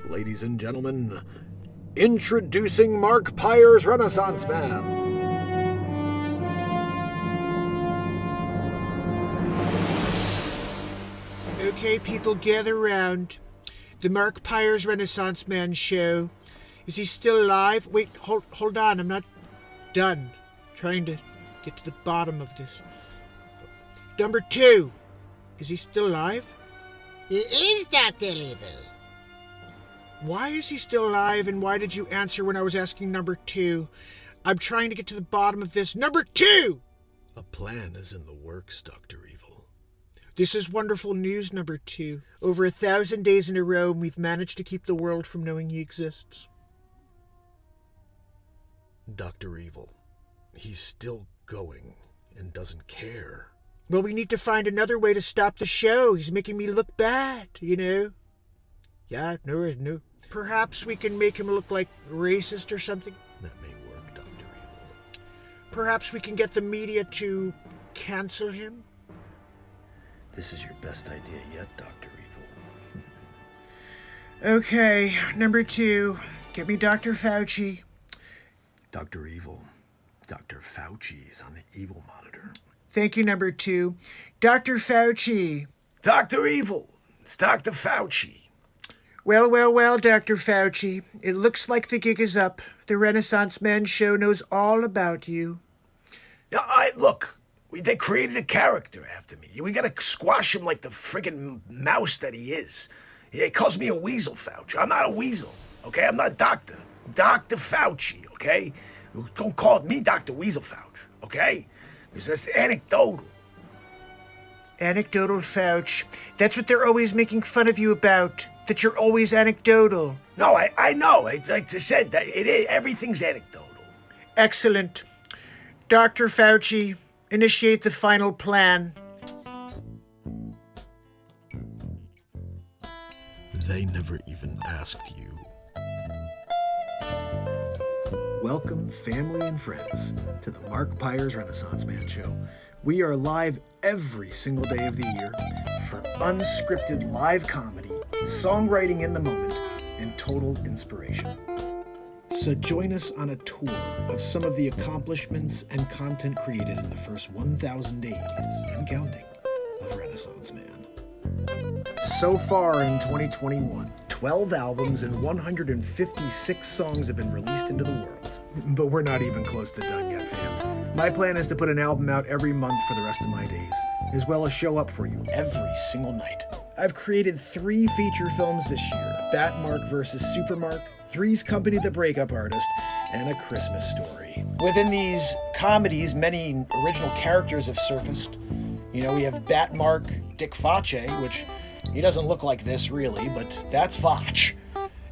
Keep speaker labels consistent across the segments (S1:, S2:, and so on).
S1: Ladies and gentlemen, introducing Mark Pires, Renaissance Man.
S2: Okay, people, gather round. The Mark Pires Renaissance Man show. Is he still alive? Wait, hold on, I'm not done. Trying to get to the bottom of this. Number 2. Is he still alive?
S3: He is Dr. Evil.
S2: Why is he still alive, and why did you answer when I was asking number 2? I'm trying to get to the bottom of this. Number 2!
S1: A plan is in the works, Dr. Evil.
S2: This is wonderful news, number 2. Over 1,000 days in a row, we've managed to keep the world from knowing he exists.
S1: Dr. Evil, he's still going and doesn't care.
S2: Well, we need to find another way to stop the show. He's making me look bad, you know? Yeah, no. Perhaps we can make him look like racist or something?
S1: That may work, Dr. Evil.
S2: Perhaps we can get the media to cancel him?
S1: This is your best idea yet, Dr. Evil.
S2: Okay, number 2. Get me Dr. Facce.
S1: Dr. Evil. Dr. Facce is on the evil monitor.
S2: Thank you, number 2. Dr. Facce.
S1: Dr. Evil. It's Dr. Facce.
S2: Well, Dr. Facce. It looks like the gig is up. The Renaissance Man show knows all about you.
S4: Yeah, look, they created a character after me. We gotta squash him like the friggin' mouse that he is. He calls me a weasel, Fauci. I'm not a weasel, okay? I'm not a doctor. I'm Dr. Facce, okay? Don't call me Dr. Weasel Fauci, okay? Because that's anecdotal.
S2: Anecdotal Fauci. That's what they're always making fun of you about. That you're always anecdotal.
S4: No, I know. Like I said, that it is, everything's anecdotal.
S2: Excellent. Dr. Facce, initiate the final plan.
S1: They never even asked you. Welcome, family and friends, to the Mark Pires Renaissance Man Show. We are live every single day of the year for unscripted live comedy, songwriting in the moment, and total inspiration. So join us on a tour of some of the accomplishments and content created in the first 1,000 days and counting of Renaissance Man. So far in 2021, 12 albums and 156 songs have been released into the world. But we're not even close to done yet, fam. My plan is to put an album out every month for the rest of my days, as well as show up for you every single night. I've created 3 feature films this year: Batmark vs. Supermark, Three's Company the Breakup Artist, and A Christmas Story. Within these comedies, many original characters have surfaced. You know, we have Batmark, Dick Facce, which he doesn't look like this really, but that's Facce.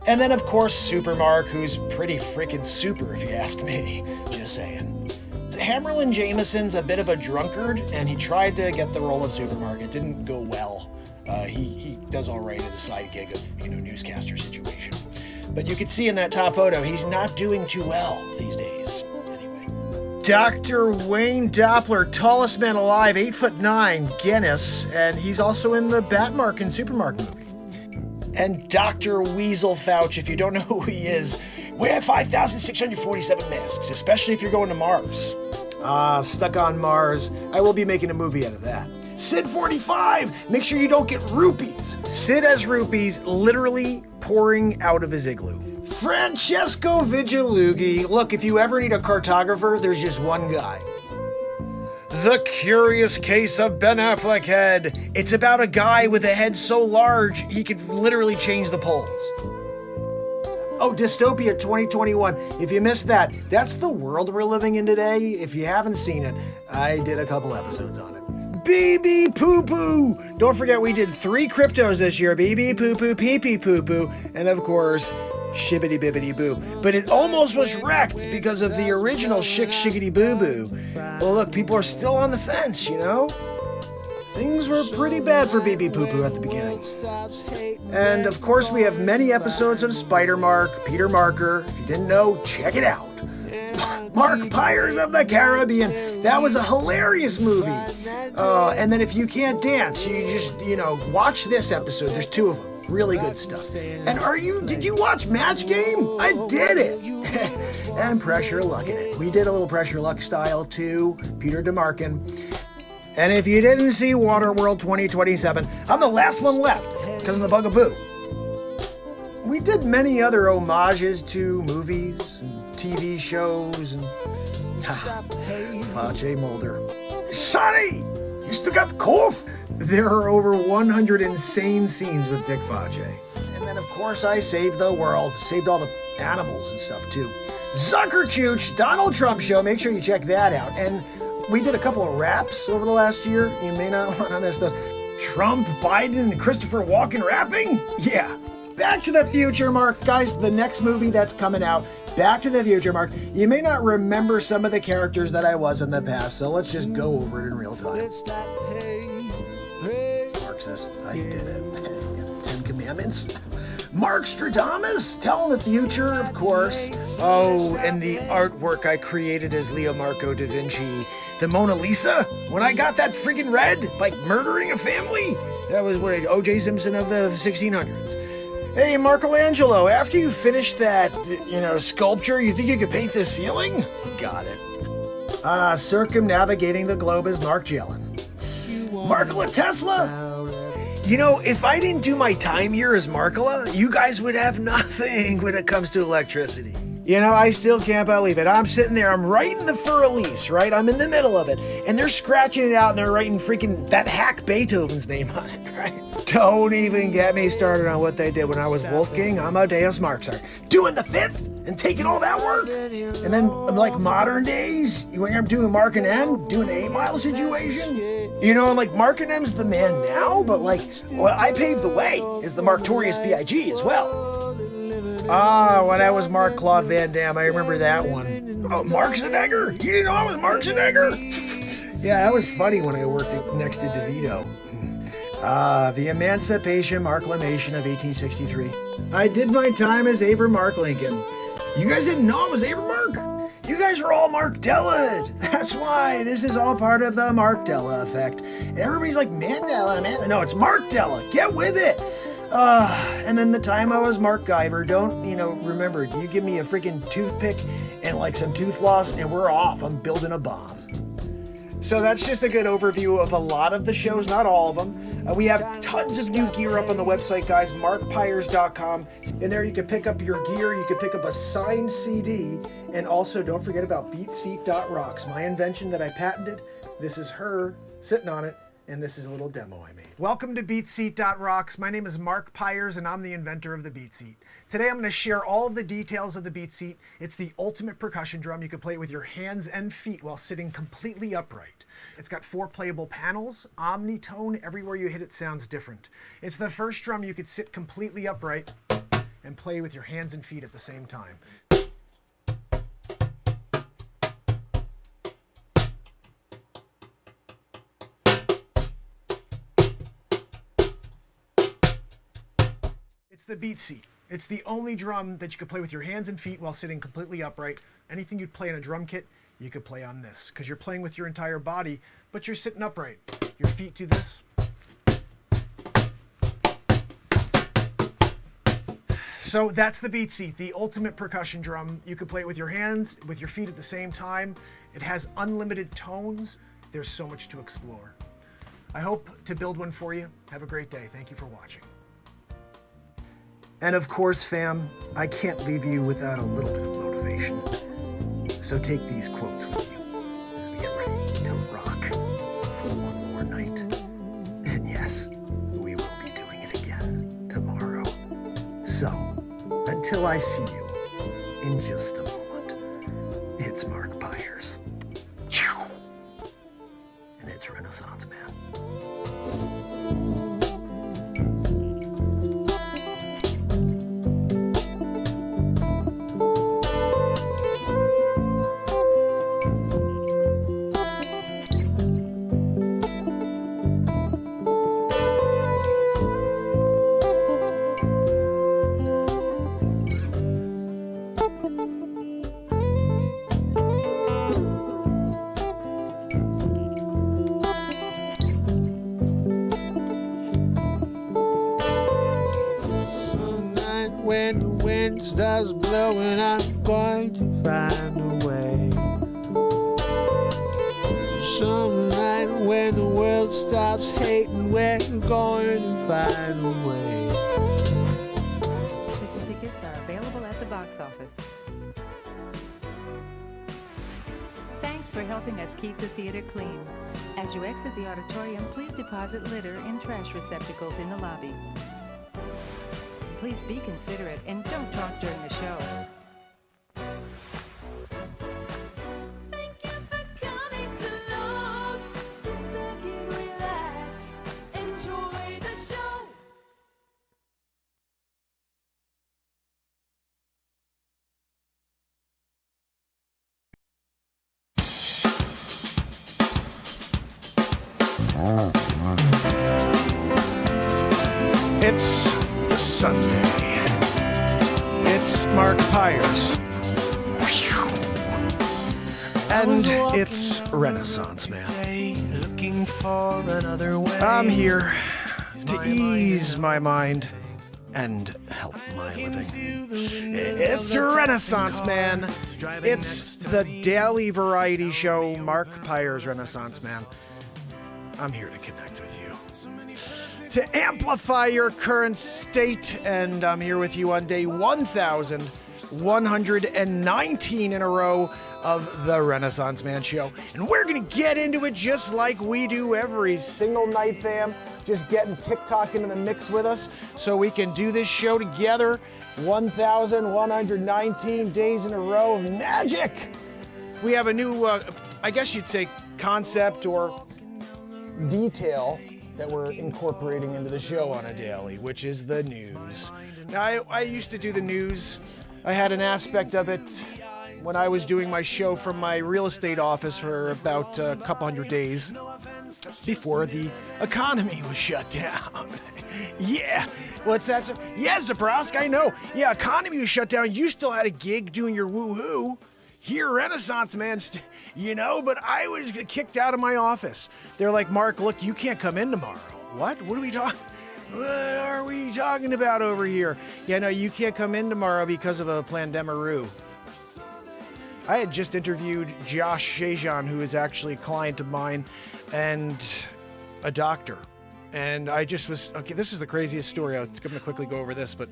S1: And then, of course, Supermark, who's pretty freaking super, if you ask me. Just saying. Hammerlin Jamison's a bit of a drunkard, and he tried to get the role of Supermark. It didn't go well. He does all right at a side gig of, newscaster situation. But you can see in that top photo, he's not doing too well these days. Anyway. Dr. Wayne Doppler, tallest man alive, 8'9", Guinness, and he's also in the Batmark and Supermark movie. And Dr. Weasel Fauci, if you don't know who he is, wear 5,647 masks, especially if you're going to Mars. Stuck on Mars. I will be making a movie out of that. Sid 45, make sure you don't get rupees. Sid has rupees literally pouring out of his igloo. Francesco Vigilughi. Look, if you ever need a cartographer, there's just one guy. The Curious Case of Ben Affleck Head. It's about a guy with a head so large, he could literally change the poles. Oh, Dystopia 2021. If you missed that, that's the world we're living in today. If you haven't seen it, I did a couple episodes on it. BB Poo Poo. Don't forget we did 3 cryptos this year. BB Poo Poo, Pee Pee Poo Poo, and of course, Shibbity Bibbity Boo. But it almost was wrecked because of the original Shiggity Boo Boo. Well, look, people are still on the fence, Things were pretty bad for BB Poo Poo at the beginning. And of course, we have many episodes of Spider-Mark, Peter Marker. If you didn't know, check it out. Mark Pires of the Caribbean. That was a hilarious movie. And then if you can't dance, you just, watch this episode. There's 2 of them. Really good stuff. And did you watch Match Game? I did it. And Pressure Luck in it. We did a little Pressure Luck style too, Peter DeMarkin. And if you didn't see Waterworld 2027, I'm the last one left because of the bugaboo. We did many other homages to movies and TV shows and Facce Mulder.
S4: Sonny, you still got the cough?
S1: There are over 100 insane scenes with Dick Facce. And then of course I saved the world, saved all the animals and stuff too. Zucker Chooch, Donald Trump Show, make sure you check that out. And we did a couple of raps over the last year. You may not want to miss those. Trump, Biden, and Christopher Walken rapping? Yeah. Back to the Future, Mark. Guys, the next movie that's coming out, Back to the Future, Mark. You may not remember some of the characters that I was in the past, so let's just go over it in real time. Mark says, I did it. 10 Commandments. Mark Stradamus, telling the future, of course. Oh, and the artwork I created as Leo Marco da Vinci. The Mona Lisa, when I got that freaking red, like murdering a family. That was what O.J. Simpson of the 1600s. Hey, Michelangelo, after you finish that, sculpture, you think you could paint this ceiling? Got it. Circumnavigating the globe is Mark Jellin. Markola Tesla? If I didn't do my time here as Markola, you guys would have nothing when it comes to electricity. I still can't believe it. I'm sitting there, I'm writing the fur release, right? I'm in the middle of it. And they're scratching it out and they're writing freaking that hack Beethoven's name on it, right? Don't even get me started on what they did when I was Wolfgang Amadeus Mozart. Doing the fifth and taking all that work. And then like modern days, when I'm doing Mark and M, doing an 8 Mile situation. Like Mark and M's the man now, but I paved the way is the Marktorious B.I.G. as well. When I was Mark Claude Van Damme, I remember that one. Oh, Mark Schwarzenegger? You didn't know I was Mark Schwarzenegger? Yeah, that was funny when I worked next to DeVito. The Emancipation Marklamation of 1863. I did my time as Abraham Mark Lincoln. You guys didn't know I was Abraham Mark? You guys are all Mark Della. That's why this is all part of the Mark Della effect. Everybody's like, Mandela, man. No, it's Mark Della. Get with it. And then the time I was Mark Guyver, remember, you give me a freaking toothpick and some tooth floss and we're off. I'm building a bomb. So that's just a good overview of a lot of the shows, not all of them. We have tons of new gear up on the website, guys, markpires.com. And there you can pick up your gear, you can pick up a signed CD, and also don't forget about beatseat.rocks, my invention that I patented. This is her sitting on it. And this is a little demo I made. Welcome to BeatSeat.rocks. My name is Mark Pires, and I'm the inventor of the Beat Seat. Today I'm going to share all of the details of the Beat Seat. It's the ultimate percussion drum. You can play it with your hands and feet while sitting completely upright. It's got 4 playable panels, omnitone. Everywhere you hit it sounds different. It's the first drum you could sit completely upright and play with your hands and feet at the same time. The Beat Seat. It's the only drum that you can play with your hands and feet while sitting completely upright. Anything you'd play in a drum kit, you could play on this because you're playing with your entire body, but you're sitting upright. Your feet do this. So that's the Beat Seat, the ultimate percussion drum. You can play it with your hands, with your feet at the same time. It has unlimited tones. There's so much to explore. I hope to build one for you. Have a great day. Thank you for watching. And of course, fam, I can't leave you without a little bit of motivation. So take these quotes with you as we get ready to rock for one more night. And yes, we will be doing it again tomorrow. So, until I see you in just a moment, it's Mark Pires. And it's Renaissance Man.
S2: when the wind starts blowing, I'm going to find a way. Some night when the world stops hating, we're going to find a way.
S5: Tickets are available at the box office. Thanks for helping us keep the theater clean. As you exit the auditorium, please deposit litter in trash receptacles in the lobby. Please be considerate and don't talk during the show.
S6: Thank you for coming to Lowe's. Sit back and relax. Enjoy the show.
S1: It's Sunday. It's Mark Pires. And it's Renaissance Man. I'm here to ease my mind and help my living. It's Renaissance Man. It's the daily variety show, Mark Pires Renaissance Man. I'm here to connect with you, to amplify your current state, and I'm here with you on day 1,119 in a row of the Renaissance Man Show. And we're going to get into it just like we do every single night, fam. Just getting TikTok into the mix with us so we can do this show together. 1,119 days in a row of magic. We have a new, I guess you'd say, concept or detail that we're incorporating into the show on a daily, which is the news. Now, I used to do the news. I had an aspect of it when I was doing my show from my real estate office for about a couple hundred days before the economy was shut down. Yeah, what's that? Yeah, Zabrowski, I know. Yeah, economy was shut down. You still had a gig doing your woohoo. Here, Renaissance Man, but I was kicked out of my office. They're like, Mark, look, you can't come in tomorrow. What? What are we talking about over here? Yeah, no, you can't come in tomorrow because of a plandemaroo. I had just interviewed Josh Shajan, who is actually a client of mine and a doctor. And I just was, okay, this is the craziest story. I'm going to quickly go over this, but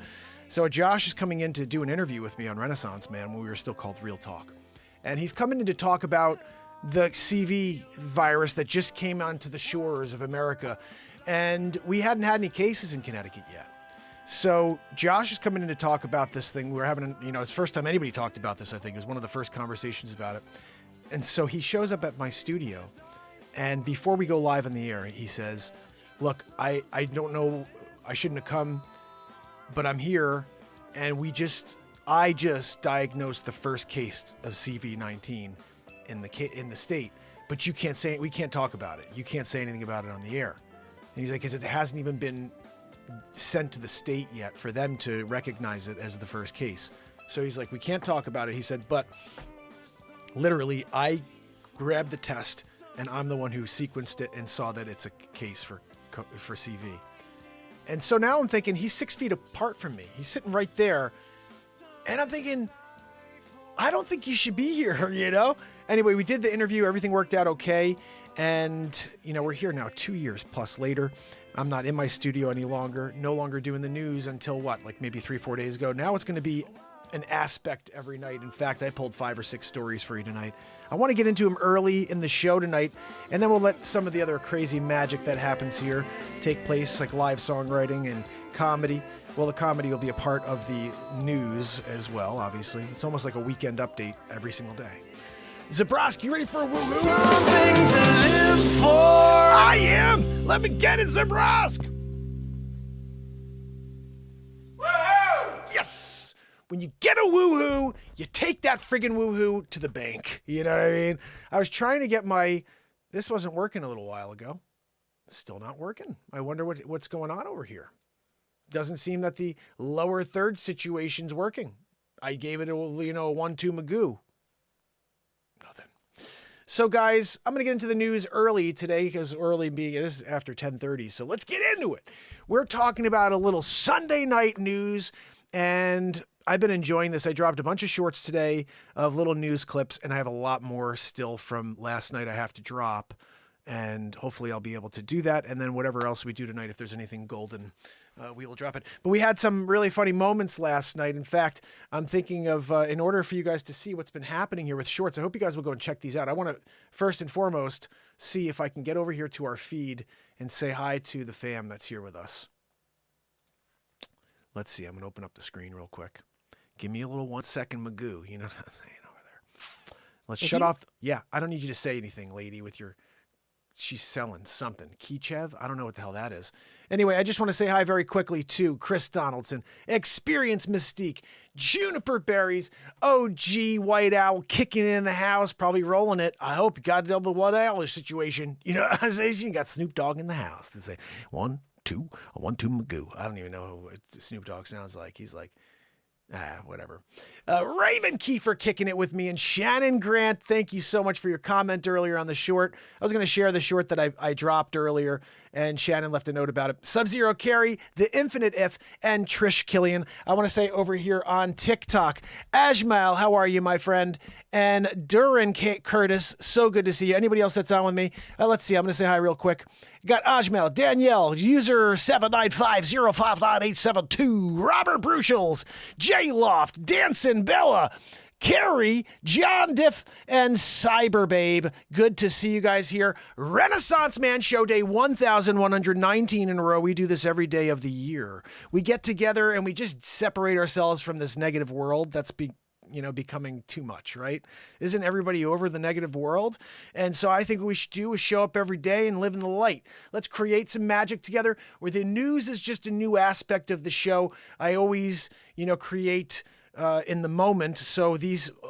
S1: so Josh is coming in to do an interview with me on Renaissance Man when we were still called Real Talk. And he's coming in to talk about the CV virus that just came onto the shores of America. And we hadn't had any cases in Connecticut yet. So Josh is coming in to talk about this thing. We're having, it's the first time anybody talked about this, I think. It was one of the first conversations about it. And so he shows up at my studio. And before we go live on the air, he says, look, I don't know, I shouldn't have come, but I'm here. And I just diagnosed the first case of CV-19 in the state, but we can't talk about it. You can't say anything about it on the air. And he's like, because it hasn't even been sent to the state yet for them to recognize it as the first case. So he's like, we can't talk about it. He said, but literally, I grabbed the test and I'm the one who sequenced it and saw that it's a case for CV. And so now I'm thinking he's 6 feet apart from me. He's sitting right there. And I'm thinking, I don't think you should be here, Anyway, we did the interview. Everything worked out okay. And, we're here now 2 years plus later. I'm not in my studio any longer, no longer doing the news until maybe 3-4 days ago. Now it's going to be an aspect every night. In fact, I pulled 5 or 6 stories for you tonight. I want to get into them early in the show tonight, and then we'll let some of the other crazy magic that happens here take place, like live songwriting and comedy. Well, the comedy will be a part of the news as well, obviously. It's almost like a weekend update every single day. Zabrowski, you ready for a woo-hoo? Something to live for. I am. Let me get it, Zabrowski. Woo-hoo! Yes. When you get a woo-hoo, you take that friggin' woo-hoo to the bank. You know what I mean? I was trying to get this wasn't working a little while ago. It's still not working. I wonder what's going on over here. Doesn't seem that the lower third situation's working. I gave it a 1-2 Magoo. Nothing. So guys, I'm going to get into the news early today because it is after 10:30. So let's get into it. We're talking about a little Sunday night news. And I've been enjoying this. I dropped a bunch of shorts today of little news clips, and I have a lot more still from last night I have to drop. And hopefully I'll be able to do that. And then whatever else we do tonight, if there's anything golden, we will drop it. But we had some really funny moments last night. In fact, I'm thinking of, in order for you guys to see what's been happening here with shorts, I hope you guys will go and check these out. I want to, first and foremost, see if I can get over here to our feed and say hi to the fam that's here with us. Let's see. I'm going to open up the screen real quick. Give me a little 1 second Magoo. You know what I'm saying over there. Let's shut off. Yeah, I don't need you to say anything, lady, with your... She's selling something. Kichev? I don't know what the hell that is. Anyway, I just want to say hi very quickly to Chris Donaldson, Experience Mystique, Juniper Berries, OG White Owl kicking in the house, probably rolling it. I hope you got a double White Owl situation. You know, you got Snoop Dogg in the house to say 1, 2, 1, 2 Magoo. I don't even know what Snoop Dogg sounds like. He's like, whatever. Raven Kiefer kicking it with me, and Shannon Grant, thank you so much for your comment earlier on the short. I was going to share the short that I dropped earlier, and Shannon left a note about it. Sub-Zero Carry, The Infinite If, and Trish Killian. I want to say over here on TikTok, Ajmal, how are you, my friend? And Duran Curtis, so good to see you. Anybody else that's on with me? Let's see, I'm going to say hi real quick. Got Ajmal, Danielle, user 795059872, Robert Bruchels, J Loft, Danson Bella, Carrie, John Diff, and Cyberbabe. Good to see you guys here. Renaissance Man Show Day 1119 in a row. We do this every day of the year. We get together and we just separate ourselves from this negative world that's becoming too much, right? Isn't everybody over the negative world? And so I think what we should do is show up every day and live in the light. Let's create some magic together where the news is just a new aspect of the show. I always, create in the moment. So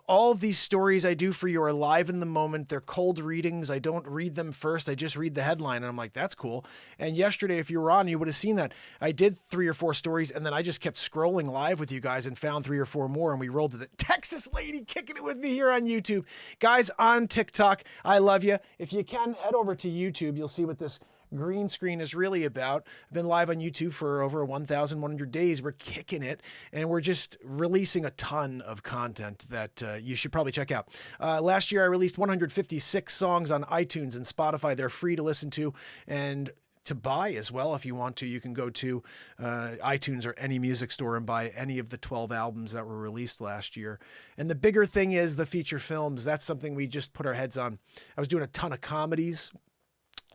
S1: all of these stories I do for you are live in the moment. They're cold readings. I don't read them first. I just read the headline and I'm like, that's cool. And yesterday, if you were on, you would have seen that. I did 3 or 4 stories and then I just kept scrolling live with you guys and found 3 or 4 more and we rolled to the Texas lady kicking it with me here on YouTube. Guys on TikTok, I love you. If you can, head over to YouTube. You'll see what this green screen is really about. I've been live on YouTube for over 1,100 days. We're kicking it, and we're just releasing a ton of content that you should probably check out. Last year, I released 156 songs on iTunes and Spotify. They're free to listen to and to buy as well. If you want to, you can go to iTunes or any music store and buy any of the 12 albums that were released last year. And the bigger thing is the feature films. That's something we just put our heads on. I was doing a ton of comedies,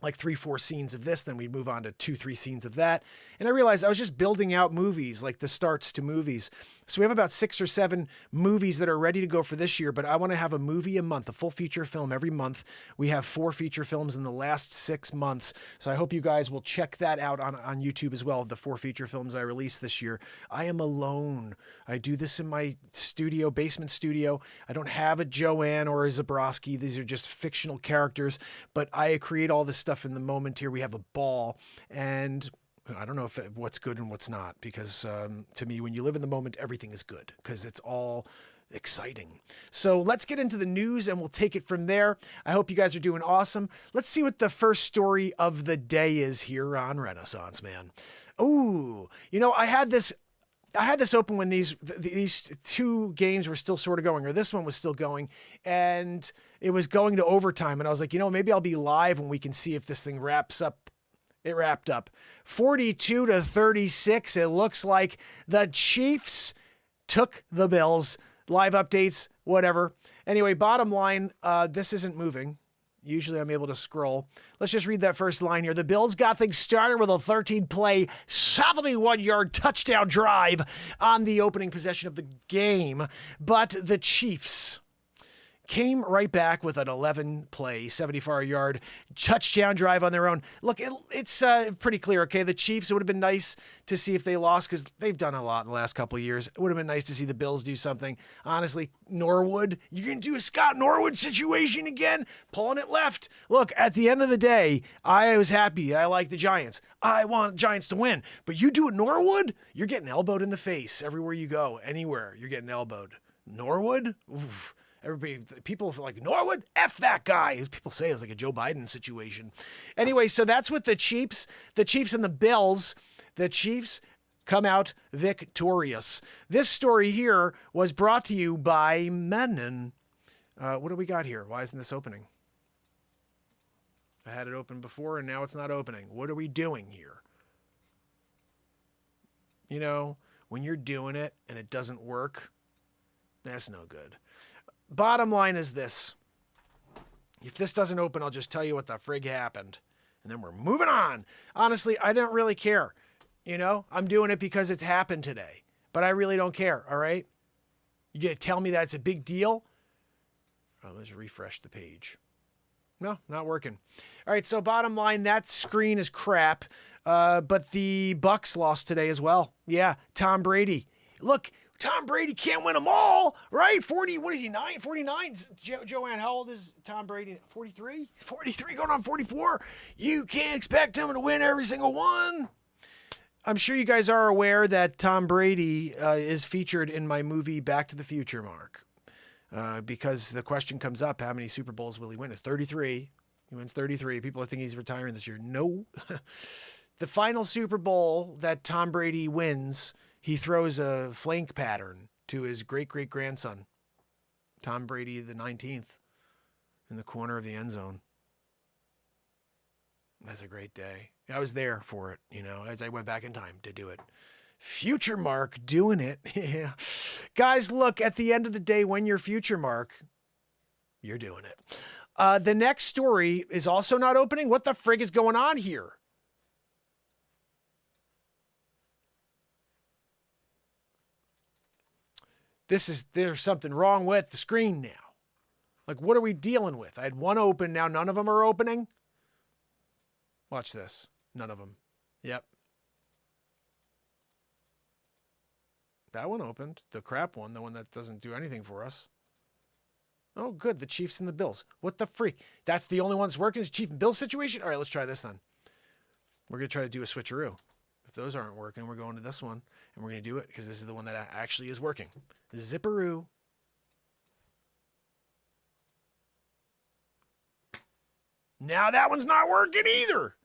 S1: like 3-4 scenes of this, then we'd move on to 2-3 scenes of that. And I realized I was just building out movies, like the starts to movies. So we have about 6 or 7 movies that are ready to go for this year, but I want to have a movie a month, a full feature film every month. We have 4 feature films in the last 6 months. So I hope you guys will check that out on YouTube as well, the 4 feature films I released this year. I am alone. I do this in my studio, basement studio. I don't have a Joanne or a Zabrowski. These are just fictional characters, but I create all this stuff in the moment here. We have a ball, and I don't know what's good and what's not, because to me, when you live in the moment, everything is good because it's all exciting. So let's get into the news and we'll take it from there. I hope you guys are doing awesome. Let's see what the first story of the day is here on Renaissance Man. Oh, I had this open when these 2 games were still sort of going, or this one was still going, and it was going to overtime. And I was like, maybe I'll be live when we can see if this thing wraps up. It wrapped up 42-36. It looks like the Chiefs took the Bills. Live updates, whatever. Anyway, bottom line, this isn't moving. Usually I'm able to scroll. Let's just read that first line here. The Bills got things started with a 13-play, 71-yard touchdown drive on the opening possession of the game. But the Chiefs came right back with an 11-play, 74-yard touchdown drive on their own. Look, it's pretty clear, okay? The Chiefs, it would have been nice to see if they lost because they've done a lot in the last couple of years. It would have been nice to see the Bills do something. Honestly, Norwood, you're going to do a Scott Norwood situation again? Pulling it left. Look, at the end of the day, I was happy. I like the Giants. I want Giants to win. But you do it Norwood, you're getting elbowed in the face everywhere you go. Anywhere, you're getting elbowed. Norwood? Oof. People feel like, Norwood, F that guy. People say it's like a Joe Biden situation. Anyway, so that's what the Chiefs and the Bills, the Chiefs come out victorious. This story here was brought to you by Menon. What do we got here? Why isn't this opening? I had it open before and now it's not opening. What are we doing here? You know, when you're doing it and it doesn't work, that's no good. Bottom line is this. If this doesn't open, I'll just tell you what the frig happened. And then we're moving on. Honestly, I don't really care. You know, I'm doing it because it's happened today. But I really don't care, all right? You gonna tell me that's a big deal? Oh, let's refresh the page. No, not working. All right, so bottom line, that screen is crap. But the Bucks lost today as well. Yeah, Tom Brady. Look, Tom Brady can't win them all, right? 40, what is he, 49? Joanne, how old is Tom Brady? 43? 43 going on 44? You can't expect him to win every single one. I'm sure you guys are aware that Tom Brady is featured in my movie Back to the Future, Mark. Because the question comes up, how many Super Bowls will he win? It's 33. He wins 33. People are thinking he's retiring this year. No. The final Super Bowl that Tom Brady wins, he throws a flank pattern to his great-great-grandson, Tom Brady the 19th, in the corner of the end zone. That's a great day. I was there for it, you know, as I went back in time to do it. Future Mark doing it. Yeah. Guys, look, at the end of the day, when you're Future Mark, you're doing it. The next story is also not opening. What the frig is going on here? There's something wrong with the screen now. Like, what are we dealing with? I had one open, now none of them are opening. Watch this. None of them. Yep. That one opened. The crap one, the one that doesn't do anything for us. Oh, good. The Chiefs and the Bills. What the freak? That's the only one that's working is Chief and Bills situation? All right, let's try this then. We're going to try to do a switcheroo. If those aren't working, we're going to this one. And we're going to do it because this is the one that actually is working. Zipperoo. Now that one's not working either.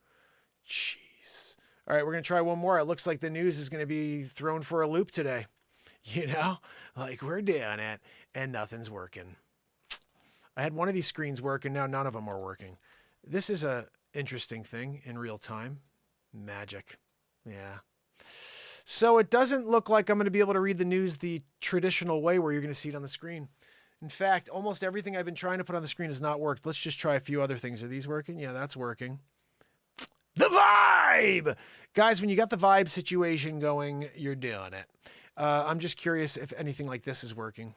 S1: Jeez. All right, we're going to try one more. It looks like the news is going to be thrown for a loop today. You know, like we're doing it and nothing's working. I had one of these screens work and now none of them are working. This is a interesting thing in real time. Magic. Yeah. So it doesn't look like I'm going to be able to read the news the traditional way where you're going to see it on the screen. In fact, almost everything I've been trying to put on the screen has not worked. Let's just try a few other things. Are these working? Yeah, that's working. The vibe! Guys, when you got the vibe situation going, you're doing it. I'm just curious if anything like this is working.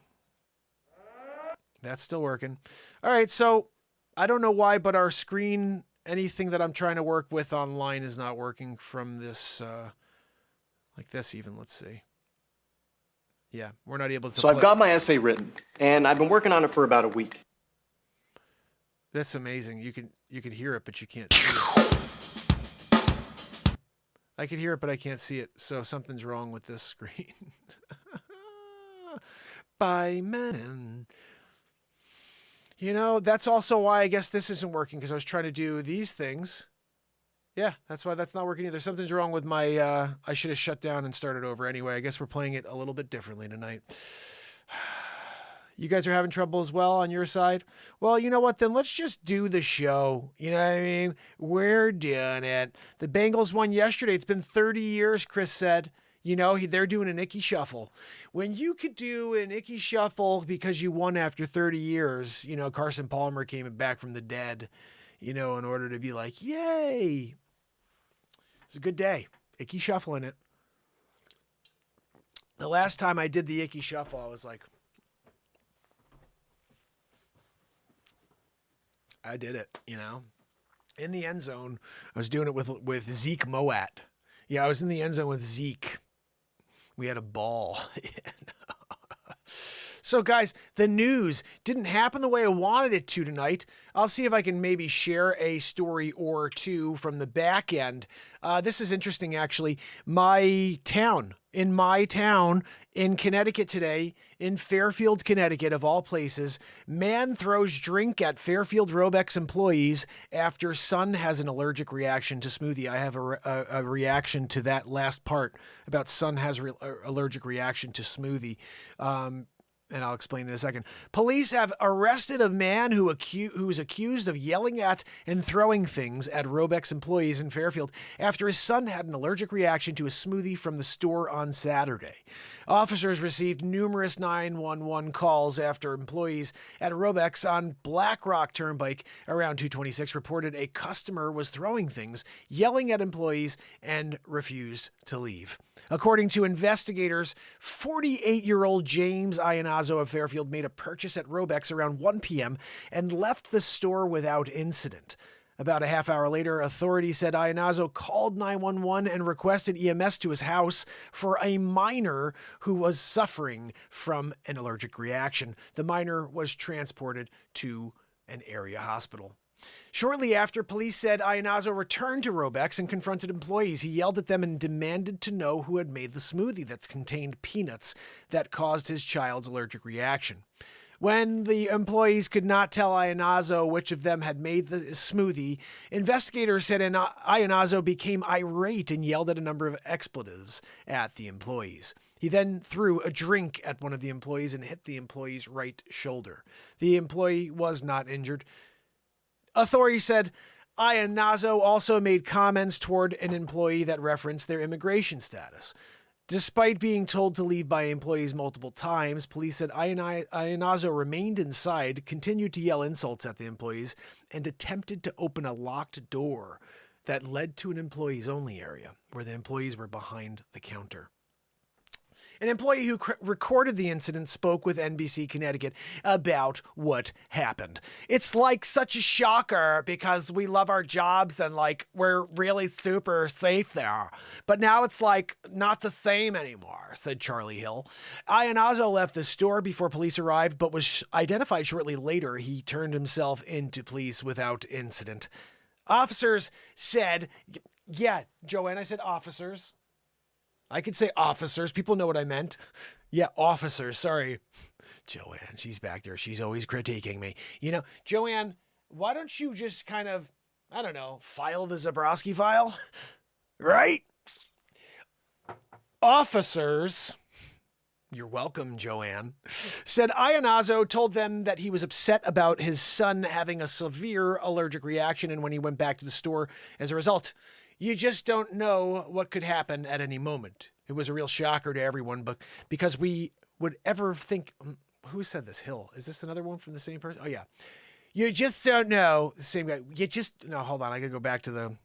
S1: That's still working. All right, so I don't know why, but our screen, anything that I'm trying to work with online is not working from this, like this even. Let's see. Yeah, we're not able to.
S7: So I've got my essay written, and I've been working on it for about a week.
S1: That's amazing. You can hear it, but you can't see it. I can hear it, but I can't see it. So something's wrong with this screen. By Menon. You know, that's also why I guess this isn't working, because I was trying to do these things. Yeah, that's why that's not working either. Something's wrong with my, I should have shut down and started over anyway. I guess we're playing it a little bit differently tonight. You guys are having trouble as well on your side? Well, you know what? Then let's just do the show. You know what I mean? We're doing it. The Bengals won yesterday. It's been 30 years, Chris said. You know, they're doing an icky shuffle. When you could do an icky shuffle because you won after 30 years, you know, Carson Palmer came back from the dead, you know, in order to be like, yay. It's a good day. Icky shuffling it. The last time I did the icky shuffle, I was like, I did it, you know. In the end zone, I was doing it with Zeke Moat. Yeah, I was in the end zone with Zeke. We had a ball. So, guys, the news didn't happen the way I wanted it to tonight. I'll see if I can maybe share a story or two from the back end. This is interesting, actually. My town, in my town in Connecticut today, in Fairfield, Connecticut, of all places, man throws drink at Fairfield Robex employees after son has an allergic reaction to smoothie. I have a reaction to that last part about son has allergic reaction to smoothie. And I'll explain in a second. Police have arrested a man who was accused of yelling at and throwing things at Robex employees in Fairfield after his son had an allergic reaction to a smoothie from the store on Saturday. Officers received numerous 911 calls after employees at Robex on Black Rock Turnpike around 226 reported a customer was throwing things, yelling at employees, and refused to leave. According to investigators, 48-year-old James Ionazzo of Fairfield made a purchase at Robex around 1 p.m. and left the store without incident. About a half hour later, authorities said Ionazzo called 911 and requested EMS to his house for a minor who was suffering from an allergic reaction. The minor was transported to an area hospital. Shortly after, police said Ionazzo returned to Robex and confronted employees. He yelled at them and demanded to know who had made the smoothie that contained peanuts that caused his child's allergic reaction. When the employees could not tell Ionazzo which of them had made the smoothie, investigators said Ionazzo became irate and yelled at a number of expletives at the employees. He then threw a drink at one of the employees and hit the employee's right shoulder. The employee was not injured. Authorities said Ionazzo also made comments toward an employee that referenced their immigration status. Despite being told to leave by employees multiple times, police said Ionazzo remained inside, continued to yell insults at the employees, and attempted to open a locked door that led to an employees-only area where the employees were behind the counter. An employee who recorded the incident spoke with NBC Connecticut about what happened. It's like such a shocker because we love our jobs and like we're really super safe there. But now it's like not the same anymore, said Charlie Hill. Ionazzo left the store before police arrived, but was identified shortly later. He turned himself into police without incident. Officers said, yeah, Joanne, I said officers. I could say officers. People know what I meant. Yeah, officers. Sorry. Joanne, she's back there. She's always critiquing me. You know, Joanne, why don't you just kind of, I don't know, file the Zabrowski file? Right? Officers, you're welcome, Joanne, said Ionazzo told them that he was upset about his son having a severe allergic reaction and when he went back to the store as a result. You just don't know what could happen at any moment. It was a real shocker to everyone, but because we would ever think, who said this? Hill. Is this another one from the same person? Oh, yeah. You just don't know. The same guy. No, hold on. I got to go back to the,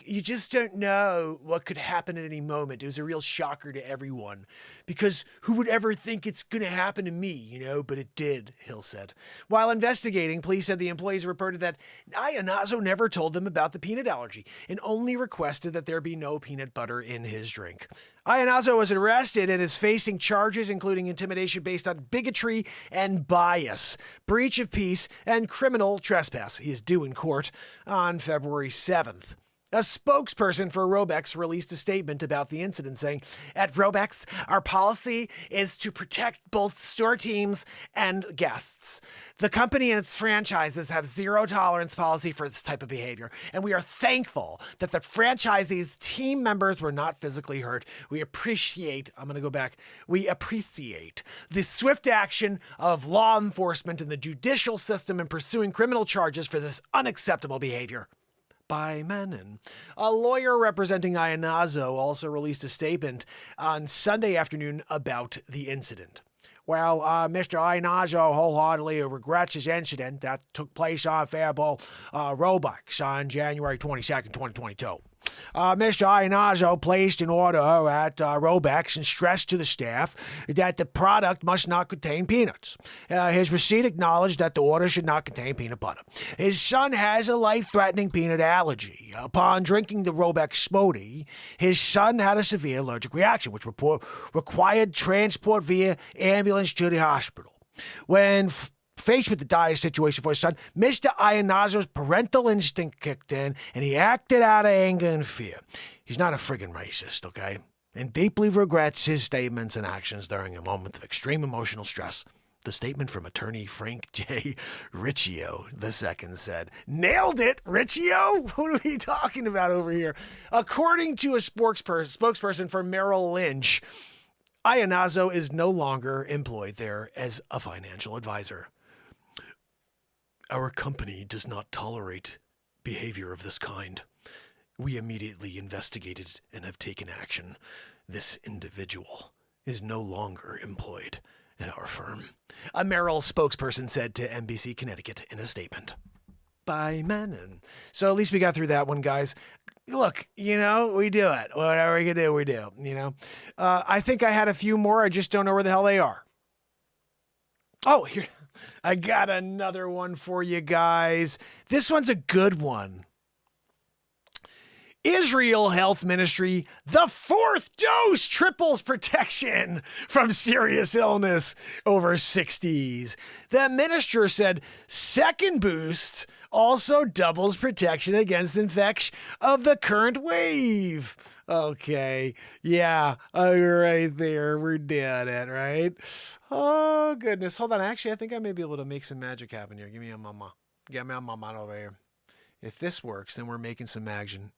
S1: you just don't know what could happen at any moment. It was a real shocker to everyone because who would ever think it's going to happen to me, but it did, Hill said. While investigating, police said the employees reported that Ionazzo never told them about the peanut allergy and only requested that there be no peanut butter in his drink. Ionazzo was arrested and is facing charges including intimidation based on bigotry and bias, breach of peace, and criminal trespass. He is due in court on February 7th. A spokesperson for Robex released a statement about the incident saying, "At Robex, our policy is to protect both store teams and guests. The company and its franchises have zero tolerance policy for this type of behavior, and we are thankful that the franchisees' team members were not physically hurt. We appreciate the swift action of law enforcement and the judicial system in pursuing criminal charges for this unacceptable behavior." By Menon. A lawyer representing Ionazzo also released a statement on Sunday afternoon about the incident. Well, Mr. Ionazzo wholeheartedly regrets his incident that took place on Fairfield Robex on January 22nd, 2022. Mr. Ionazzo placed an order at Robex and stressed to the staff that the product must not contain peanuts. His receipt acknowledged that the order should not contain peanut butter. His son has a life-threatening peanut allergy. Upon drinking the Robex smoothie, his son had a severe allergic reaction, which required transport via ambulance to the hospital. When faced with the dire situation for his son, Mr. Ionazzo's parental instinct kicked in, and he acted out of anger and fear.
S4: He's not a friggin' racist, okay? And deeply regrets his statements and actions during a moment of extreme emotional stress. The statement from attorney Frank J. Riccio II said, "Nailed it, Riccio? What are we talking about over here?" According to a spokesperson for Merrill Lynch, Iannazo is no longer employed there as a financial advisor. "Our company does not tolerate behavior of this kind. We immediately investigated and have taken action. This individual is no longer employed at our firm," a Merrill spokesperson said to NBC Connecticut in a statement. By Menon. So at least we got through that one, guys. Look, we do it. Whatever we can do, we do, I think I had a few more. I just don't know where the hell they are. Oh, here. I got another one for you guys. This one's a good one. Israel Health Ministry, the 4th dose triples protection from serious illness over 60s. The minister said second boost also doubles protection against infection of the current wave. Okay, yeah, right there, we're doing it, right? Oh, goodness. Hold on, actually, I think I may be able to make some magic happen here. Give me a mama. Get me a mama over here. If this works, then we're making some action.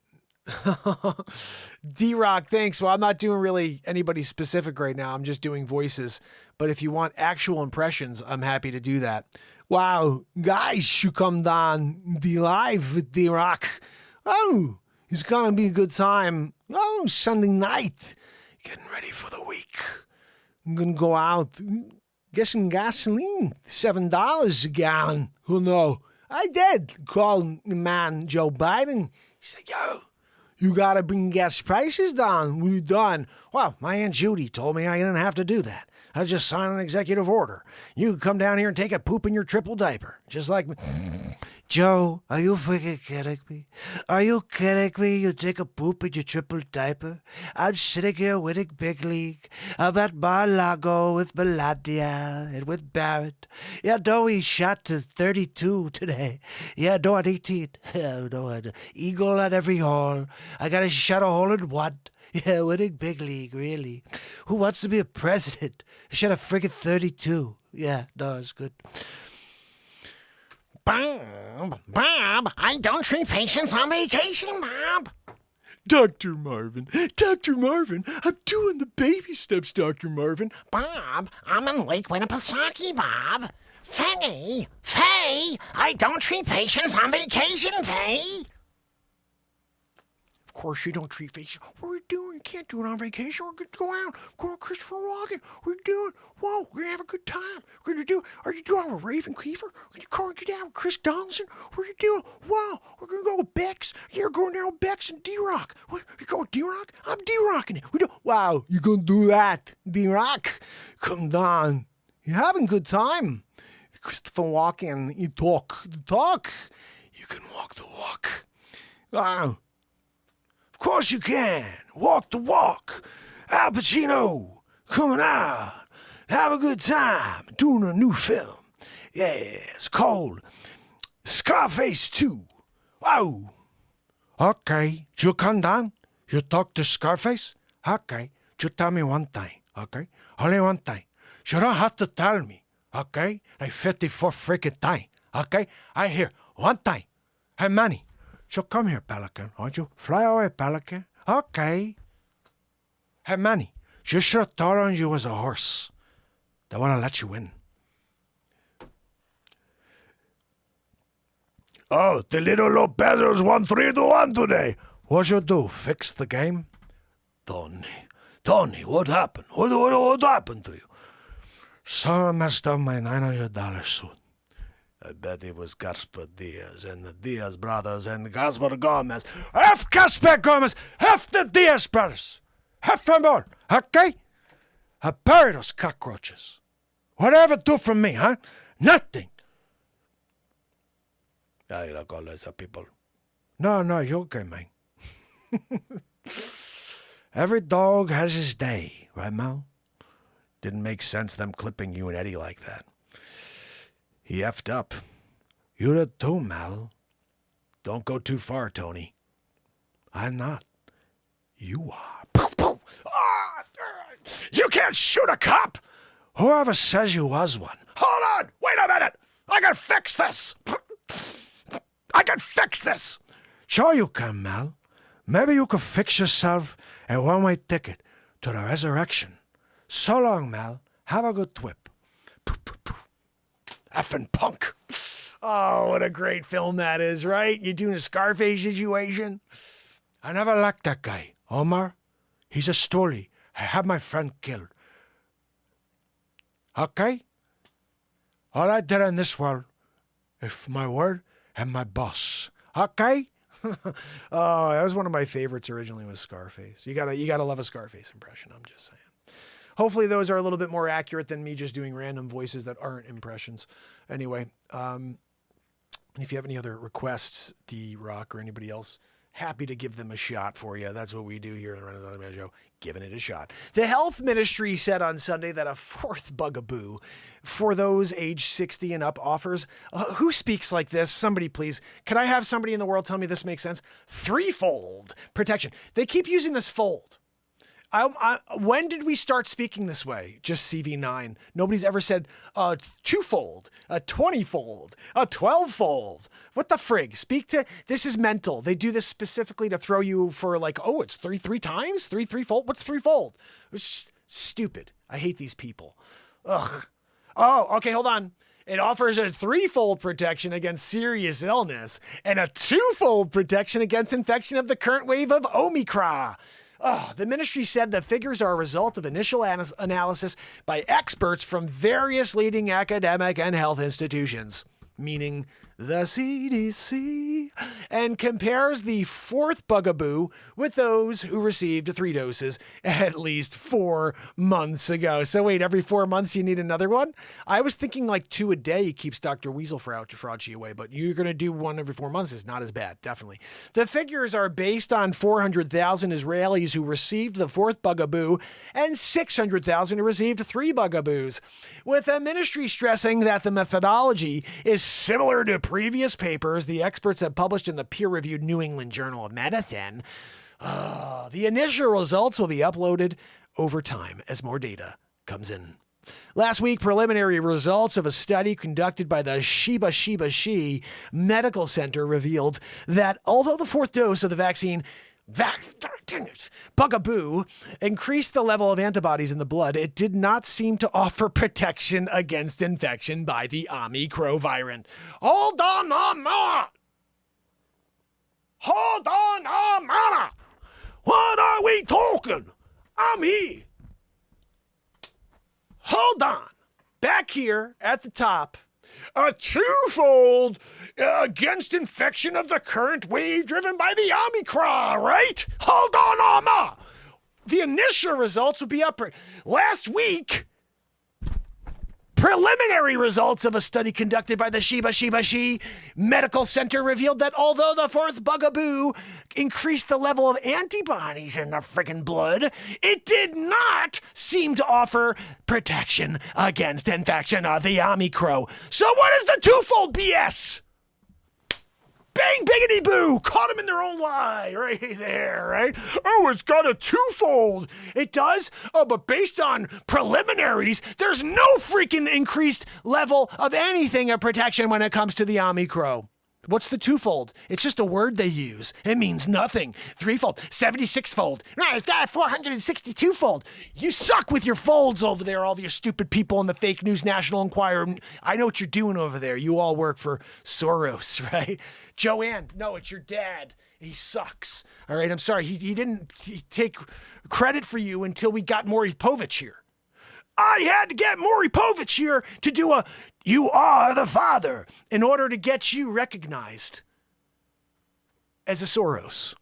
S4: D-Rock, thanks. Well, I'm not doing really anybody specific right now. I'm just doing voices. But if you want actual impressions, I'm happy to do that. Wow, guys, you come down the live with D-Rock. Oh, it's gonna be a good time. Oh, Sunday night. Getting ready for the week. I'm gonna go out, get some gasoline. $7 a gallon. Oh no. I did call the man, Joe Biden. He said, "Yo, you got to bring gas prices down. What are you done?" Well, my Aunt Judy told me I didn't have to do that. I just signed an executive order. You come down here and take a poop in your triple diaper. Just like me. Joe, are you freaking kidding me? Are you kidding me? You take a poop in your triple diaper? I'm sitting here winning big league. I'm at Mar-a-Lago with Melania and with Barrett. Yeah, no, he shot to 32 today. Yeah, no, at 18. Yeah, no, an eagle at every hole. I got a shot a hole in one. Yeah, winning big league, really. Who wants to be a president? I shot a friggin' 32. Yeah, no, it's good.
S3: Bob, I don't treat patients on vacation, Bob.
S4: Dr. Marvin, I'm doing the baby steps, Dr. Marvin.
S3: Bob, I'm on Lake Winnipesaukee, Bob. Faye, I don't treat patients on vacation, Faye.
S4: Of course you don't treat patients. What are we doing? You can't do it on vacation. We're going to go out. Go on Christopher Walken. We're doing, whoa, we're going to have a good time. Are you doing it with Raven Kiefer? Are you going to get down with Chris Donaldson? What are you doing? Wow, we're going to go with Bex. You're going down with Bex and D-Rock. What, you going with D-Rock? I'm D-Rocking it. Wow, you're going to do that, D-Rock. Come down. You're having a good time. Christopher Walken, you talk the talk. You can walk the walk. Wow. Of course you can. Walk the walk. Al Pacino coming out. Have a good time doing a new film. Yeah, it's called Scarface 2. Wow. Okay, you come down. You talk to Scarface. Okay, you tell me one thing. Okay, only one thing. You don't have to tell me. Okay, like 54 freaking time. Okay, I hear one thing. Hey, Manny. So come here, Pelican, won't you? Fly away, Pelican. Okay. Hey, Manny, you should have told him you was a horse. They want to let you in. Oh, the little Lopezers won 3-1 today. What you do, fix the game? Tony, what happened? What happened to you? Someone messed up my $900 suit. I bet it was Gaspar Diaz and the Diaz brothers and Gaspar Gomez. F. Gaspar Gomez! F the Diaz brothers! F them all, okay? I bury those cockroaches. Whatever do for me, huh? Nothing. I like all those people. No, you're okay, man. Every dog has his day, right, Mal? Didn't make sense them clipping you and Eddie like that. He effed up. You did too, Mal. Don't go too far, Tony. I'm not. You are. Ah, you can't shoot a cop! Whoever says you was one. Hold on! Wait a minute! I can fix this! I can fix this! Sure you can, Mel. Maybe you could fix yourself a one-way ticket to the resurrection. So long, Mel. Have a good trip. Effing punk. Oh, what a great film that is, right? You're doing a Scarface situation. I never liked that guy. Omar, he's a stoolie. I had my friend killed. Okay? All I did in this world is my word and my boss. Okay? Oh, that was one of my favorites originally, was Scarface. You gotta love a Scarface impression, I'm just saying. Hopefully those are a little bit more accurate than me just doing random voices that aren't impressions. Anyway, if you have any other requests, D-Rock or anybody else, happy to give them a shot for you. That's what we do here in the Renaissance Man Show, giving it a shot. The health ministry said on Sunday that a fourth bugaboo for those age 60 and up offers, who speaks like this? Somebody please. Could I have somebody in the world tell me this makes sense? Threefold protection. They keep using this fold. When did we start speaking this way? Just CV9. Nobody's ever said a twofold, a 20-fold, a 12-fold. What the frig? This is mental. They do this specifically to throw you for like, oh, it's three times? Threefold? What's threefold? It's stupid. I hate these people. Ugh. Oh, okay, hold on. It offers a threefold protection against serious illness and a twofold protection against infection of the current wave of Omicron. The ministry said the figures are a result of initial analysis by experts from various leading academic and health institutions, meaning the CDC, and compares the fourth bugaboo with those who received 3 doses at least 4 months ago. So wait, every 4 months you need another one? I was thinking like 2 a day keeps Dr. Weasel Fauci away, but you're going to do one every 4 months is not as bad, definitely. The figures are based on 400,000 Israelis who received the fourth bugaboo and 600,000 who received 3 bugaboos, with the ministry stressing that the methodology is similar to previous papers the experts have published in the peer-reviewed New England Journal of Medicine. The initial results will be uploaded over time as more data comes in. Last week, preliminary results of a study conducted by the She Medical Center revealed that although the fourth dose of the vaccine bugaboo increased the level of antibodies in the blood, it did not seem to offer protection against infection by the Omicron variant. Hold on a minute! Hold on a minute! What are we talking? I'm here. Hold on. Back here at the top, a twofold against infection of the current wave driven by the Omicron, right? Hold on, Alma. The initial results would be up. Last week, preliminary results of a study conducted by the She Medical Center revealed that although the fourth bugaboo increased the level of antibodies in the friggin' blood, it did not seem to offer protection against infection of the Omicron. So what is the twofold BS? Bang, biggity boo, caught them in their own lie right there, right? Oh, it's got a twofold. It does? Oh, but based on preliminaries, there's no freaking increased level of anything of protection when it comes to the Omicron. What's the twofold? It's just a word they use. It means nothing. Threefold, 76-fold. No, it's got a 462-fold. You suck with your folds over there, all of you stupid people in the fake news National Enquirer. I know what you're doing over there. You all work for Soros, right? Joanne, no, it's your dad. He sucks. All right, I'm sorry. He didn't take credit for you until we got Maury Povich here. I had to get Maury Povich here to do a "You Are the Father" in order to get you recognized as a Soros.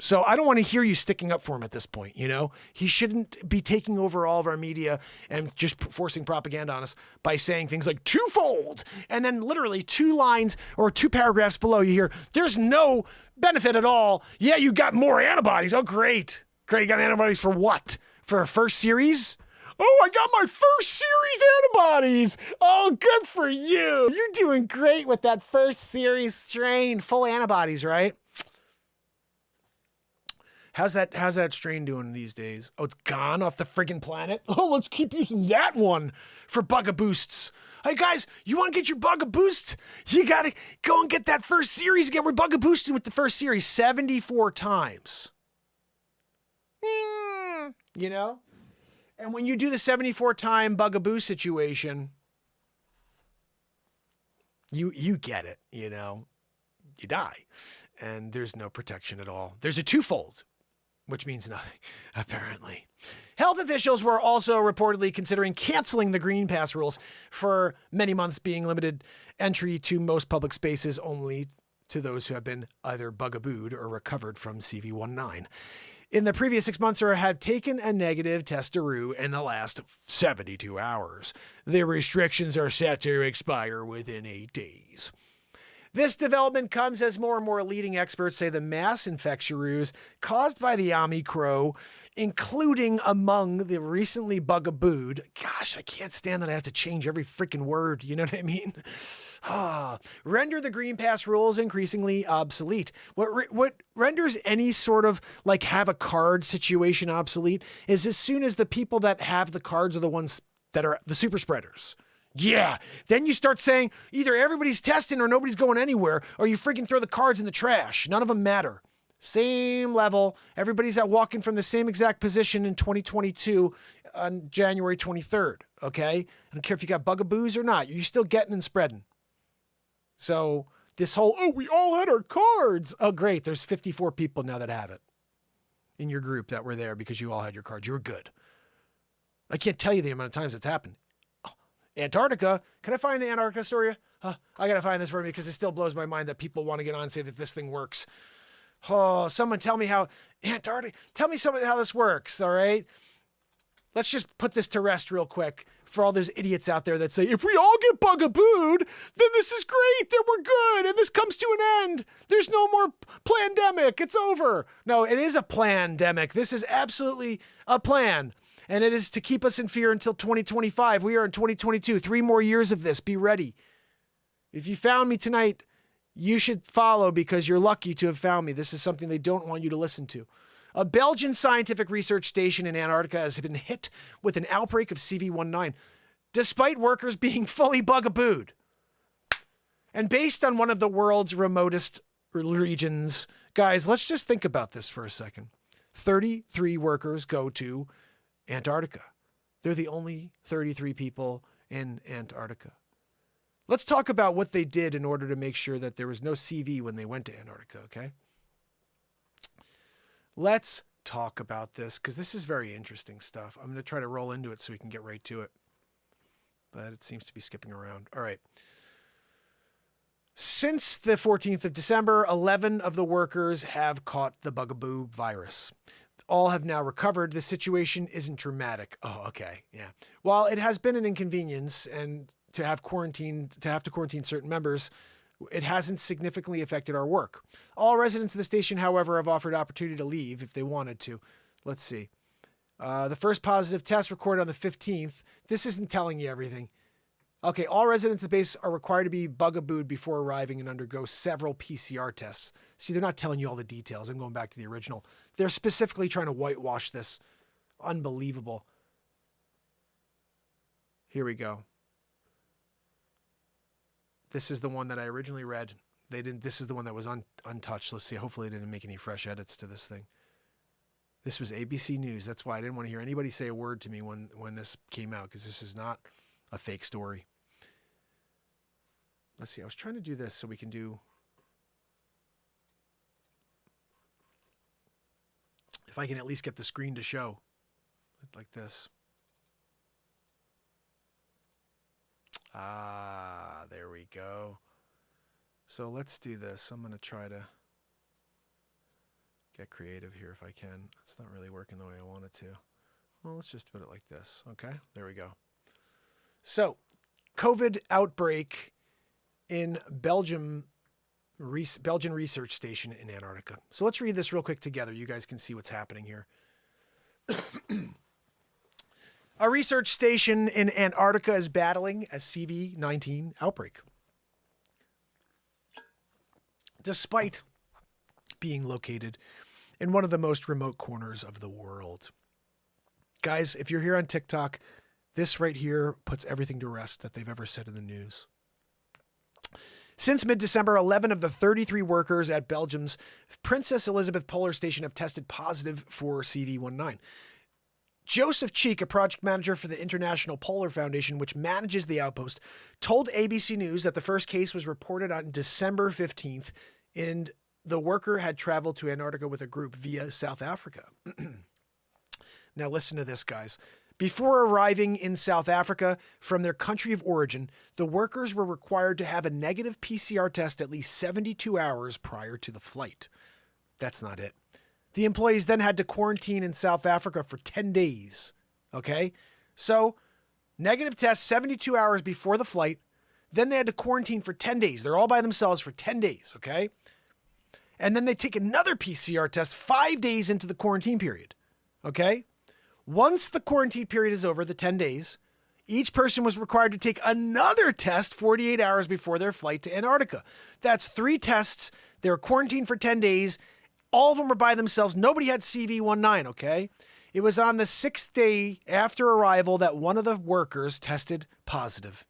S4: So I don't want to hear you sticking up for him at this point, you know? He shouldn't be taking over all of our media and just forcing propaganda on us by saying things like twofold. And then literally 2 lines or 2 paragraphs below you hear, there's no benefit at all. Yeah, you got more antibodies. Oh, great. Great, you got antibodies for what? For a first series? Oh, I got my first series antibodies. Oh, good for you. You're doing great with that first series strain. Full antibodies, right?
S1: How's that strain doing these days? Oh, it's gone off the friggin' planet? Oh, let's keep using that one for bugaboosts. Hey guys, you want to get your bugaboost? You got to go and get that first series again. We're bugaboosting with the first series 74 times. You know? And when you do the 74-time bugaboo situation, you get it, you know? You die. And there's no protection at all. There's a twofold, which means nothing, apparently. Health officials were also reportedly considering canceling the Green Pass rules for many months, being limited entry to most public spaces only to those who have been either bugabooed or recovered from CV19 in the previous 6 months or had taken a negative testaroo in the last 72 hours. The restrictions are set to expire within 8 days. This development comes as more and more leading experts say the mass infections caused by the Omicron, including among the recently bugabooed, gosh, I can't stand that I have to change every freaking word, you know what I mean? Render the Green Pass rules increasingly obsolete. What renders any sort of like have a card situation obsolete is as soon as the people that have the cards are the ones that are the super spreaders. Yeah, then you start saying either everybody's testing or nobody's going anywhere, or you freaking throw the cards in the trash. None of them matter. Same level. Everybody's out walking from the same exact position in 2022 on January 23rd, okay? I don't care if you got bugaboos or not. You're still getting and spreading. So this whole, oh, we all had our cards. Oh, great. There's 54 people now that have it in your group that were there because you all had your cards. You were good. I can't tell you the amount of times it's happened. Antarctica. Can I find the Antarctica story? I got to find this for me because it still blows my mind that people want to get on and say that this thing works. Oh, someone tell me how Antarctica, tell me something how this works. All right. Let's just put this to rest real quick for all those idiots out there that say, if we all get bugabooed, then this is great, then we're good, and this comes to an end. There's no more plandemic. It's over. No, it is a plandemic. This is absolutely a plan. And it is to keep us in fear until 2025. We are in 2022. 3 more years of this. Be ready. If you found me tonight, you should follow because you're lucky to have found me. This is something they don't want you to listen to. A Belgian scientific research station in Antarctica has been hit with an outbreak of CV19, despite workers being fully bugabooed. And based on one of the world's remotest regions, guys, let's just think about this for a second. 33 workers go to Antarctica. They're the only 33 people in Antarctica. Let's talk about what they did in order to make sure that there was no CV when they went to Antarctica, okay? Let's talk about this because this is very interesting stuff. I'm going to try to roll into it so we can get right to it. But it seems to be skipping around. All right. Since the 14th of December, 11 of the workers have caught the bugaboo virus. All have now recovered. The situation isn't dramatic. Oh, okay. Yeah. While it has been an inconvenience and to have to quarantine certain members, it hasn't significantly affected our work. All residents of the station, however, have offered opportunity to leave if they wanted to. Let's see. The first positive test recorded on the 15th. This isn't telling you everything. Okay, all residents of the base are required to be bugabooed before arriving and undergo several PCR tests. See, they're not telling you all the details. I'm going back to the original. They're specifically trying to whitewash this. Unbelievable. Here we go. This is the one that I originally read. This is the one that was untouched. Let's see. Hopefully they didn't make any fresh edits to this thing. This was ABC News. That's why I didn't want to hear anybody say a word to me when this came out, because this is not a fake story. Let's see. I was trying to do this so we can do... If I can at least get the screen to show. Like this. Ah, there we go. So let's do this. I'm going to try to get creative here if I can. It's not really working the way I want it to. Well, let's just put it like this. Okay, there we go. So, COVID outbreak in Belgium Belgian research station in Antarctica. So let's read this real quick together. You guys can see what's happening here. A research station in Antarctica is battling a CV19 outbreak. Despite being located in one of the most remote corners of the world. Guys, if you're here on TikTok, this right here puts everything to rest that they've ever said in the news. Since mid-December, 11 of the 33 workers at Belgium's Princess Elizabeth Polar Station have tested positive for CV19. Joseph Cheek, a project manager for the International Polar Foundation, which manages the outpost, told ABC News that the first case was reported on December 15th, and the worker had traveled to Antarctica with a group via South Africa. Now listen to this, guys. Before arriving in South Africa from their country of origin, the workers were required to have a negative PCR test at least 72 hours prior to the flight. That's not it. The employees then had to quarantine in South Africa for 10 days. Okay? So, negative test 72 hours before the flight. Then they had to quarantine for 10 days. They're all by themselves for 10 days. Okay? And then they take another PCR test 5 days into the quarantine period. Okay? Once the quarantine period is over, the 10 days, each person was required to take another test 48 hours before their flight to Antarctica. That's 3 tests. They were quarantined for 10 days. All of them were by themselves. Nobody had CV19, okay? It was on the 6th day after arrival that one of the workers tested positive,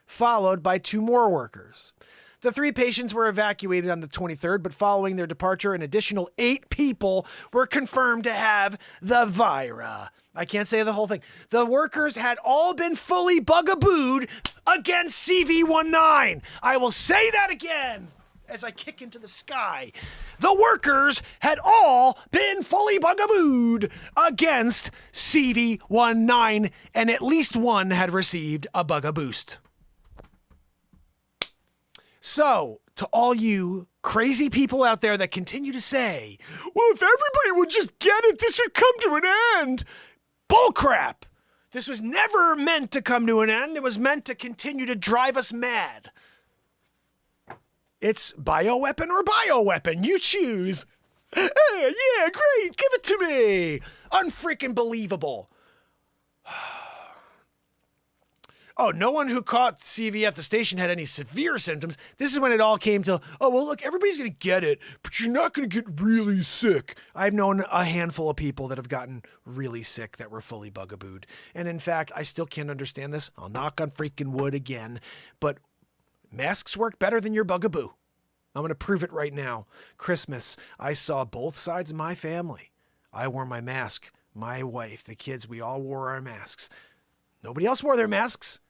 S1: followed by 2 more workers. The 3 patients were evacuated on the 23rd, but following their departure, an additional 8 people were confirmed to have the virus. I can't say the whole thing. The workers had all been fully bugabooed against CV19. I will say that again as I kick into the sky. The workers had all been fully bugabooed against CV19, and at least one had received a bugaboost. So, to all you crazy people out there that continue to say, well, if everybody would just get it, this would come to an end. Bullcrap. This was never meant to come to an end. It was meant to continue to drive us mad. It's bioweapon or bioweapon. You choose. Yeah, great. Give it to me. Unfreaking believable. Oh, no one who caught CV at the station had any severe symptoms. This is when it all came to, oh, well, look, everybody's going to get it, but you're not going to get really sick. I've known a handful of people that have gotten really sick that were fully bugabooed. And in fact, I still can't understand this. I'll knock on freaking wood again, but masks work better than your bugaboo. I'm going to prove it right now. Christmas, I saw both sides of my family. I wore my mask. My wife, the kids, we all wore our masks. Nobody else wore their masks.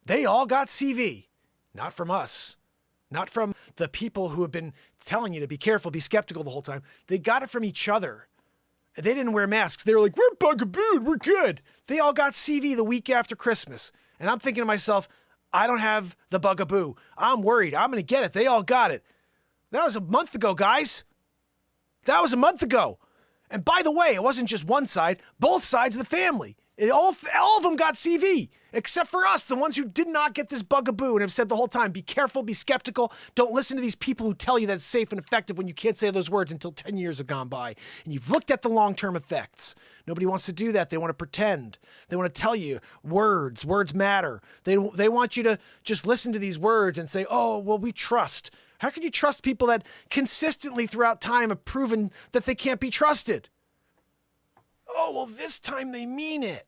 S1: They all got CV. Not from us. Not from the people who have been telling you to be careful, be skeptical the whole time. They got it from each other. They didn't wear masks. They were like, we're bugabooed, we're good. They all got CV the week after Christmas. And I'm thinking to myself, I don't have the bugaboo. I'm worried. I'm going to get it. They all got it. That was a month ago, guys. That was a month ago. And by the way, it wasn't just one side, both sides of the family. All of them got CV, except for us, the ones who did not get this bugaboo and have said the whole time, be careful, be skeptical. Don't listen to these people who tell you that it's safe and effective when you can't say those words until 10 years have gone by. And you've looked at the long-term effects. Nobody wants to do that. They want to pretend. They want to tell you words matter. They want you to just listen to these words and say, oh, well, we trust. How can you trust people that consistently throughout time have proven that they can't be trusted? Oh, well, this time they mean it.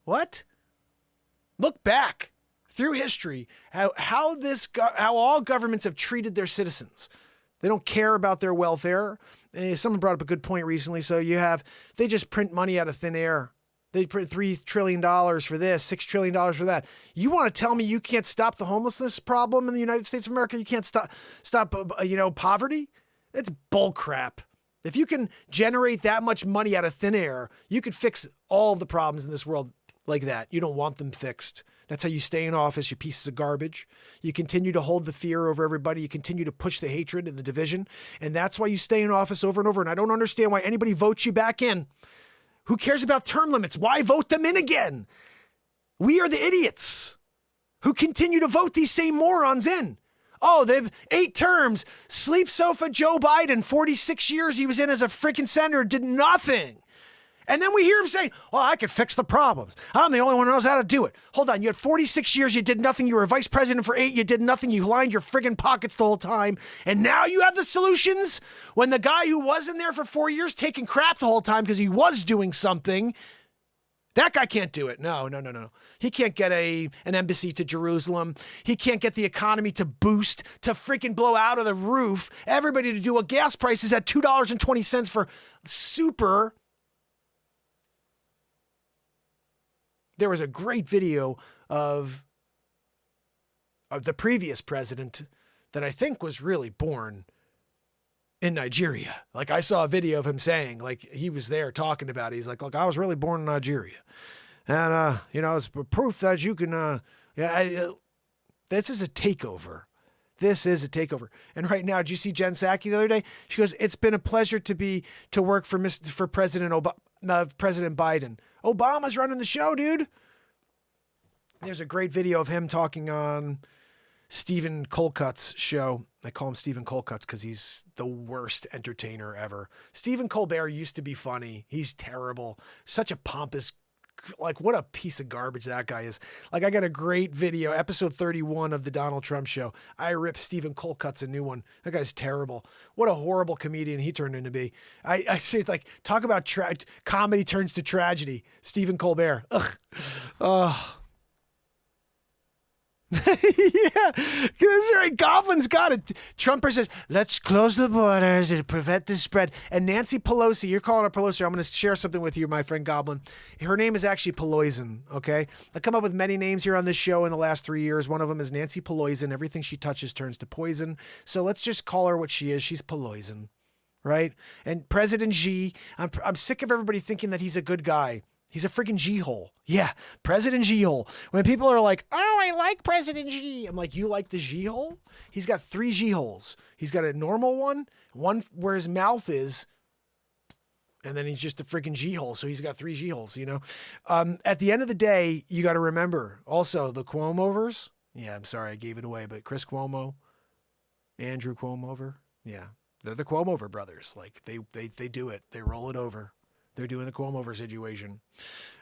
S1: What? Look back through history how all governments have treated their citizens. They don't care about their welfare. Someone brought up a good point recently. So they just print money out of thin air. They print $3 trillion for this, $6 trillion for that. You want to tell me you can't stop the homelessness problem in the United States of America? You can't stop poverty? It's bullcrap. If you can generate that much money out of thin air, you could fix all of the problems in this world like that. You don't want them fixed. That's how you stay in office, you pieces of garbage. You continue to hold the fear over everybody. You continue to push the hatred and the division. And that's why you stay in office over and over. And I don't understand why anybody votes you back in. Who cares about term limits? Why vote them in again? We are the idiots who continue to vote these same morons in. Oh, they've 8 terms. Sleep sofa Joe Biden, 46 years he was in as a freaking senator, did nothing. And then we hear him saying, well, I could fix the problems. I'm the only one who knows how to do it. Hold on. You had 46 years. You did nothing. You were vice president for 8. You did nothing. You lined your friggin' pockets the whole time. And now you have the solutions? When the guy who was in there for 4 years taking crap the whole time because he was doing something, that guy can't do it. No. He can't get an embassy to Jerusalem. He can't get the economy to boost, to freaking blow out of the roof. Everybody to do a gas prices at $2.20 for super. There was a great video of the previous president that I think was really born in Nigeria. Like, I saw a video of him saying, like, he was there talking about it. He's like, look, I was really born in Nigeria. And, it's proof that you can, this is a takeover. This is a takeover. And right now, did you see Jen Psaki the other day? She goes, it's been a pleasure to work for President Biden. Obama's running the show, dude. There's a great video of him talking on Stephen Colcutt's show. I call him Stephen Colcutt because he's the worst entertainer ever. Stephen Colbert used to be funny. He's terrible. Such a pompous, like, what a piece of garbage that guy is. Like, I got a great video, episode 31 of the Donald Trump show. I rip Stephen Colcutt's a new one. That guy's terrible. What a horrible comedian he turned into be. I say, like, talk about comedy turns to tragedy. Stephen Colbert. Ugh. Oh. Yeah, that's right. Goblin's got it. Trumper says, let's close the borders to prevent the spread. And Nancy Pelosi, you're calling her Pelosi. I'm going to share something with you, my friend Goblin. Her name is actually Peloisin, okay? I come up with many names here on this show in the last 3 years. One of them is Nancy Peloisin. Everything she touches turns to poison. So let's just call her what she is. She's Peloisin, right? And President Xi, I'm sick of everybody thinking that he's a good guy. He's a freaking G-hole. Yeah, President G-hole. When people are like, oh, I like President G. I'm like, you like the G-hole? He's got 3 G-holes. He's got a normal one where his mouth is, and then he's just a freaking G-hole. So he's got 3 G-holes, At the end of the day, you got to remember, also, the Cuomovers. Yeah, I'm sorry, I gave it away, but Chris Cuomo, Andrew Cuomover. Yeah, they're the Cuomover brothers. Like, they do it. They roll it over. They're doing the Cuomover situation.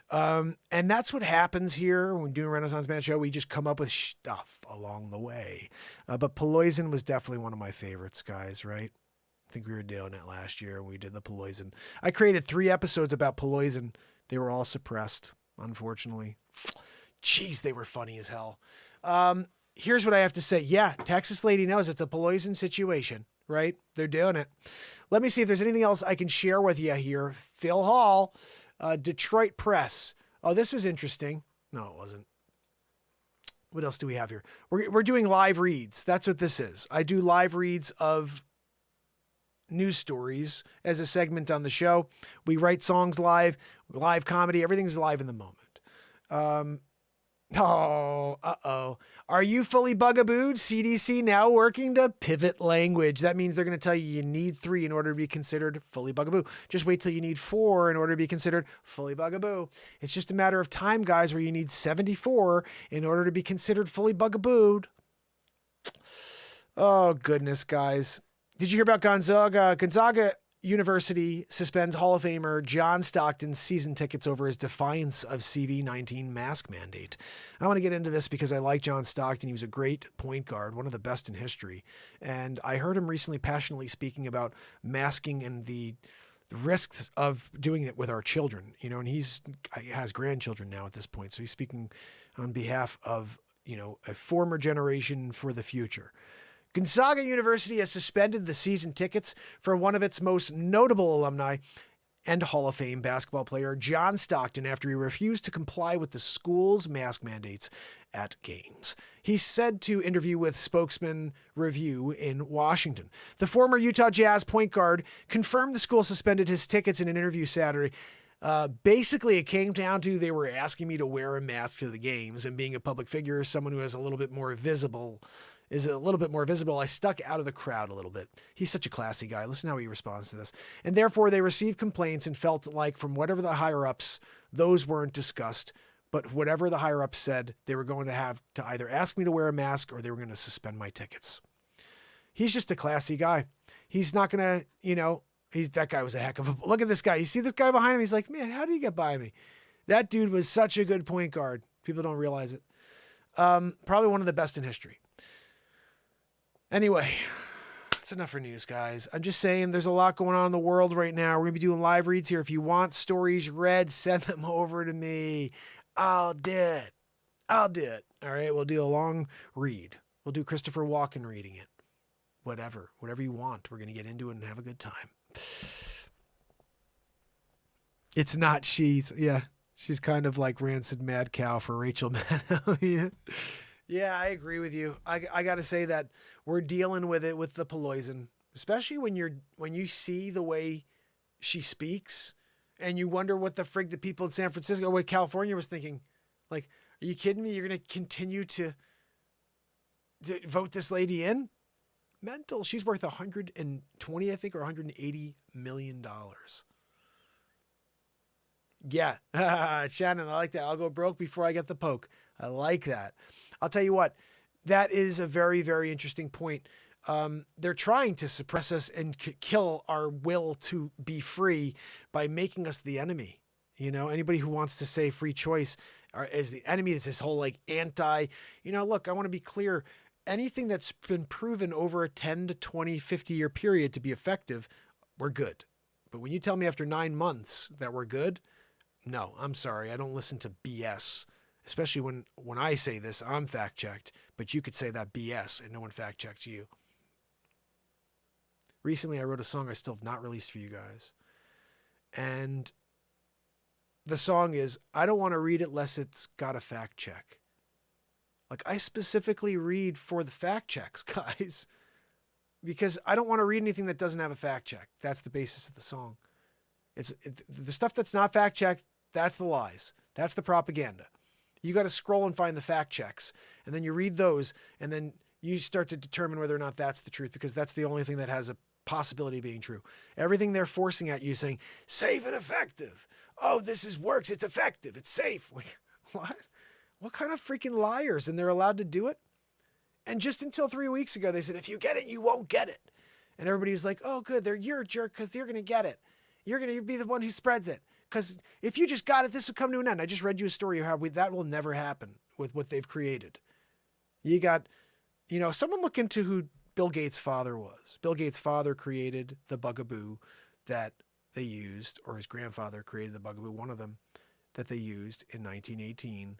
S1: And that's what happens here when we're doing Renaissance Man Show. We just come up with stuff along the way. But Peloisin was definitely one of my favorites, guys, right? I think we were doing it last year. We did the Peloisin. I created 3 episodes about Peloisin. They were all suppressed, unfortunately. Jeez, they were funny as hell. Here's what I have to say. Yeah, Texas lady knows it's a Peloisin situation. Right? They're doing it. Let me see if there's anything else I can share with you here. Phil Hall, Detroit Press. Oh, this was interesting. No, it wasn't. What else do we have here? We're doing live reads. That's what this is. I do live reads of news stories as a segment on the show. We write songs live comedy. Everything's live in the moment. Are you fully bugabooed? CDC now working to pivot language. That means they're going to tell you need 3 in order to be considered fully bugaboo. Just wait till you need 4 in order to be considered fully bugaboo. It's just a matter of time, guys, where you need 74 in order to be considered fully bugabooed. Oh, goodness, guys. Did you hear about Gonzaga? Gonzaga University suspends Hall of Famer John Stockton's season tickets over his defiance of CV-19 mask mandate. I want to get into this because I like John Stockton. He was a great point guard, one of the best in history. And I heard him recently passionately speaking about masking and the risks of doing it with our children, and he has grandchildren now at this point. So he's speaking on behalf of, a former generation for the future. Gonzaga University has suspended the season tickets for one of its most notable alumni and Hall of Fame basketball player, John Stockton, after he refused to comply with the school's mask mandates at games. He's said to interview with Spokesman Review in Washington. The former Utah Jazz point guard confirmed the school suspended his tickets in an interview Saturday. Basically, it came down to they were asking me to wear a mask to the games, and being a public figure, someone who is a little bit more visible, I stuck out of the crowd a little bit. He's such a classy guy. Listen how he responds to this. And therefore, they received complaints and felt like from whatever the higher-ups, those weren't discussed. But whatever the higher-ups said, they were going to have to either ask me to wear a mask or they were going to suspend my tickets. He's just a classy guy. He's not going to, That guy was a heck of a, look at this guy. You see this guy behind him? He's like, man, how did he get by me? That dude was such a good point guard. People don't realize it. Probably one of the best in history. Anyway, that's enough for news, guys. I'm just saying there's a lot going on in the world right now. We're going to be doing live reads here. If you want stories read, send them over to me. I'll do it. All right, we'll do a long read. We'll do Christopher Walken reading it. Whatever you want. We're going to get into it and have a good time. It's not she's kind of like rancid mad cow for Rachel Maddow. Yeah, I agree with you. I got to say that we're dealing with it with the poison, especially when you see the way she speaks and you wonder what the frig the people in San Francisco or what California was thinking. Like, are you kidding me? You're going to continue to vote this lady in? Mental. She's worth 120, I think, or $180 million. Yeah. Shannon, I like that. I'll go broke before I get the poke. I like that. I'll tell you what, that is a very, very interesting point. They're trying to suppress us and kill our will to be free by making us the enemy. You know, anybody who wants to say free choice is the enemy. It's this whole like look, I want to be clear. Anything that's been proven over a 10 to 20, 50 year period to be effective, we're good. But when you tell me after 9 months that we're good, no, I'm sorry. I don't listen to BS, especially when I say this, I'm fact checked, but you could say that BS and no one fact checks you. Recently, I wrote a song I still have not released for you guys. And the song is, I don't want to read it unless it's got a fact check. Like, I specifically read for the fact checks, guys, because I don't want to read anything that doesn't have a fact check. That's the basis of the song. The stuff that's not fact checked, that's the lies. That's the propaganda. You got to scroll and find the fact checks, and then you read those, and then you start to determine whether or not that's the truth, because that's the only thing that has a possibility of being true. Everything they're forcing at you saying, safe and effective. Oh, works. It's effective. It's safe. Like, what? What kind of freaking liars? And they're allowed to do it? And just until 3 weeks ago, they said, if you get it, you won't get it. And everybody's like, oh, good. You're a jerk because you're going to get it. You're going to be the one who spreads it. Because if you just got it, this will come to an end. I just read you a story of how that will never happen with what they've created. You got, someone look into who Bill Gates' father was. Bill Gates' father created the bugaboo that they used, or his grandfather created the bugaboo, one of them, that they used in 1918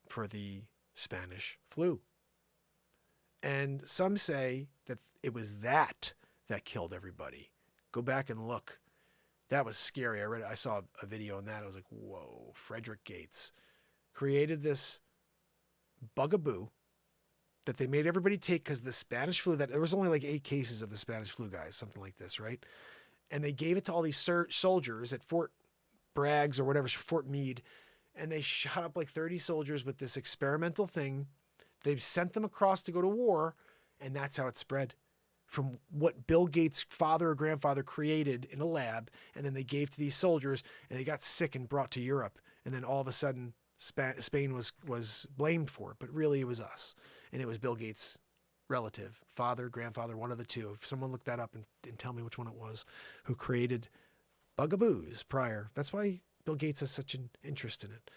S1: for the Spanish flu. And some say that it was that killed everybody. Go back and look. That was scary. I saw a video on that. I was like, whoa, Frederick Gates created this bugaboo that they made everybody take because the Spanish flu, that there was only like 8 cases of the Spanish flu, guys, something like this, right? And they gave it to all these soldiers at Fort Bragg's or whatever, Fort Meade, and they shot up like 30 soldiers with this experimental thing. They sent them across to go to war, and that's how it spread. From what Bill Gates' father or grandfather created in a lab, and then they gave to these soldiers, and they got sick and brought to Europe. And then all of a sudden, Spain was blamed for it, but really it was us. And it was Bill Gates' relative, father, grandfather, one of the two. If someone looked that up and tell me which one it was, who created bugaboos prior. That's why Bill Gates has such an interest in it.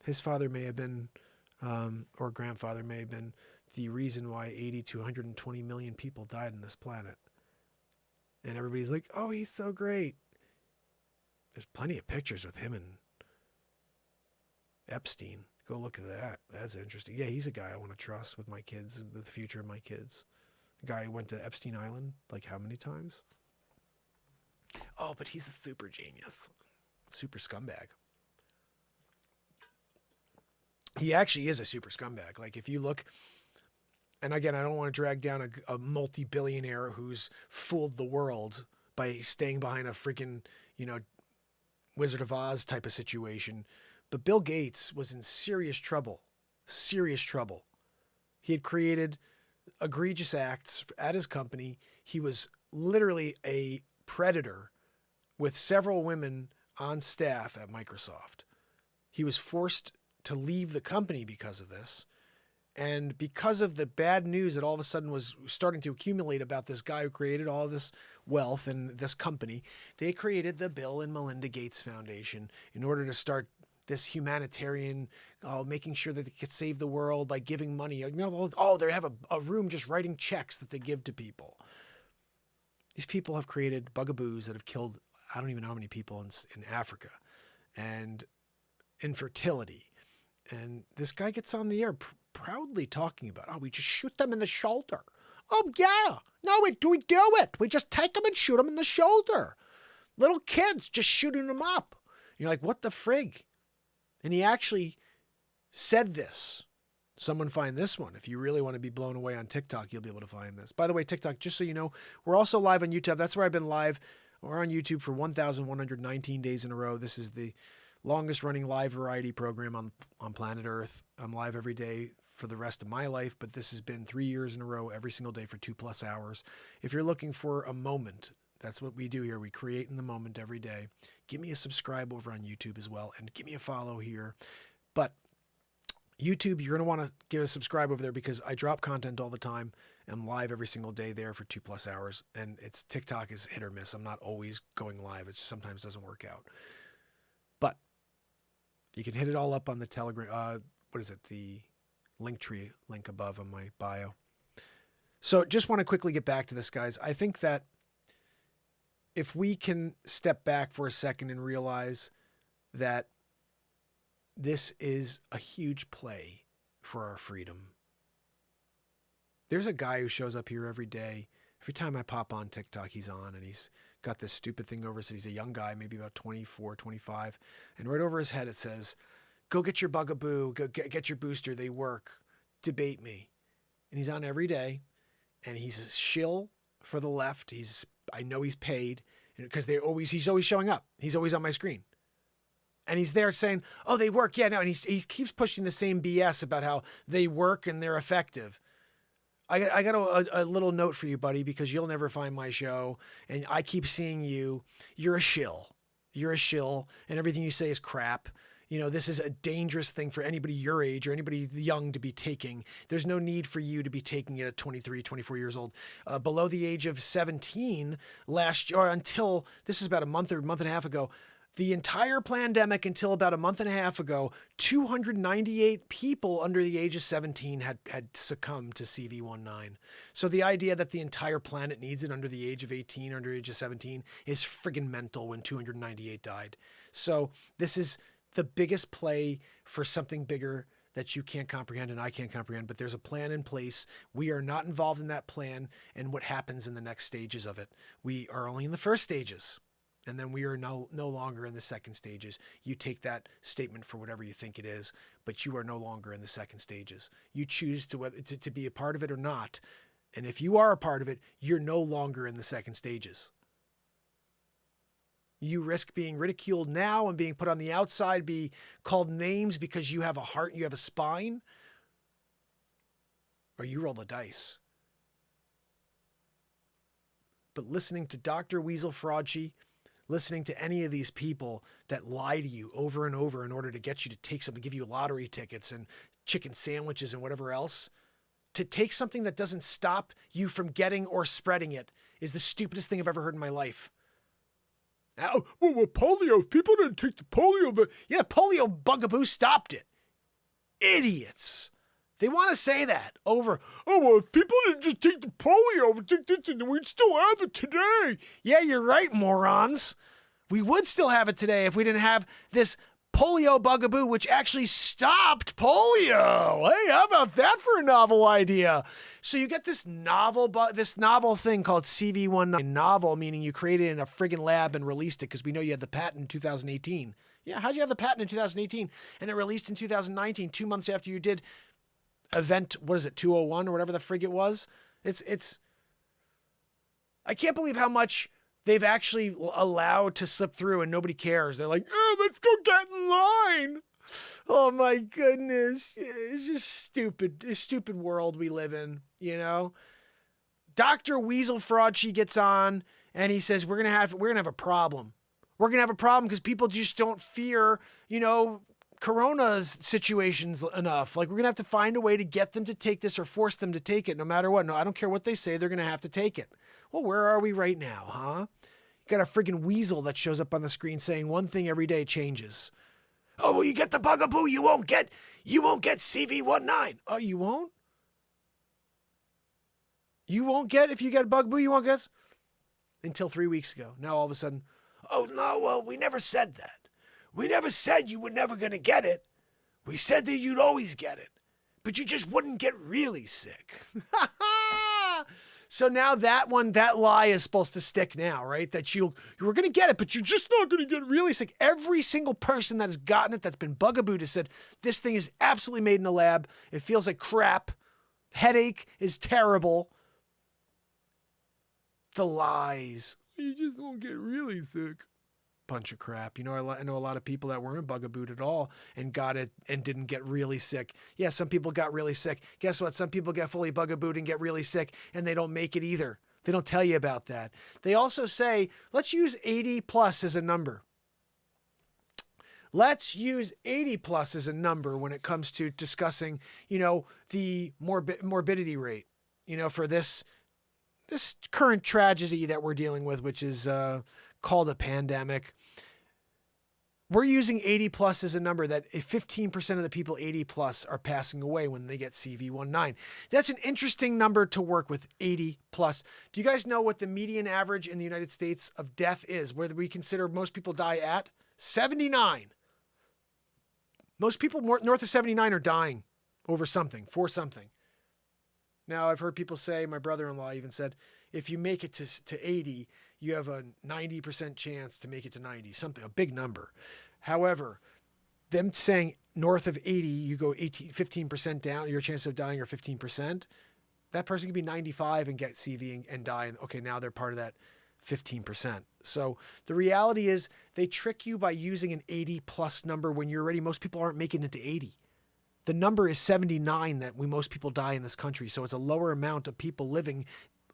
S1: His father may have been, or grandfather may have been, the reason why 80 to 120 million people died on this planet. And everybody's like, oh, he's so great. There's plenty of pictures with him and Epstein. Go look at that. That's interesting. Yeah, he's a guy I want to trust with my kids, with the future of my kids. The guy who went to Epstein Island, like how many times? Oh, but he's a super genius. Super scumbag. He actually is a super scumbag. Like if you look, and again, I don't want to drag down a multi-billionaire who's fooled the world by staying behind a freaking, Wizard of Oz type of situation. But Bill Gates was in serious trouble. Serious trouble. He had created egregious acts at his company. He was literally a predator with several women on staff at Microsoft. He was forced to leave the company because of this. And because of the bad news that all of a sudden was starting to accumulate about this guy who created all of this wealth and this company, they created the Bill and Melinda Gates Foundation in order to start this humanitarian, making sure that they could save the world by giving money. You know, they have a room just writing checks that they give to people. These people have created bugaboos that have killed, I don't even know how many people in Africa, and infertility. And this guy gets on the air proudly talking about, we just shoot them in the shoulder. Oh, yeah. No, we do it. We just take them and shoot them in the shoulder. Little kids just shooting them up. And you're like, what the frig? And he actually said this. Someone find this one. If you really want to be blown away on TikTok, you'll be able to find this. By the way, TikTok, just so you know, we're also live on YouTube. That's where I've been live. We're on YouTube for 1,119 days in a row. This is the longest running live variety program on planet Earth. I'm live every day for the rest of my life, but this has been 3 years in a row, every single day for 2+ hours. If you're looking for a moment, that's what we do here. We create in the moment every day. Give me a subscribe over on YouTube as well, and give me a follow here. But YouTube, you're going to want to give a subscribe over there because I drop content all the time. I'm live every single day there for 2+ hours, and TikTok is hit or miss. I'm not always going live. It sometimes doesn't work out. But you can hit it all up on the Telegram. The Linktree link above on my bio. So just want to quickly get back to this, guys. I think that if we can step back for a second and realize that this is a huge play for our freedom. There's a guy who shows up here every day. Every time I pop on TikTok, he's on, and he's got this stupid thing over. So he's a young guy, maybe about 24, 25. And right over his head, it says, go get your bugaboo, go get your booster. They work. Debate me. And he's on every day, and he's a shill for the left. I know he's paid because he's always showing up. He's always on my screen. And he's there saying, oh, they work. Yeah, no. And he keeps pushing the same BS about how they work and they're effective. I got a little note for you, buddy, because you'll never find my show. And I keep seeing you. You're a shill. You're a shill. And everything you say is crap. You know, this is a dangerous thing for anybody your age or anybody young to be taking. There's no need for you to be taking it at 23, 24 years old. Below the age of 17 last year, or until, this is about a month and a half ago, the entire pandemic until about a month and a half ago, 298 people under the age of 17 had succumbed to CV19. So the idea that the entire planet needs it under the age of 18, under the age of 17 is friggin' mental when 298 died. So this is the biggest play for something bigger that you can't comprehend and I can't comprehend, but there's a plan in place. We are not involved in that plan and what happens in the next stages of it. We are only in the first stages, and then we are no longer in the second stages. You take that statement for whatever you think it is, but you are no longer in the second stages. You choose to be a part of it or not, and if you are a part of it, you're no longer in the second stages. You risk being ridiculed now and being put on the outside, be called names because you have a heart and you have a spine, or you roll the dice. But listening to Dr. Weasel Frauci, listening to any of these people that lie to you over and over in order to get you to take something, give you lottery tickets and chicken sandwiches and whatever else, to take something that doesn't stop you from getting or spreading it is the stupidest thing I've ever heard in my life. Well, polio, people didn't take the polio, but yeah, polio bugaboo stopped it. Idiots. They want to say that over, if people didn't just take the polio, we'd still have it today. Yeah, you're right, morons. We would still have it today if we didn't have this polio bugaboo, which actually stopped polio. Hey, how about that for a novel idea? So you get this novel thing called CV19. Novel, meaning you created it in a friggin' lab and released it because we know you had the patent in 2018. Yeah, how'd you have the patent in 2018? And it released in 2019, 2 months after you did event, 201 or whatever the frig it was? I can't believe how much they've actually allowed to slip through and nobody cares. They're like, let's go get in line. Oh my goodness. It's just stupid. It's a stupid world we live in, you know? Dr. Weasel Frauci gets on and he says, we're going to have a problem. We're going to have a problem because people just don't fear, Corona's situations enough. Like, we're going to have to find a way to get them to take this or force them to take it no matter what. No, I don't care what they say. They're going to have to take it. Well, where are we right now, huh? You got a friggin' weasel that shows up on the screen saying one thing every day changes. Oh, well, you get the bugaboo. You won't get CV19. Oh, you won't? You won't get, if you get bugaboo, you won't get? Until 3 weeks ago. Now all of a sudden, oh, no, well, we never said that. We never said you were never going to get it. We said that you'd always get it, but you just wouldn't get really sick. So now that lie is supposed to stick now, right? That you were going to get it, but you're just not going to get really sick. Every single person that has gotten it, that's been bugabooed, has said, this thing is absolutely made in a lab. It feels like crap. Headache is terrible. The lies. You just won't get really sick. Bunch of crap. You know, I know a lot of people that weren't bugabooed at all and got it and didn't get really sick. Yeah, some people got really sick. Guess what? Some people get fully bugabooed and get really sick, and they don't make it either. They don't tell you about that. They also say, let's use 80 plus as a number. Let's use 80 plus as a number when it comes to discussing, you know, the morbidity rate, you know, for this current tragedy that we're dealing with, which is called a pandemic. We're using 80 plus as a number that if 15% of the people 80 plus are passing away when they get CV19. That's an interesting number to work with, 80 plus. Do you guys know what the median average in the United States of death is, where we consider most people die at? 79. Most people north of 79 are dying over something, for something. Now, I've heard people say, my brother-in-law even said, if you make it to 80, you have a 90% chance to make it to 90, something, a big number. However, them saying north of 80, you go 15% down, your chances of dying are 15%. That person could be 95 and get CV and die. And okay, now they're part of that 15%. So the reality is they trick you by using an 80 plus number when you're already, most people aren't making it to 80. The number is 79 that most people die in this country. So it's a lower amount of people living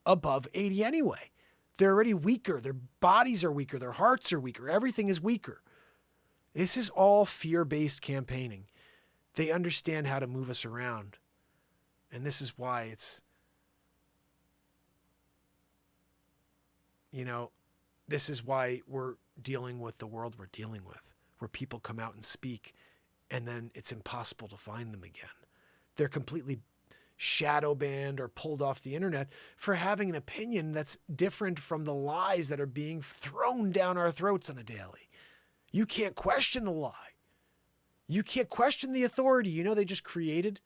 S1: above 80 anyway. They're already weaker. Their bodies are weaker. Their hearts are weaker. Everything is weaker. This is all fear-based campaigning. They understand how to move us around. And this is why it's, you know, this is why we're dealing with the world we're dealing with, where people come out and speak, and then it's impossible to find them again. They're completely shadow banned or pulled off the internet for having an opinion that's different from the lies that are being thrown down our throats on a daily. You can't question the lie. You can't question the authority. You know, they just created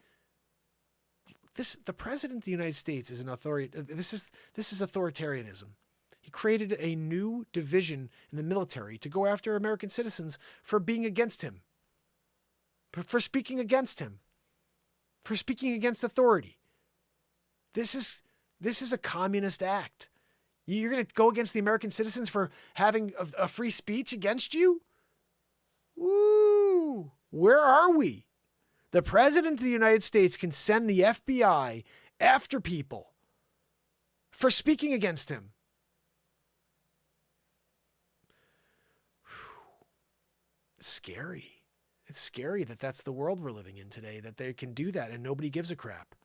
S1: this. The president of the United States is an authority. This is authoritarianism. He created a new division in the military to go after American citizens for being against him, for speaking against him, for speaking against authority. This is a communist act. You're going to go against the American citizens for having a free speech against you? Woo! Where are we? The president of the United States can send the FBI after people for speaking against him. It's scary. It's scary that that's the world we're living in today, that they can do that and nobody gives a crap.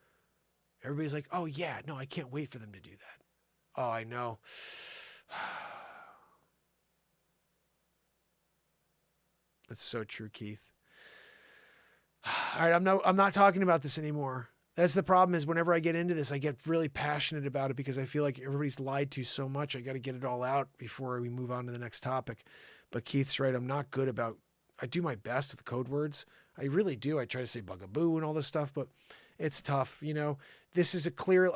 S1: Everybody's like, oh yeah, no, I can't wait for them to do that. Oh, I know. That's so true, Keith. All right, I'm not talking about this anymore. That's the problem, is whenever I get into this, I get really passionate about it because I feel like everybody's lied to so much. I got to get it all out before we move on to the next topic. But Keith's right. I'm not good about, I do my best with the code words. I really do. I try to say bugaboo and all this stuff, but it's tough. You know, this is a clear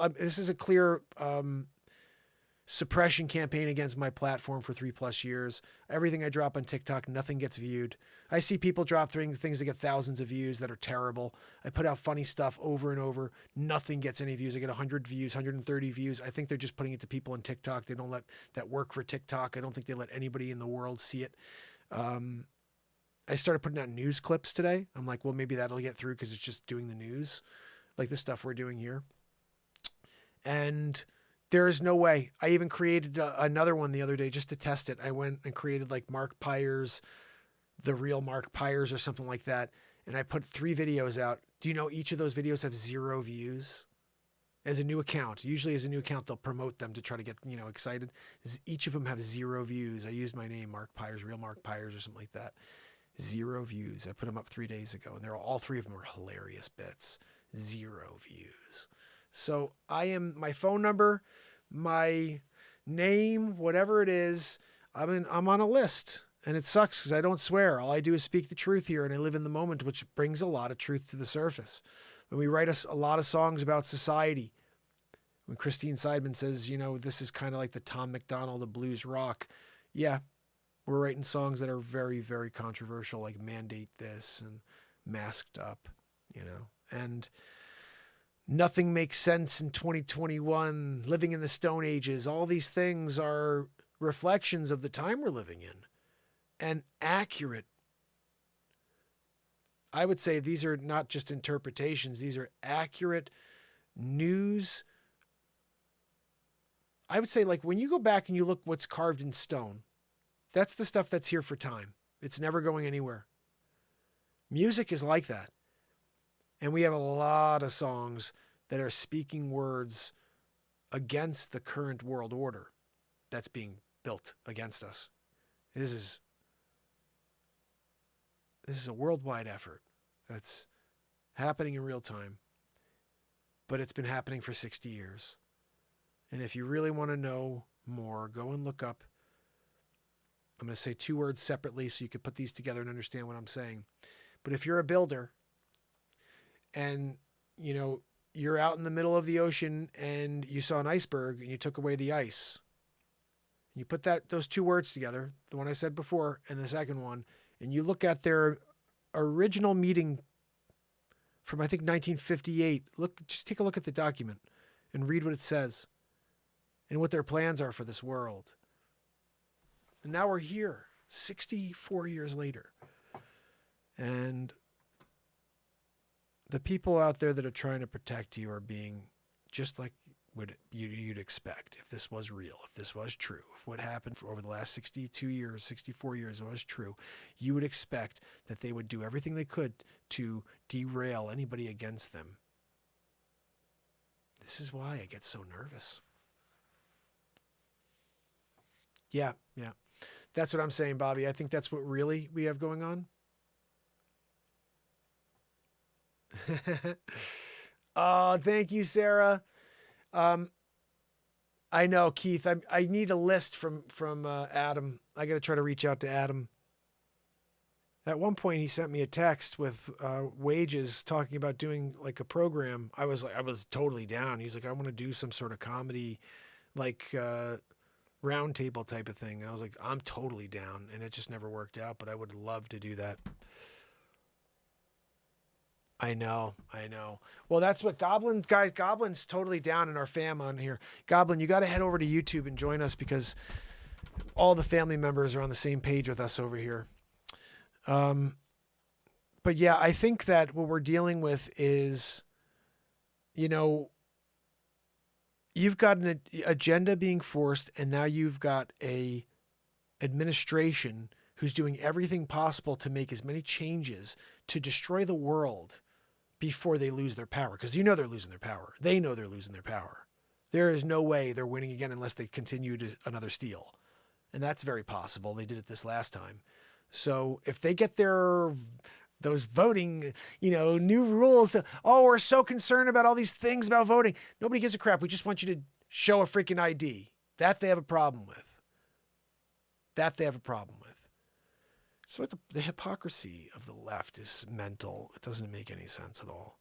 S1: suppression campaign against my platform for 3+ years. Everything I drop on TikTok, nothing gets viewed. I see people drop things that get thousands of views that are terrible. I put out funny stuff over and over. Nothing gets any views. I get 100 views, 130 views. I think they're just putting it to people on TikTok. They don't let that work for TikTok. I don't think they let anybody in the world see it. I started putting out news clips today. I'm like, well, maybe that'll get through because it's just doing the news, like the stuff we're doing here. And there is no way. I even created another one the other day just to test it. I went and created like Mark Pires The Real Mark Pires or something like that. And I put 3 videos out. Do you know each of those videos have 0 views? As a new account. Usually as a new account, they'll promote them to try to get, excited. Each of them have 0 views. I used my name, Mark Pires, Real Mark Pires or something like that. 0 views. I put them up 3 days ago, and all 3 of them were hilarious bits. 0 views. So my phone number, my name, whatever it is, I'm on a list. And it sucks because I don't swear. All I do is speak the truth here, and I live in the moment, which brings a lot of truth to the surface. When we write a lot of songs about society, when Christine Seidman says, this is kind of like the Tom McDonald of blues rock. Yeah, we're writing songs that are very, very controversial, like Mandate This and Masked Up, and Nothing Makes Sense in 2021, Living in the Stone Ages. All these things are reflections of the time we're living in and accurate. I would say these are not just interpretations. These are accurate news. I would say, like, when you go back and you look what's carved in stone, that's the stuff that's here for time. It's never going anywhere. Music is like that. And we have a lot of songs that are speaking words against the current world order that's being built against us. This is a worldwide effort that's happening in real time, but it's been happening for 60 years. And if you really want to know more, go and look up. I'm going to say 2 words separately so you can put these together and understand what I'm saying. But if you're a builder and, you're out in the middle of the ocean and you saw an iceberg and you took away the ice, you put those 2 words together, the one I said before and the second one, and you look at their original meeting from, I think, 1958. Just take a look at the document and read what it says and what their plans are for this world. And now we're here, 64 years later. And the people out there that are trying to protect you are being just like what you'd expect if this was real, if this was true, if what happened over the last 62 years, 64 years was true. You would expect that they would do everything they could to derail anybody against them. This is why I get so nervous. Yeah. That's what I'm saying, Bobby. I think that's what really we have going on. Oh, thank you, Sarah. I know, Keith. I need a list from Adam. I got to try to reach out to Adam. At one point, he sent me a text with wages, talking about doing like a program. I was totally down. He's like, I want to do some sort of comedy, like round table type of thing. And I was like, I'm totally down. And it just never worked out. But I would love to do that. I know. Well, that's what Goblin's totally down in our fam on here. Goblin, you got to head over to YouTube and join us because all the family members are on the same page with us over here. But yeah, I think that what we're dealing with is, you've got an agenda being forced, and now you've got a administration who's doing everything possible to make as many changes to destroy the world before they lose their power. Because they're losing their power. They know they're losing their power. There is no way they're winning again unless they continue to another steal. And that's very possible. They did it this last time. So if they get those voting, new rules, we're so concerned about all these things about voting. Nobody gives a crap. We just want you to show a freaking ID. That they have a problem with. So the hypocrisy of the left is mental. It doesn't make any sense at all.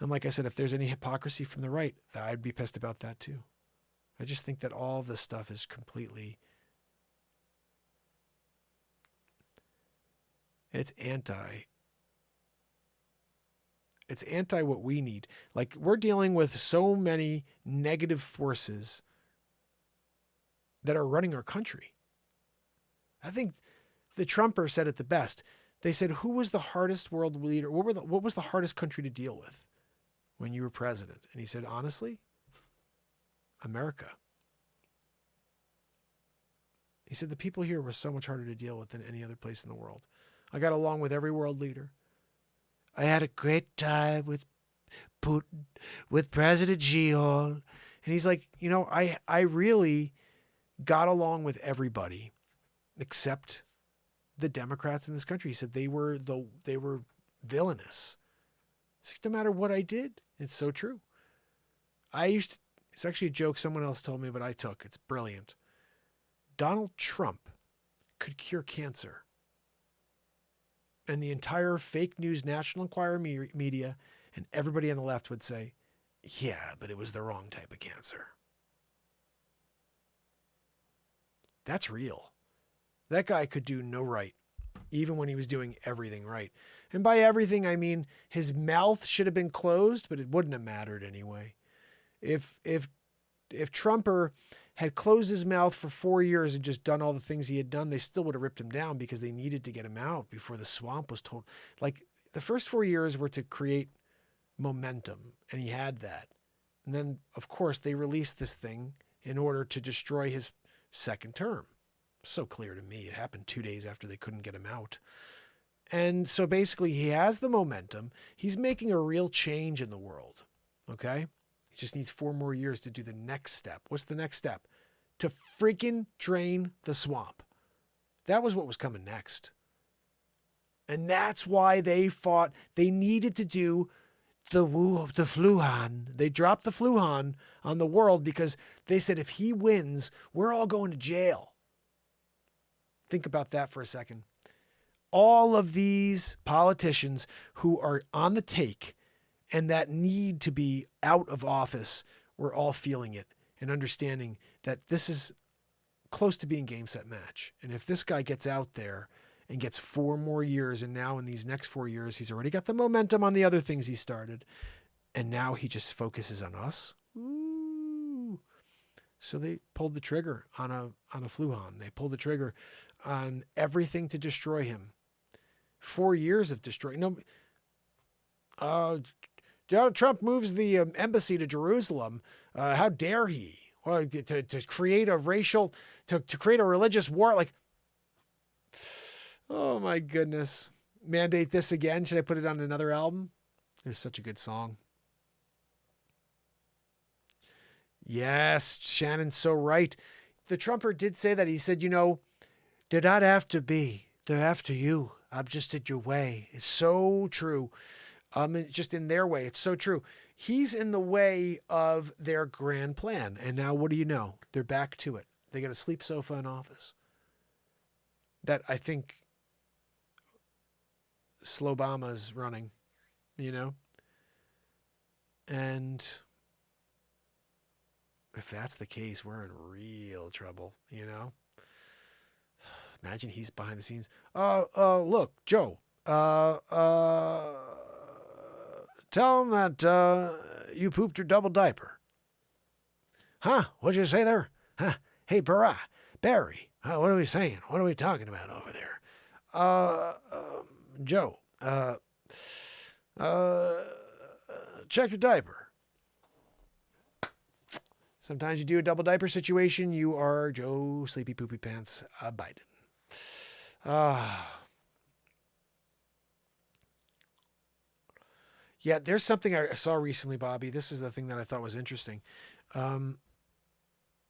S1: And like I said, if there's any hypocrisy from the right, I'd be pissed about that too. I just think that all of this stuff is completely... It's anti what we need. Like, we're dealing with so many negative forces that are running our country. I think the Trumpers said it the best. They said, who was the hardest world leader? What was the hardest country to deal with when you were president? And he said, honestly, America. He said the people here were so much harder to deal with than any other place in the world. I got along with every world leader. I had a great time with Putin, with President Shield. And he's like, you know, I really got along with everybody except the Democrats in this country. He said they were villainous. It's like, no matter what I did. It's so true. It's actually a joke someone else told me, but I took. It's brilliant. Donald Trump could cure cancer. And the entire fake news National Enquirer media and everybody on the left would say, yeah, but it was the wrong type of cancer. That's real. That guy could do no right, even when he was doing everything right. And by everything, I mean his mouth should have been closed, but it wouldn't have mattered anyway. If Trumper had closed his mouth for 4 years and just done all the things he had done, they still would have ripped him down because they needed to get him out before the swamp was told. Like, the first 4 years were to create momentum, and he had that. And then, of course, they released this thing in order to destroy his second term. So clear to me. It happened 2 days after they couldn't get him out. And so basically he has the momentum. He's making a real change in the world. Okay? He just needs 4 more years to do the next step. What's the next step? To freaking drain the swamp. That was what was coming next. And that's why they fought. They needed to do the Fluhan. They dropped the Fluhan on the world because they said if he wins, we're all going to jail. Think about that for a second. All of these politicians who are on the take and that need to be out of office, we're all feeling it and understanding that this is close to being game, set, match. And if this guy gets out there and gets 4 more years, and now in these next 4 years, he's already got the momentum on the other things he started, and now he just focuses on us. Ooh. So they pulled the trigger on a Fluhan. They pulled the trigger on everything to destroy him. 4 years of destroying. Donald Trump moves the embassy to Jerusalem. How dare he? Well, to create a racial, to create a religious war. Like, oh my goodness. Mandate this again. Should I put it on another album? It's such a good song. Yes, Shannon's so right. The Trumper did say that. He said, you know, they're not after me. They're after you. I'm just in your way. It's so true. Just in their way. It's so true. He's in the way of their grand plan. And now what do you know? They're back to it. They got a sleep sofa in office. That I think Slobama's running, you know? And if that's the case, we're in real trouble, you know? Imagine he's behind the scenes. Look, Joe, tell him that you pooped your double diaper. Huh? What'd you say there? Huh? Hey, Barry, what are we saying? What are we talking about over there? Joe, check your diaper. Sometimes you do a double diaper situation. You are Joe Sleepy Poopy Pants Biden. Yeah, there's something I saw recently, Bobby. This is the thing that I thought was interesting.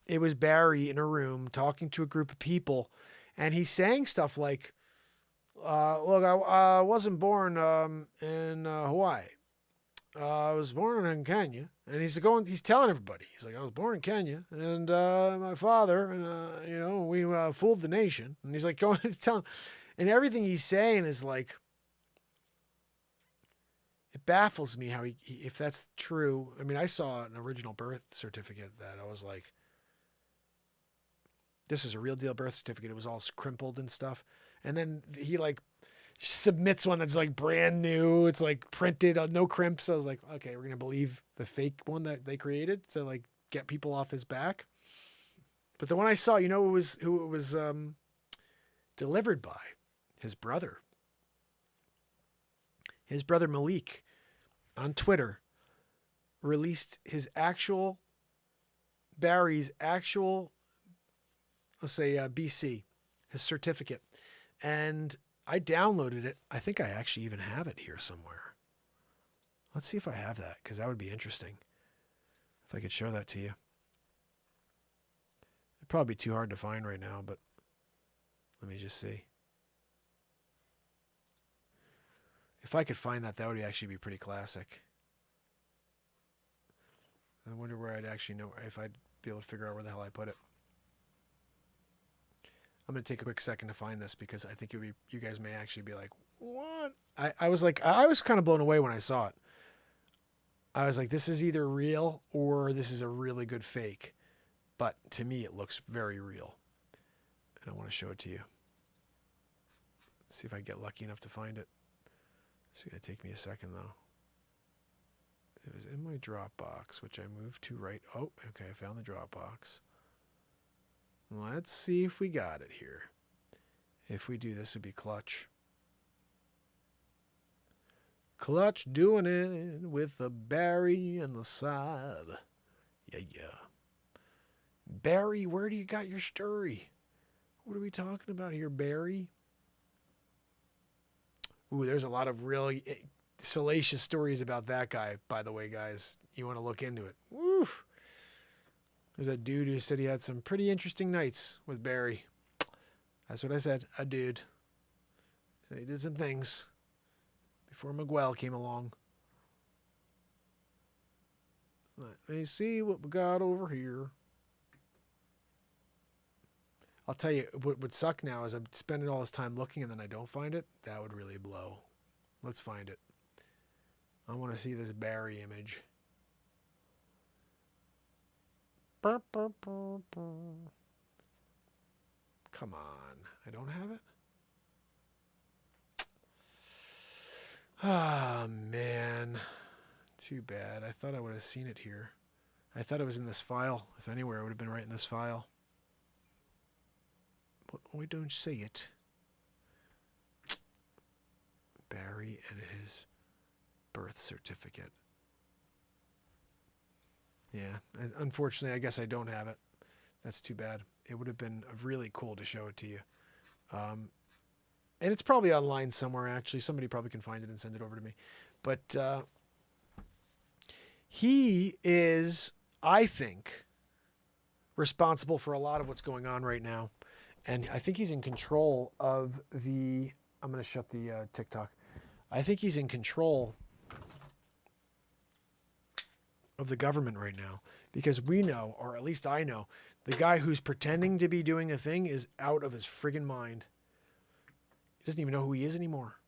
S1: It was Barry in a room talking to a group of people, and he's saying stuff like, look, I wasn't born in Hawaii. I was born in Kenya. And he's telling everybody, he's like, I was born in Kenya, and my father, we fooled the nation. And he's like he's telling, and everything he's saying is like, it baffles me how he if that's true. I mean, I saw an original birth certificate that I was like, this is a real deal birth certificate. It was all crimpled and stuff. And then he like submits one that's like brand new. It's like printed on no crimps. So I was like, okay, we're going to believe the fake one that they created to like get people off his back. But the one I saw, you know, who it was delivered by? His brother. His brother Malik on Twitter released Barry's actual, let's say BC, his certificate. And I downloaded it. I think I actually even have it here somewhere. Let's see if I have that, because that would be interesting. If I could show that to you. It'd probably be too hard to find right now, but let me just see. If I could find that, that would actually be pretty classic. I wonder where I'd actually know, if I'd be able to figure out where the hell I put it. I'm going to take a quick second to find this, because I think it would be, you guys may actually be like, what? I was kind of blown away when I saw it. I was like, this is either real or this is a really good fake. But to me, it looks very real. And I want to show it to you. See if I get lucky enough to find it. It's going to take me a second, though. It was in my Dropbox, which I moved to right. Oh, okay, I found the Dropbox. Let's see if we got it here. If we do, this would be clutch. Clutch doing it with the Barry and the side. Yeah, yeah. Barry, where do you got your story? What are we talking about here, Barry? Ooh, there's a lot of really salacious stories about that guy, by the way, guys. You want to look into it. Woo! There's a dude who said he had some pretty interesting nights with Barry. That's what I said, a dude. So he did some things before Miguel came along. Let me see what we got over here. I'll tell you, what would suck now is I'm spending all this time looking and then I don't find it. That would really blow. Let's find it. I want to see this Barry image. Come on. I don't have it? Ah, man. Too bad. I thought I would have seen it here. I thought it was in this file. If anywhere, it would have been right in this file. But I don't see it. Barry and his birth certificate. Yeah, unfortunately, I guess I don't have it. That's too bad. It would have been really cool to show it to you. And it's probably online somewhere, actually. Somebody probably can find it and send it over to me. But he is, I think, responsible for a lot of what's going on right now. And I think he's in control of the... I'm going to shut the TikTok. I think he's in control of the government right now, because we know, or at least I know, the guy who's pretending to be doing a thing is out of his friggin' mind. He doesn't even know who he is anymore.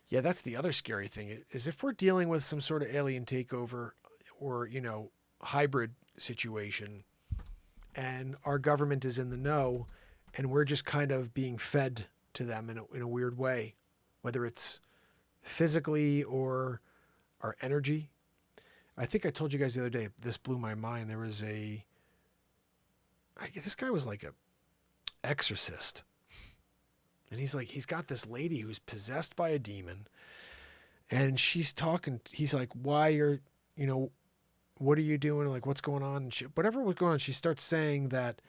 S1: Yeah, that's the other scary thing, is if we're dealing with some sort of alien takeover or, you know, hybrid situation, and our government is in the know, and we're just kind of being fed to them in a weird way, whether it's physically or our energy. I think I told you guys the other day, this blew my mind. There was this guy was like a exorcist. And he's got this lady who's possessed by a demon, and she's talking. He's like, what are you doing? Like, what's going on? And whatever was going on, she starts saying that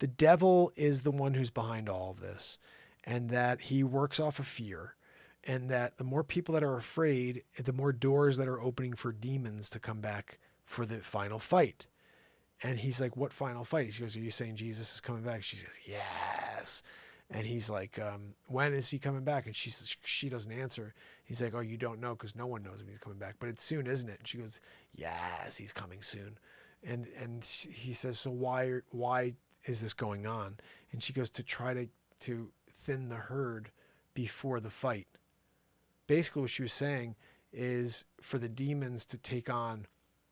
S1: the devil is the one who's behind all of this, and that he works off of fear, and that the more people that are afraid, the more doors that are opening for demons to come back for the final fight. And he's like, what final fight? She goes, are you saying Jesus is coming back? She says, yes. And he's like, when is he coming back? And she doesn't answer. He's like, oh, you don't know, because no one knows when he's coming back. But it's soon, isn't it? And she goes, yes, he's coming soon. And he says, so why is this going on? And she goes, to try to thin the herd before the fight. Basically what she was saying is, for the demons to take on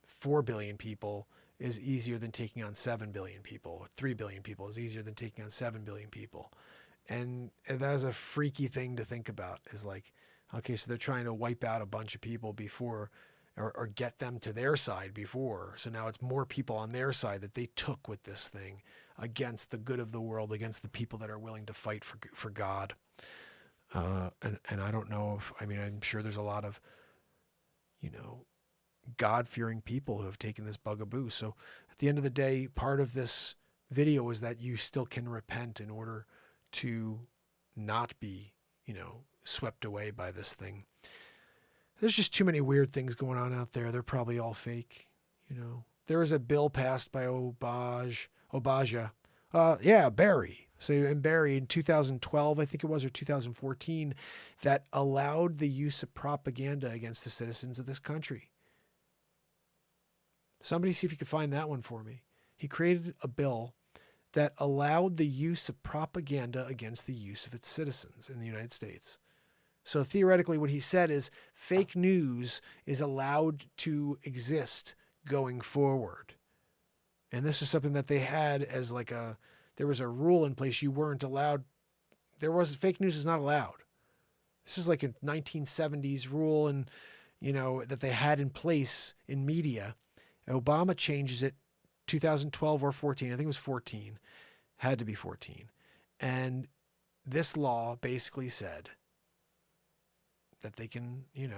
S1: 4 billion people is easier than taking on 7 billion people. 3 billion people is easier than taking on 7 billion people. And that is a freaky thing to think about, is like, okay, so they're trying to wipe out a bunch of people before, or get them to their side before. So now it's more people on their side that they took with this thing against the good of the world, against the people that are willing to fight for God. And I don't know I'm sure there's a lot of, God-fearing people who have taken this bugaboo. So at the end of the day, part of this video is that you still can repent in order to not be, swept away by this thing. There's just too many weird things going on out there. They're probably all fake. There was a bill passed by Obaja. Barry. So in Barry in 2012, I think it was, or 2014, that allowed the use of propaganda against the citizens of this country. Somebody see if you could find that one for me. He created a bill that allowed the use of propaganda against the use of its citizens in the United States. So theoretically, what he said is fake news is allowed to exist going forward. And this was something that they had as there was a rule in place. You weren't allowed. Fake news is not allowed. This is like a 1970s rule and, that they had in place in media. Obama changes it 2012 or 14. I think it was 14. Had to be 14. And this law basically said that they can, these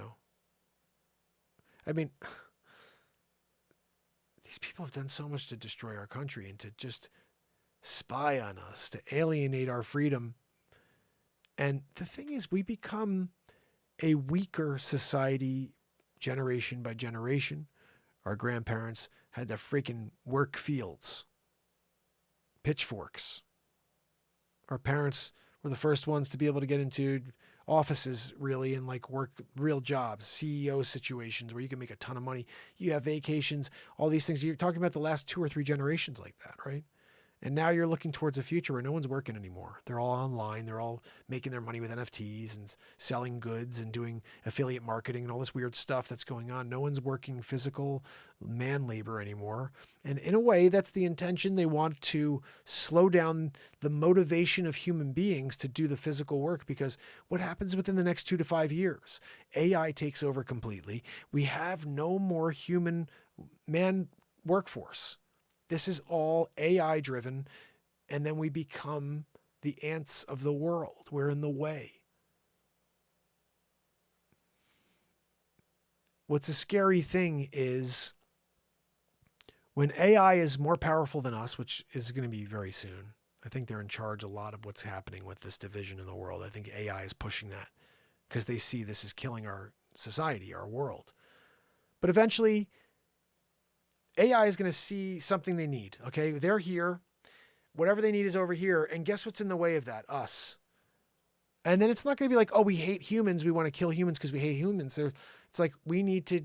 S1: people have done so much to destroy our country and to just spy on us, to alienate our freedom. And the thing is, we become a weaker society generation by generation. Our grandparents had to freaking work fields, pitchforks. Our parents were the first ones to be able to get into offices really and work real jobs, CEO situations where you can make a ton of money. You have vacations, all these things. You're talking about the last 2 or 3 generations like that, right? And now you're looking towards a future where no one's working anymore. They're all online. They're all making their money with NFTs and selling goods and doing affiliate marketing and all this weird stuff that's going on. No one's working physical man labor anymore. And in a way, that's the intention. They want to slow down the motivation of human beings to do the physical work, because what happens within the next 2 to 5 years? AI takes over completely. We have no more human man workforce. This is all AI driven, and then we become the ants of the world. We're in the way. What's a scary thing is when AI is more powerful than us, which is going to be very soon. I think they're in charge a lot of what's happening with this division in the world. I think AI is pushing that because they see this is killing our society, our world. But eventually, AI is going to see something they need, okay? They're here. Whatever they need is over here. And guess what's in the way of that? Us. And then it's not going to be like, oh, we hate humans. We want to kill humans because we hate humans. It's like, we need to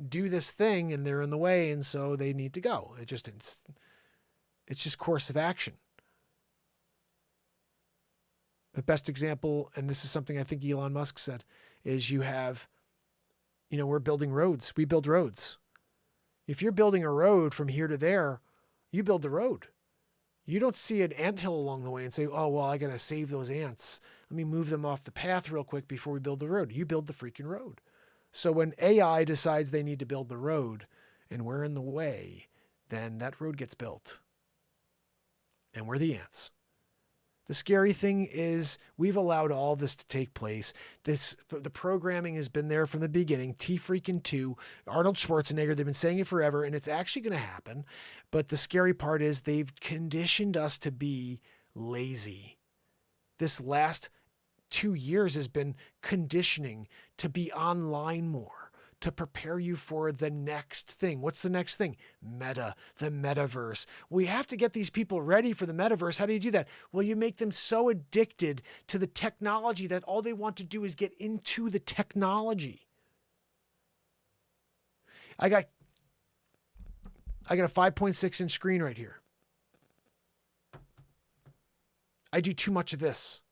S1: do this thing and they're in the way. And so they need to go. It's just course of action. The best example, and this is something I think Elon Musk said, is you have, we're building roads. We build roads. If you're building a road from here to there, you build the road. You don't see an anthill along the way and say, oh, well, I got to save those ants. Let me move them off the path real quick before we build the road. You build the freaking road. So when AI decides they need to build the road and we're in the way, then that road gets built. And we're the ants. The scary thing is we've allowed all this to take place. The programming has been there from the beginning. T-2, Arnold Schwarzenegger, they've been saying it forever, and it's actually going to happen. But the scary part is they've conditioned us to be lazy. This last 2 years has been conditioning to be online more, to prepare you for the next thing. What's the next thing? The metaverse. We have to get these people ready for the metaverse. How do you do that? Well, you make them so addicted to the technology that all they want to do is get into the technology. I got a 5.6 inch screen right here. I do too much of this.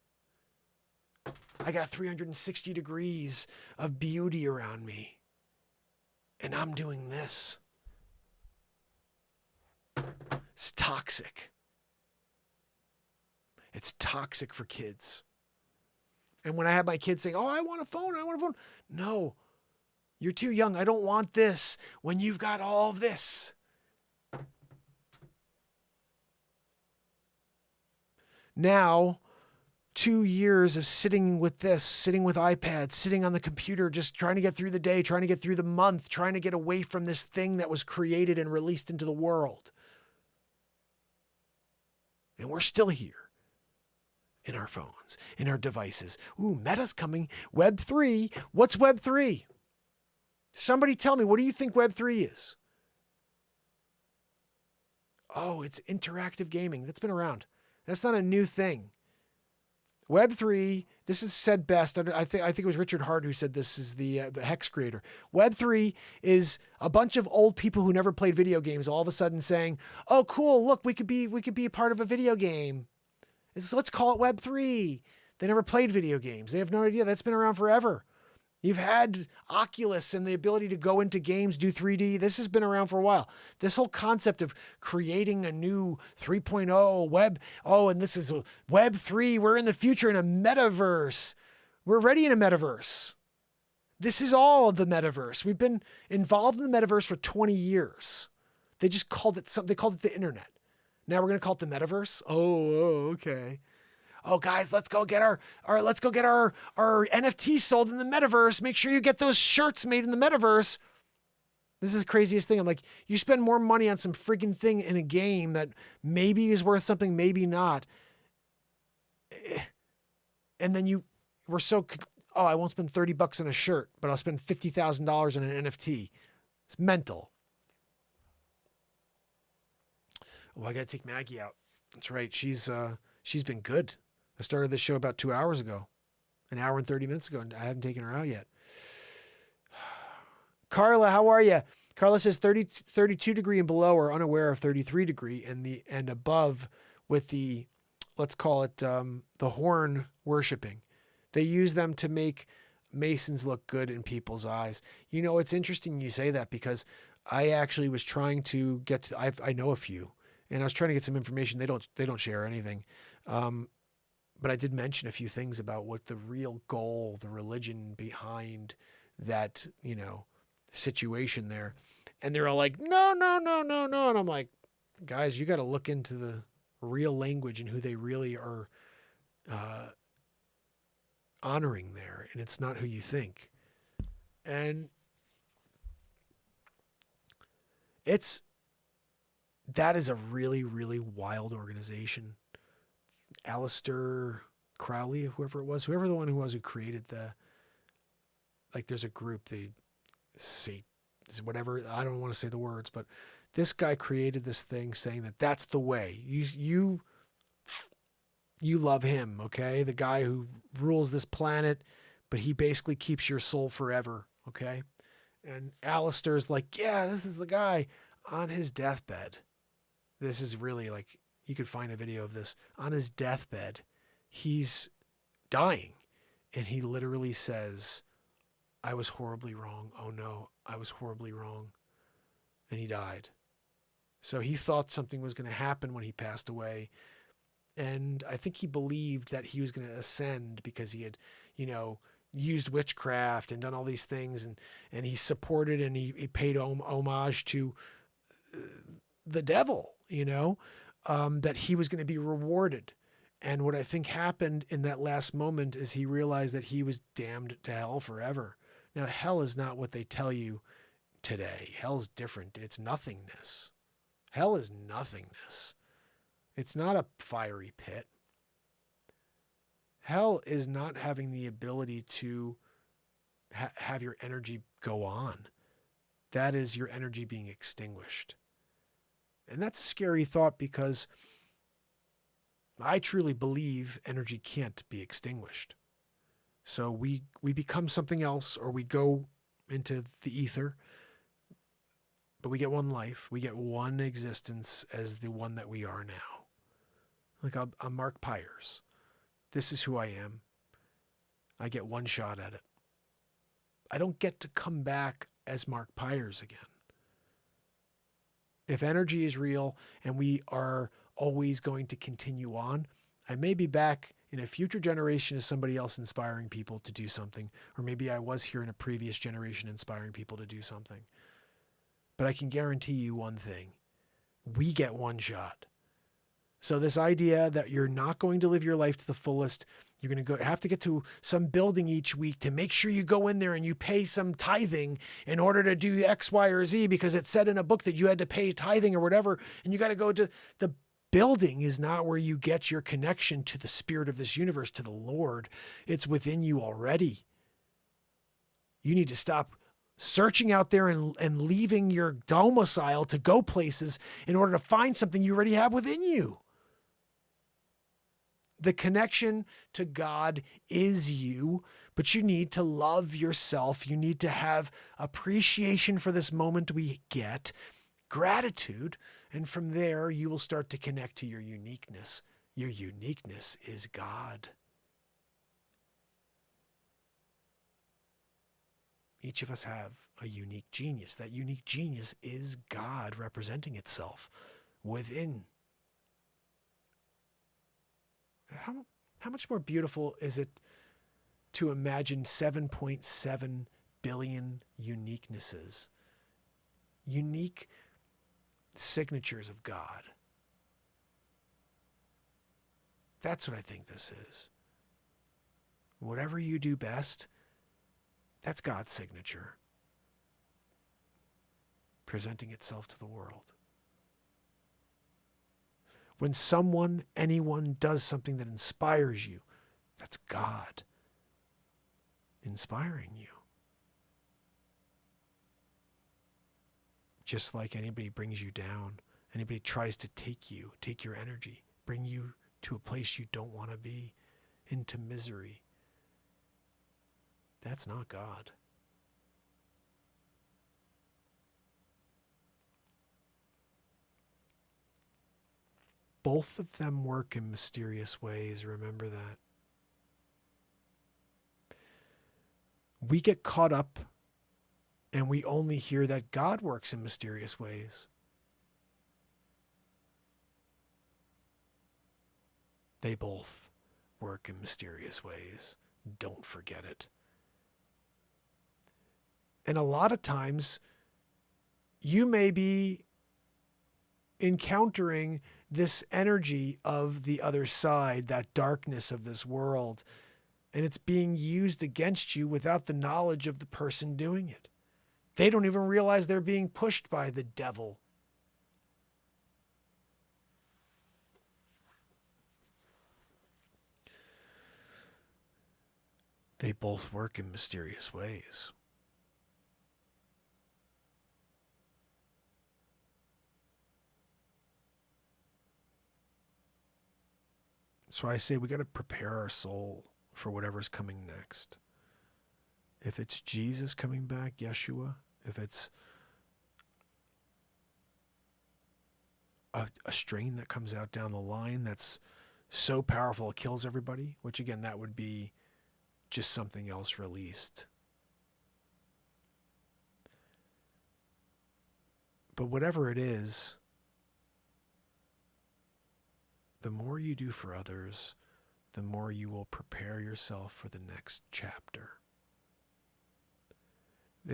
S1: I got 360 degrees of beauty around me. And I'm doing this. It's toxic. It's toxic for kids. And when I have my kids saying, oh, I want a phone. No, you're too young. I don't want this when you've got all this. Now, 2 years of sitting with iPads, sitting on the computer, just trying to get through the day, trying to get through the month, trying to get away from this thing that was created and released into the world. And we're still here in our phones, in our devices. Ooh, Meta's coming. Web 3. What's Web 3? Somebody tell me, what do you think Web 3 is? Oh, it's interactive gaming. That's been around. That's not a new thing. Web 3, this is said best. I think it was Richard Hart who said this is the Hex creator. Web 3 is a bunch of old people who never played video games all of a sudden saying, "Oh, cool! Look, we could be a part of a video game. Let's call it Web 3." They never played video games. They have no idea. That's been around forever. You've had Oculus and the ability to go into games, do 3D. This has been around for a while. This whole concept of creating a new 3.0 web. Oh, and this is Web 3. We're in the future in a metaverse. We're already in a metaverse. This is all of the metaverse. We've been involved in the metaverse for 20 years. They just called it something. They called it the internet. Now we're going to call it the metaverse. Oh, okay. Oh, guys, let's go get our NFTs sold in the metaverse. Make sure you get those shirts made in the metaverse. This is the craziest thing. I'm like, you spend more money on some friggin' thing in a game that maybe is worth something, maybe not. And then I won't spend $30 on a shirt, but I'll spend $50,000 on an NFT. It's mental. Oh, I got to take Maggie out. That's right. She's been good. I started this show about 2 hours ago, an hour and 30 minutes ago, and I haven't taken her out yet. Carla, how are you? Carla says 32 degree and below are unaware of 33 degree and above with the, let's call it the horn worshiping. They use them to make Masons look good in people's eyes. You know, it's interesting you say that because I actually was trying to get to, I know a few, and I was trying to get some information. They don't share anything. But I did mention a few things about what the real goal, the religion behind that, situation there. And they're all like, no. And I'm like, guys, you got to look into the real language and who they really are honoring there. And it's not who you think. And that is a really, really wild organization. Alistair Crowley, whoever the one who created there's a group, they say whatever, I don't want to say the words, but this guy created this thing saying that that's the way. You love him, okay? The guy who rules this planet, but he basically keeps your soul forever, okay? And Alistair's like, yeah, this is the guy on his deathbed. This is really like, you could find a video of this. On his deathbed, he's dying. And he literally says, I was horribly wrong. Oh no, I was horribly wrong. And he died. So he thought something was going to happen when he passed away. And I think he believed that he was going to ascend because he had, used witchcraft and done all these things. And he supported and he paid homage to the devil, that he was going to be rewarded. And what I think happened in that last moment is he realized that he was damned to hell forever. Now, hell is not what they tell you today. Hell's different. It's nothingness. Hell is nothingness. It's not a fiery pit. Hell is not having the ability to have your energy go on. That is your energy being extinguished. And that's a scary thought because I truly believe energy can't be extinguished. So we become something else, or we go into the ether, but we get one life. We get one existence as the one that we are now. Like I'm Mark Pires. This is who I am. I get one shot at it. I don't get to come back as Mark Pires again. If energy is real and we are always going to continue on, I may be back in a future generation as somebody else inspiring people to do something. Or maybe I was here in a previous generation inspiring people to do something. But I can guarantee you one thing. We get one shot. So this idea that you're not going to live your life to the fullest, you're going to have to get to some building each week to make sure you go in there and you pay some tithing in order to do X, Y, or Z because it said in a book that you had to pay tithing or whatever. And you got to go to the building is not where you get your connection to the spirit of this universe, to the Lord. It's within you already. You need to stop searching out there and leaving your domicile to go places in order to find something you already have within you. The connection to God is you, but you need to love yourself. You need to have appreciation for this moment we get, gratitude, and from there you will start to connect to your uniqueness. Your uniqueness is God. Each of us have a unique genius. That unique genius is God representing itself within. How much more beautiful is it to imagine 7.7 billion uniquenesses, unique signatures of God? That's what I think this is. Whatever you do best, that's God's signature, presenting itself to the world. When someone, anyone does something that inspires you, that's God inspiring you. Just like anybody brings you down, anybody tries to take your energy, bring you to a place you don't want to be, into misery. That's not God. Both of them work in mysterious ways. Remember that. We get caught up and we only hear that God works in mysterious ways. They both work in mysterious ways. Don't forget it. And a lot of times, you may be encountering this energy of the other side, that darkness of this world, and it's being used against you without the knowledge of the person doing it. They don't even realize they're being pushed by the devil. They both work in mysterious ways. So I say we got to prepare our soul for whatever's coming next. If it's Jesus coming back, Yeshua, if it's a strain that comes out down the line that's so powerful it kills everybody, which again, that would be just something else released. But whatever it is, the more you do for others, the more you will prepare yourself for the next chapter.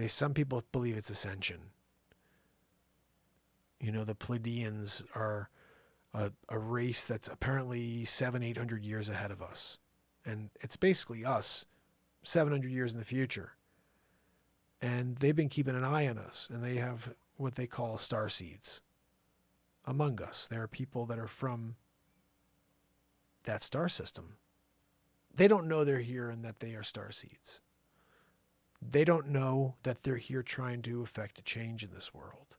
S1: Some people believe it's ascension. You know, the Pleiadians are a race that's apparently 700-800 years ahead of us. And it's basically us 700 years in the future. And they've been keeping an eye on us, and they have what they call star seeds among us. There are people that are from that star system. They don't know they're here and that they are star seeds. They don't know that they're here trying to effect a change in this world.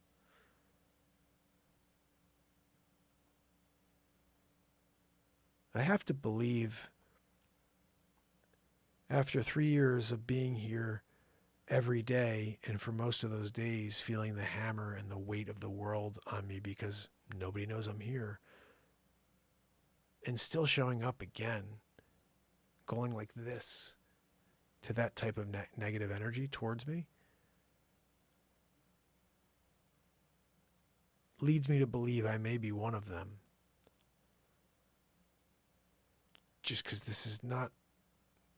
S1: I have to believe, after 3 years of being here every day, and for most of those days feeling the hammer and the weight of the world on me because nobody knows I'm here, and still showing up again, going like this to that type of negative energy towards me, leads me to believe I may be one of them. Just because this is not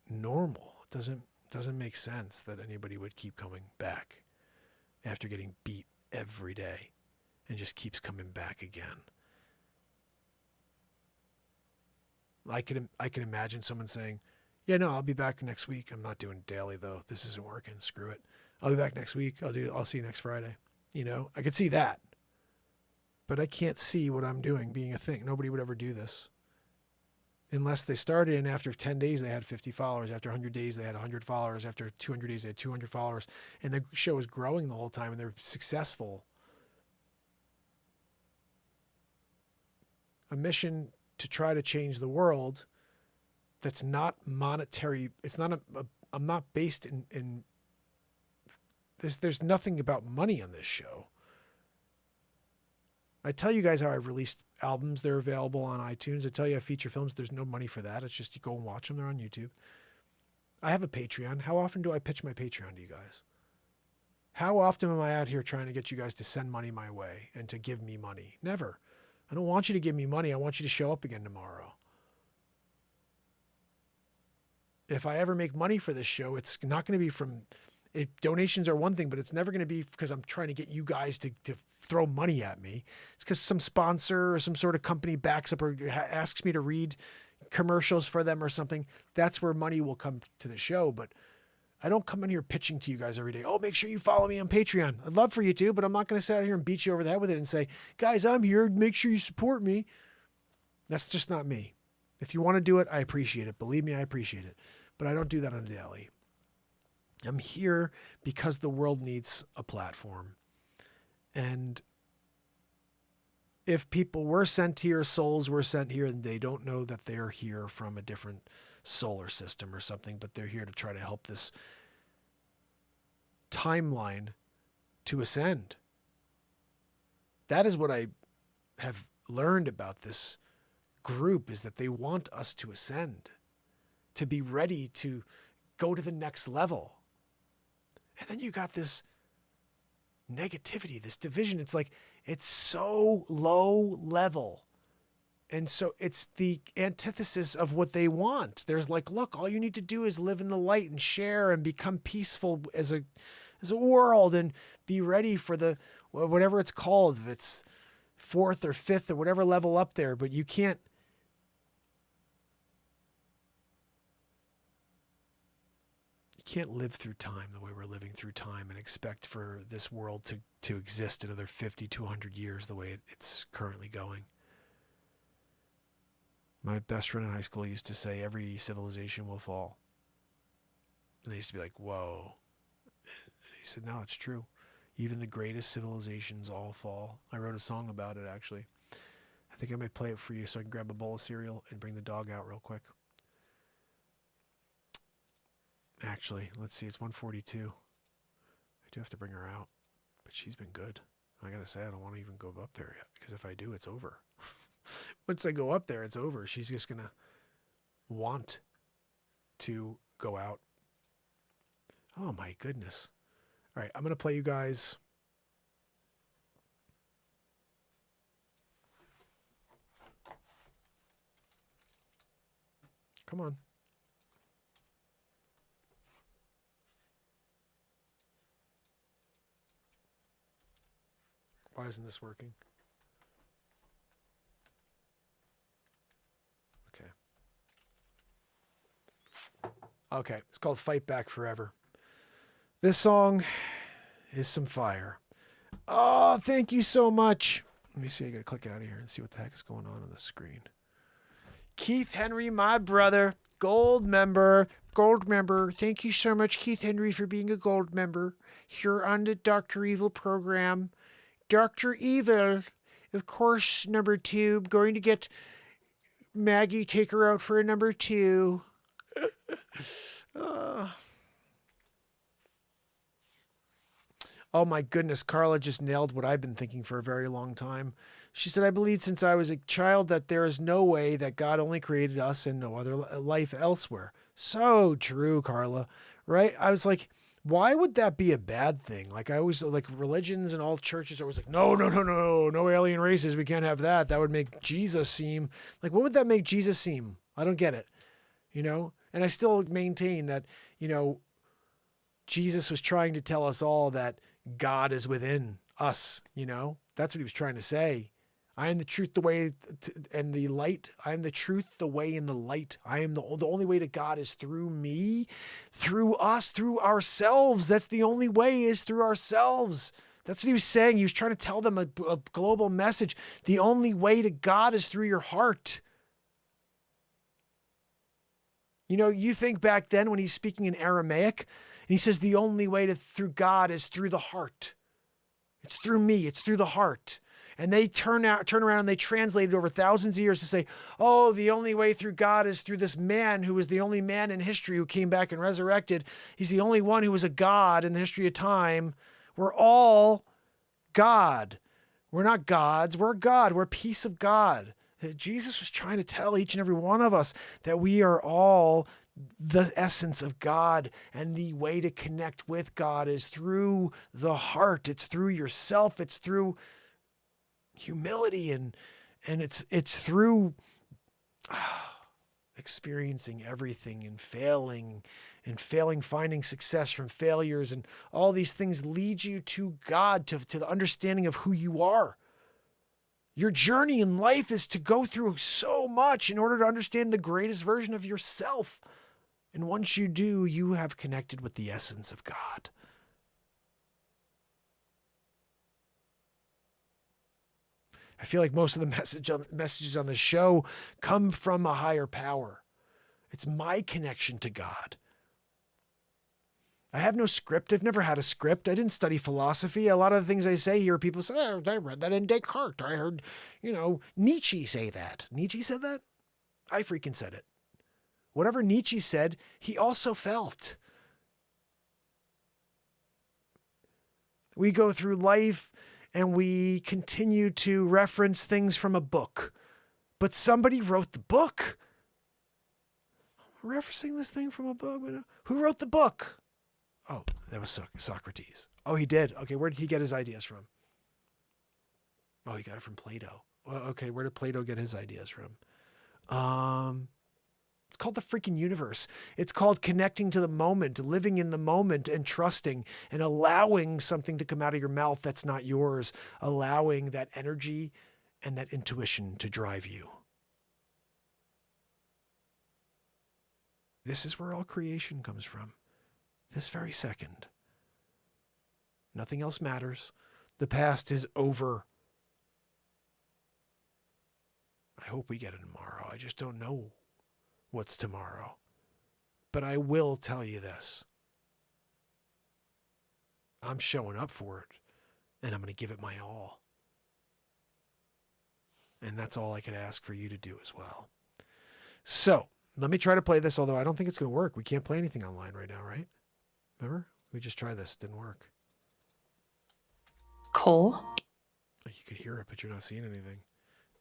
S1: normal. It doesn't make sense that anybody would keep coming back after getting beat every day and just keeps coming back again. I can imagine someone saying, yeah, no, I'll be back next week. I'm not doing daily though. This isn't working. Screw it. I'll be back next week. I'll see you next Friday. You know, I could see that. But I can't see what I'm doing being a thing. Nobody would ever do this. Unless they started and after 10 days they had 50 followers. After 100 days they had 100 followers. After 200 days they had 200 followers. And the show was growing the whole time and they're successful. A mission to try to change the world that's not monetary. It's not I'm not based in there's nothing about money on this show. I tell you guys how I've released albums. They're available on iTunes. I tell you I feature films. There's no money for that. It's just you go and watch them. They're on YouTube. I have a Patreon. How often do I pitch my Patreon to you guys? How often am I out here trying to get you guys to send money my way and to give me money? Never. I don't want you to give me money. I want you to show up again tomorrow. If I ever make money for this show, it's not going to be from donations are one thing, but it's never going to be because I'm trying to get you guys to throw money at me. It's because some sponsor or some sort of company backs up or asks me to read commercials for them or something. That's where money will come to the show. But I don't come in here pitching to you guys every day. Oh, make sure you follow me on Patreon. I'd love for you to, but I'm not going to sit out here and beat you over the head with it and say, guys, I'm here. Make sure you support me. That's just not me. If you want to do it, I appreciate it. Believe me, I appreciate it. But I don't do that on a daily. I'm here because the world needs a platform. And if people were sent here, souls were sent here, and they don't know that they're here from a different solar system or something, but they're here to try to help this timeline to ascend. That is what I have learned about this group, is that they want us to ascend, to be ready to go to the next level. And then you got this negativity, this division. It's like, it's so low level. And so it's the antithesis of what they want. There's like, look, all you need to do is live in the light and share and become peaceful as a world and be ready for the, whatever it's called, if it's fourth or fifth or whatever level up there, but you can't live through time the way we're living through time and expect for this world to exist another 50 to 100 years the way it's currently going. My best friend in high school used to say, every civilization will fall. And I used to be like, whoa. And he said, no, it's true. Even the greatest civilizations all fall. I wrote a song about it, actually. I think I might play it for you so I can grab a bowl of cereal and bring the dog out real quick. Actually, let's see, it's 1:42. I do have to bring her out, but she's been good. I gotta say, I don't want to even go up there yet, because if I do, it's over. Once I go up there, it's over. She's just gonna want to go out. Oh my goodness. All right, I'm gonna play you guys. Come on. Why isn't this working? Okay, it's called Fight Back Forever. This song is some fire. Oh, thank you so much. Let me see, I gotta click out of here and see what the heck is going on the screen. Keith Henry, my brother, gold member. Gold member. Thank you so much, Keith Henry, for being a gold member here on the Dr. Evil program. Dr. Evil, of course, number 2. Going to get Maggie, take her out for a number 2. Oh my goodness, Carla just nailed what I've been thinking for a very long time. She said, I believed since I was a child that there is no way that God only created us and no other life elsewhere. So true, Carla, right? I was like, why would that be a bad thing? Like, I always, like, religions and all churches are always like, no alien races. We can't have that. That would make Jesus seem like, what would that make Jesus seem? I don't get it, you know? And I still maintain that, you know, Jesus was trying to tell us all that God is within us, you know? That's what he was trying to say. I am the truth, the way, and the light. I am the truth, the way, and the light. I am the only way to God is through me, through us, through ourselves. That's the only way, is through ourselves. That's what he was saying. He was trying to tell them a global message. The only way to God is through your heart. You know, you think back then when he's speaking in Aramaic, and he says the only way through God is through the heart. It's through me. It's through the heart. And they turn around and they translate it over thousands of years to say, oh, the only way through God is through this man who was the only man in history who came back and resurrected. He's the only one who was a God in the history of time. We're all God. We're not gods. We're God. We're a piece of God. Jesus was trying to tell each and every one of us that we are all the essence of God, and the way to connect with God is through the heart. It's through yourself. It's through humility, and it's through experiencing everything and failing, finding success from failures, and all these things lead you to God, to the understanding of who you are. Your journey in life is to go through so much in order to understand the greatest version of yourself. And once you do, you have connected with the essence of God. I feel like most of the messages on the show come from a higher power. It's my connection to God. I have no script. I've never had a script. I didn't study philosophy. A lot of the things I say here, people say, oh, I read that in Descartes. I heard, Nietzsche say that. Nietzsche said that? I freaking said it. Whatever Nietzsche said, he also felt. We go through life and we continue to reference things from a book, but somebody wrote the book. I'm referencing this thing from a book. Who wrote the book? Oh, that was Socrates. Oh, he did. Okay, where did he get his ideas from? Oh, he got it from Plato. Well, okay, where did Plato get his ideas from? It's called the freaking universe. It's called connecting to the moment, living in the moment and trusting and allowing something to come out of your mouth that's not yours, allowing that energy and that intuition to drive you. This is where all creation comes from. This very second. Nothing else matters. The past is over. I hope we get it tomorrow. I just don't know what's tomorrow. But I will tell you this. I'm showing up for it, and I'm going to give it my all. And that's all I could ask for you to do as well. So, let me try to play this, although I don't think it's going to work. We can't play anything online right now, right? Remember? We just tried this. It didn't work.
S8: Cole?
S1: You could hear it, but you're not seeing anything.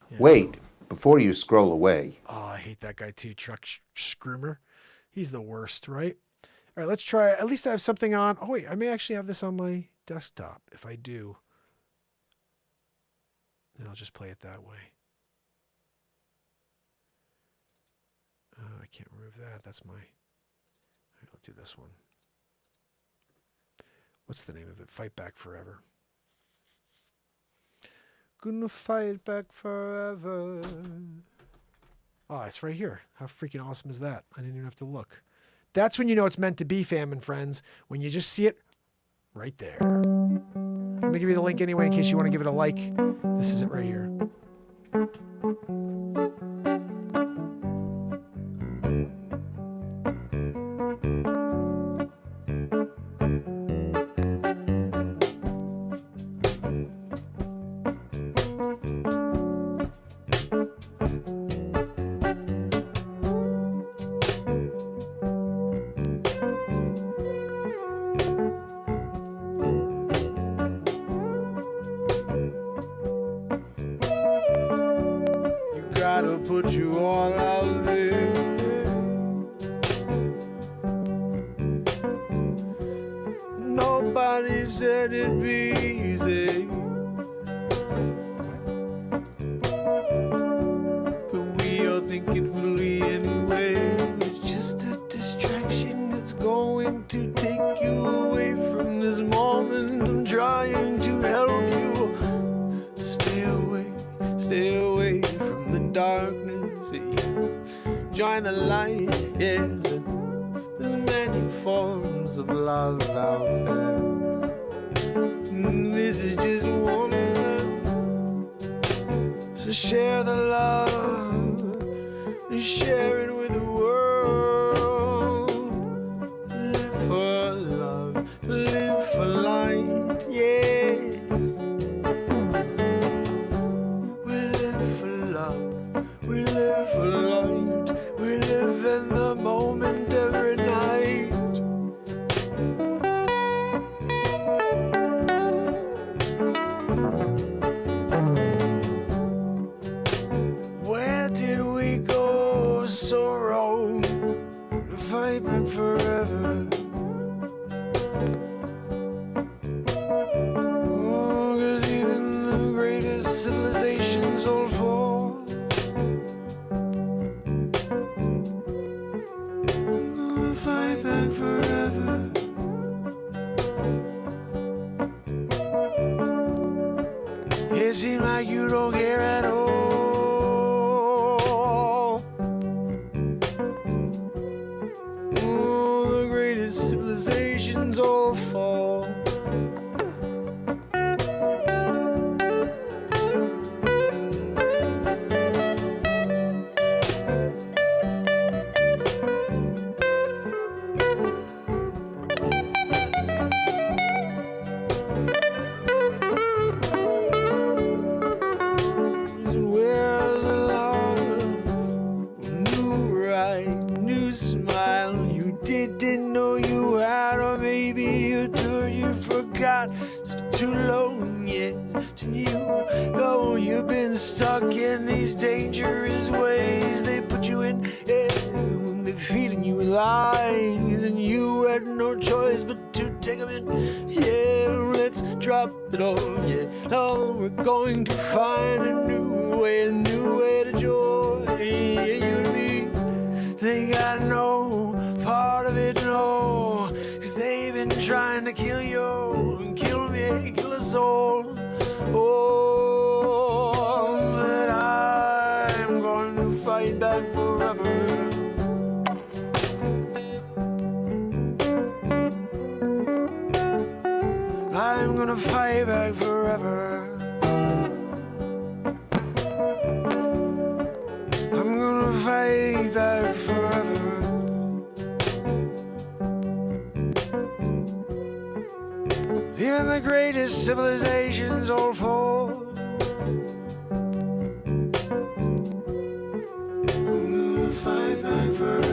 S1: Yeah.
S9: Wait, before you scroll away.
S1: Oh, I hate that guy too, Chuck Screamer. He's the worst, right? All right, let's try. At least I have something on. Oh, wait, I may actually have this on my desktop. If I do, then I'll just play it that way. I can't remove that. That's my... All right, I'll do this one. What's the name of it? Fight Back Forever. Gonna fight back forever. Oh, it's right here. How freaking awesome is that? I didn't even have to look. That's when you know it's meant to be, fam and friends. When you just see it right there. I'm going to give you the link anyway in case you want to give it a like. This is it right here.
S10: Gotta put you all out there. Nobody said it'd be easy, but we all think it will be anyway. It's just a distraction that's going to take you away from this moment. I'm trying to help you. Stay away from the darkness. Join the light, yes. There's many forms of love out there. This is just one of them. So share the love, share it with the world. Live for love, live for light, yeah. We live for love, we live for light. We live in the moment every night. Where did we go so wrong? To fight back forever. Oh, 'cause even the greatest civilizations all fall. I'm gonna fight back forever. It seems like you don't care at all. Oh, the greatest civilizations all fall. Where's the love? New right, new smile. You didn't know you had, or maybe you do, you forgot. It's been too long, yeah, to you. Oh, you've been stuck in these dangerous ways. They put you in, yeah, they're feeding you lies, and you had no choice but to take them in. Yeah, let's drop it all, yeah. Now we're going to find a new way to joy. Yeah, you and me, they got no part of it, no. 'Cause they've been trying to kill you, and kill me, kill us all. Oh, but I'm going to fight back forever. I'm gonna fight back forever. I'm gonna fight back forever. Even the greatest civilizations all fall. I'm gonna fight back forever.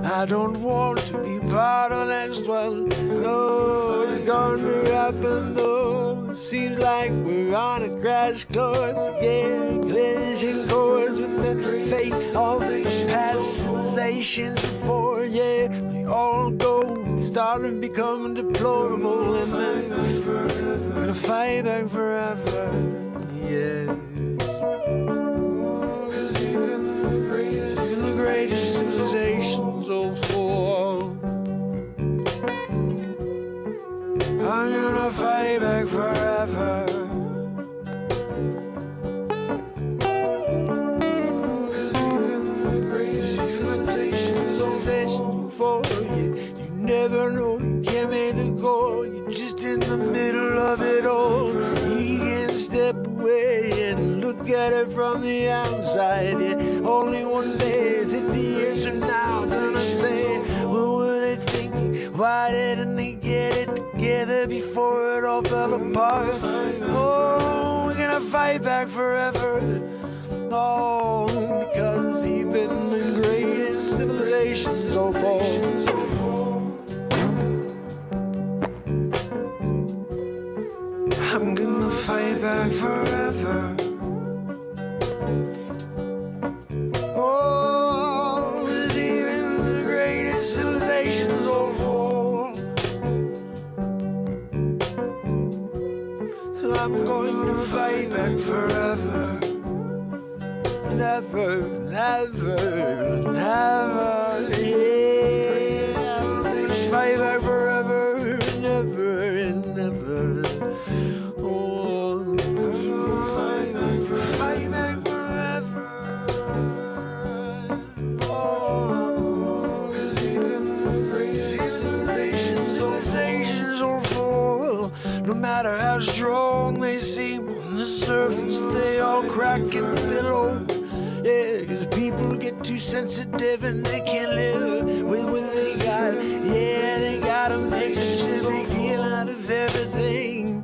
S10: I don't want to be part of the next one. No, it's going to happen though. Seems like we're on a crash course. Yeah, collision course with the fate of the past civilizations before. Yeah, we all go, start and become deplorable, and then we're gonna fight back forever. Yeah. The greatest civilizations all fall. I'm gonna fight back forever. 'Cause even the greatest civilizations all fall. You never know, you can't make the goal. You're just in the middle of it all. You can't step away and look at it from the outside. Yeah, only one day, 50 years from now, gonna say, what were they thinking? Why didn't they get it together before it all fell apart? Oh, we're gonna fight back forever. No, because even the greatest civilizations all fall. I'm gonna fight back forever. Oh, 'cause even the greatest civilizations all fall. So I'm going to fight back forever. never, never, never. Yeah. Fight back forever, never, never. Oh, fight back forever. Oh, 'cause even the greatest civilizations will fall. No matter how strong they seem on the surface, they all crack in the middle. Yeah, 'cause people get too sensitive and they can't live with what they got. Yeah, they gotta make such a big deal out of everything.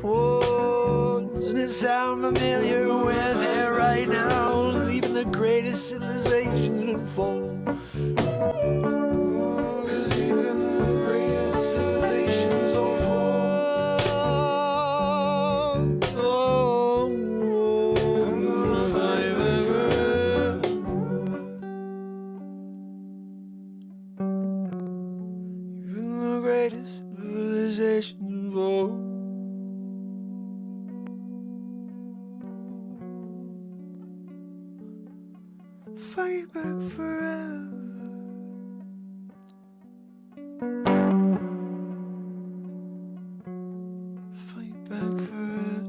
S10: Oh, doesn't it sound familiar? We're there right now. Even the greatest civilizations would fall. 'Cause even the greatest civilizations will fall. Oh, if I've ever. Even the greatest civilizations fall. Fight back forever. Fight back forever.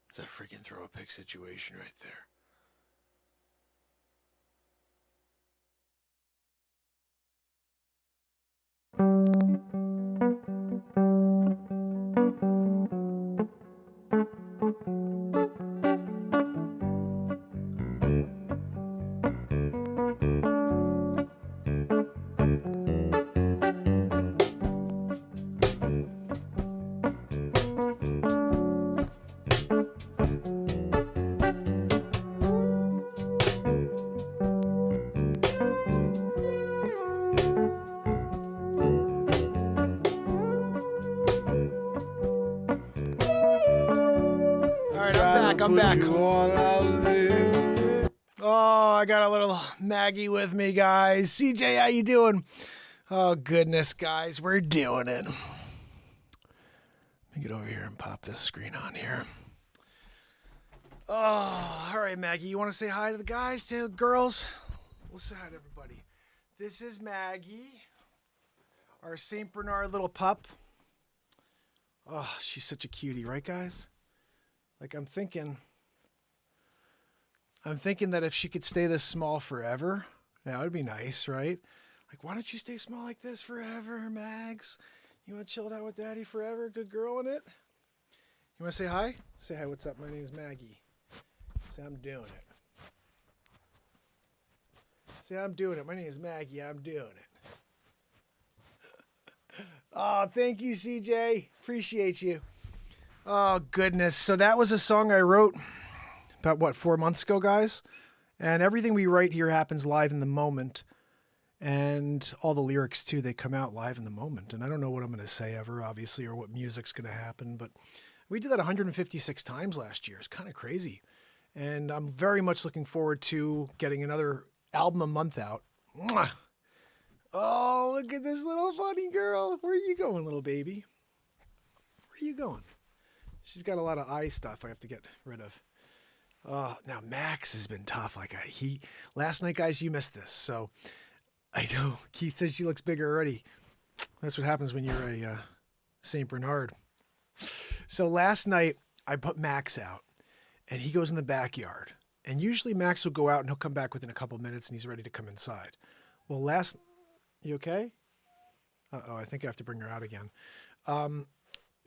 S10: It's a freaking throw a pick situation right there. I'm back. Oh, I got a little Maggie with me, guys. CJ, how you doing? Oh, goodness, guys, we're doing it. Let me get over here and pop this screen on here. Oh, all right, Maggie, you want to say hi to the guys, to the girls? Let's say hi to everybody. This is Maggie, our St. Bernard little pup. Oh, she's such a cutie, right, guys? Like, I'm thinking that if she could stay this small forever, that would be nice, right? Like, why don't you stay small like this forever, Mags? You want to chill out with Daddy forever? Good girl in it? You want to say hi? Say hi, what's up? My name's Maggie. Say, I'm doing it. Say, I'm doing it. My name is Maggie. I'm doing it. Oh, thank you, CJ. Appreciate you. Oh, goodness. So that was a song I wrote about, 4 months ago, guys? And everything we write here happens live in the moment. And all the lyrics, too, they come out live in the moment. And I don't know what I'm going to say ever, obviously, or what music's going to happen. But we did that 156 times last year. It's kind of crazy. And I'm very much looking forward to getting another album a month out. Mwah! Oh, look at this little funny girl. Where are you going, little baby? Where are you going? She's got a lot of eye stuff I have to get rid of. Now Max has been tough. Last night, guys, you missed this. So I know Keith says she looks bigger already. That's what happens when you're a St. Bernard. So last night I put Max out and he goes in the backyard, and usually Max will go out and he'll come back within a couple of minutes and he's ready to come inside. Well, you okay? Uh-oh, I think I have to bring her out again.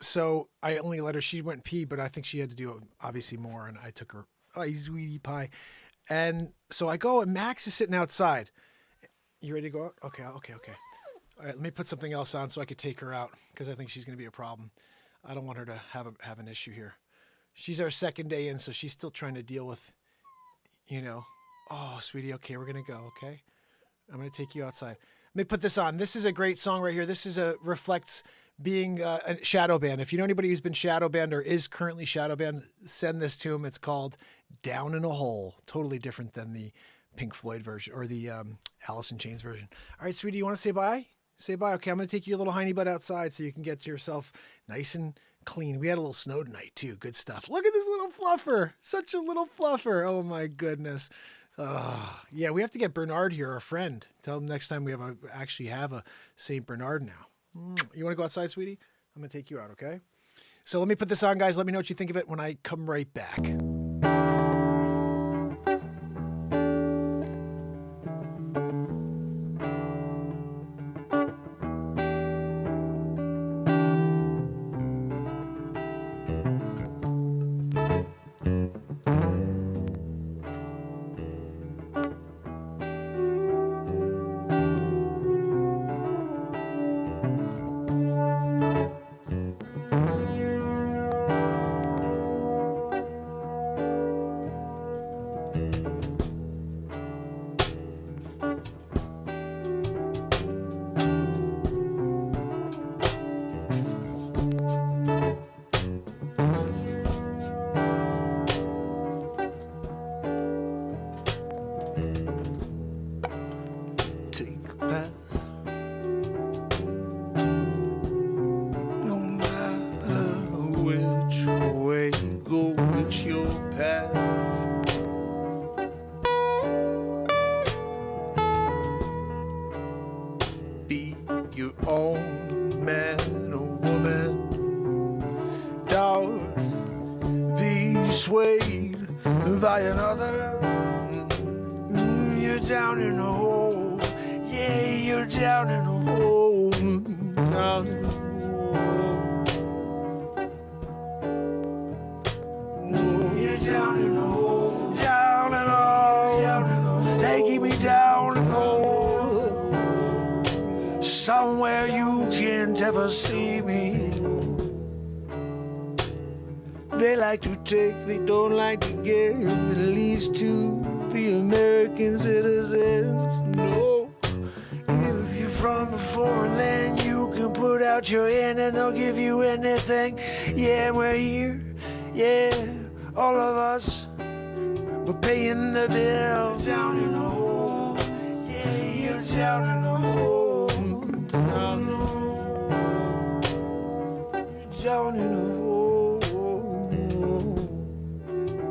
S10: So I only let her, she went pee, but I think she had to do obviously more, and I took her, sweetie pie. And so I go, and Max is sitting outside. You ready to go out? Okay. All right, let me put something else on so I could take her out, because I think she's going to be a problem. I don't want her to have an issue here. She's our second day in, so she's still trying to deal with, oh, sweetie, okay, we're going to go, okay? I'm going to take you outside. Let me put this on. This is a great song right here. This reflects being a shadow banned. If you know anybody who's been shadow banned or is currently shadow banned, send this to him. It's called
S1: Down in a Hole. Totally different than the Pink Floyd version or the Alice in Chains version. All right, sweetie, you want to say bye? Say bye. Okay, I'm going to take your little hiney butt outside so you can get yourself nice and clean. We had a little snow tonight, too. Good stuff. Look at this little fluffer. Such a little fluffer. Oh, my goodness. Yeah, we have to get Bernard here, our friend. Tell him next time we actually have a St. Bernard now. You want to go outside, sweetie? I'm going to take you out, okay? So let me put this on, guys. Let me know what you think of it when I come right back.
S10: Take a path. No matter which way you go, it's your path. Be your own man or woman. Don't be swayed by another. You're down in a hole. Yeah, you're down in a hole. Down in a hole. You're down in a hole. Down in a hole. Down in a hole. They keep me down in a hole. Somewhere you can't ever see me. They like to take, they don't like to give, at least to the American citizens. No, if you're from a foreign land, you can put out your hand and they'll give you anything. Yeah, we're here, yeah, all of us, we're paying the bill. Down in a hole, yeah, you're down in a hole. Down in a hole, you're down in a hole.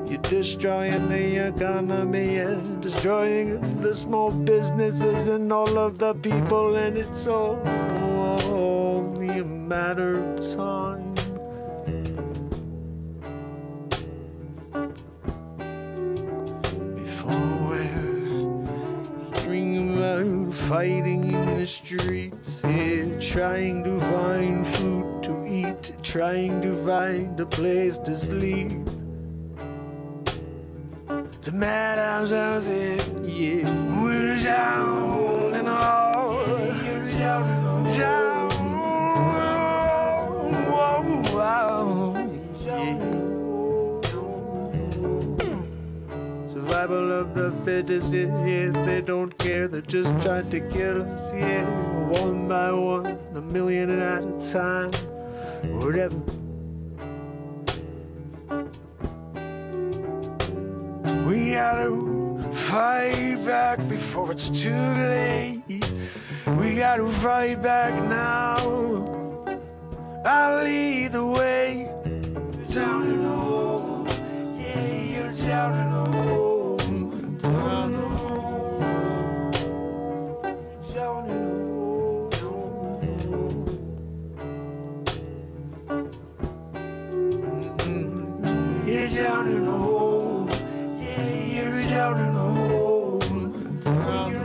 S10: You're destroying the economy and destroying the small businesses and all of the people, and it's all only a matter of time. Before we're hearing about fighting in the streets, here trying to find food to eat, trying to find a place to sleep. The madhouse out there, yeah. We're down and all. You're down and all. Down. Whoa, wow. Yeah. Survival of the fittest, yeah. They don't care, they're just trying to kill us, yeah. One by one, a million at a time. Whatever. We gotta fight back before it's too late. We gotta fight back now. I'll lead the way. Down in a hole, yeah, you're down in a hole. Down in a hole, down in a hole, you're down in a hole. You're down in a hole. You're down in a hole. Down in a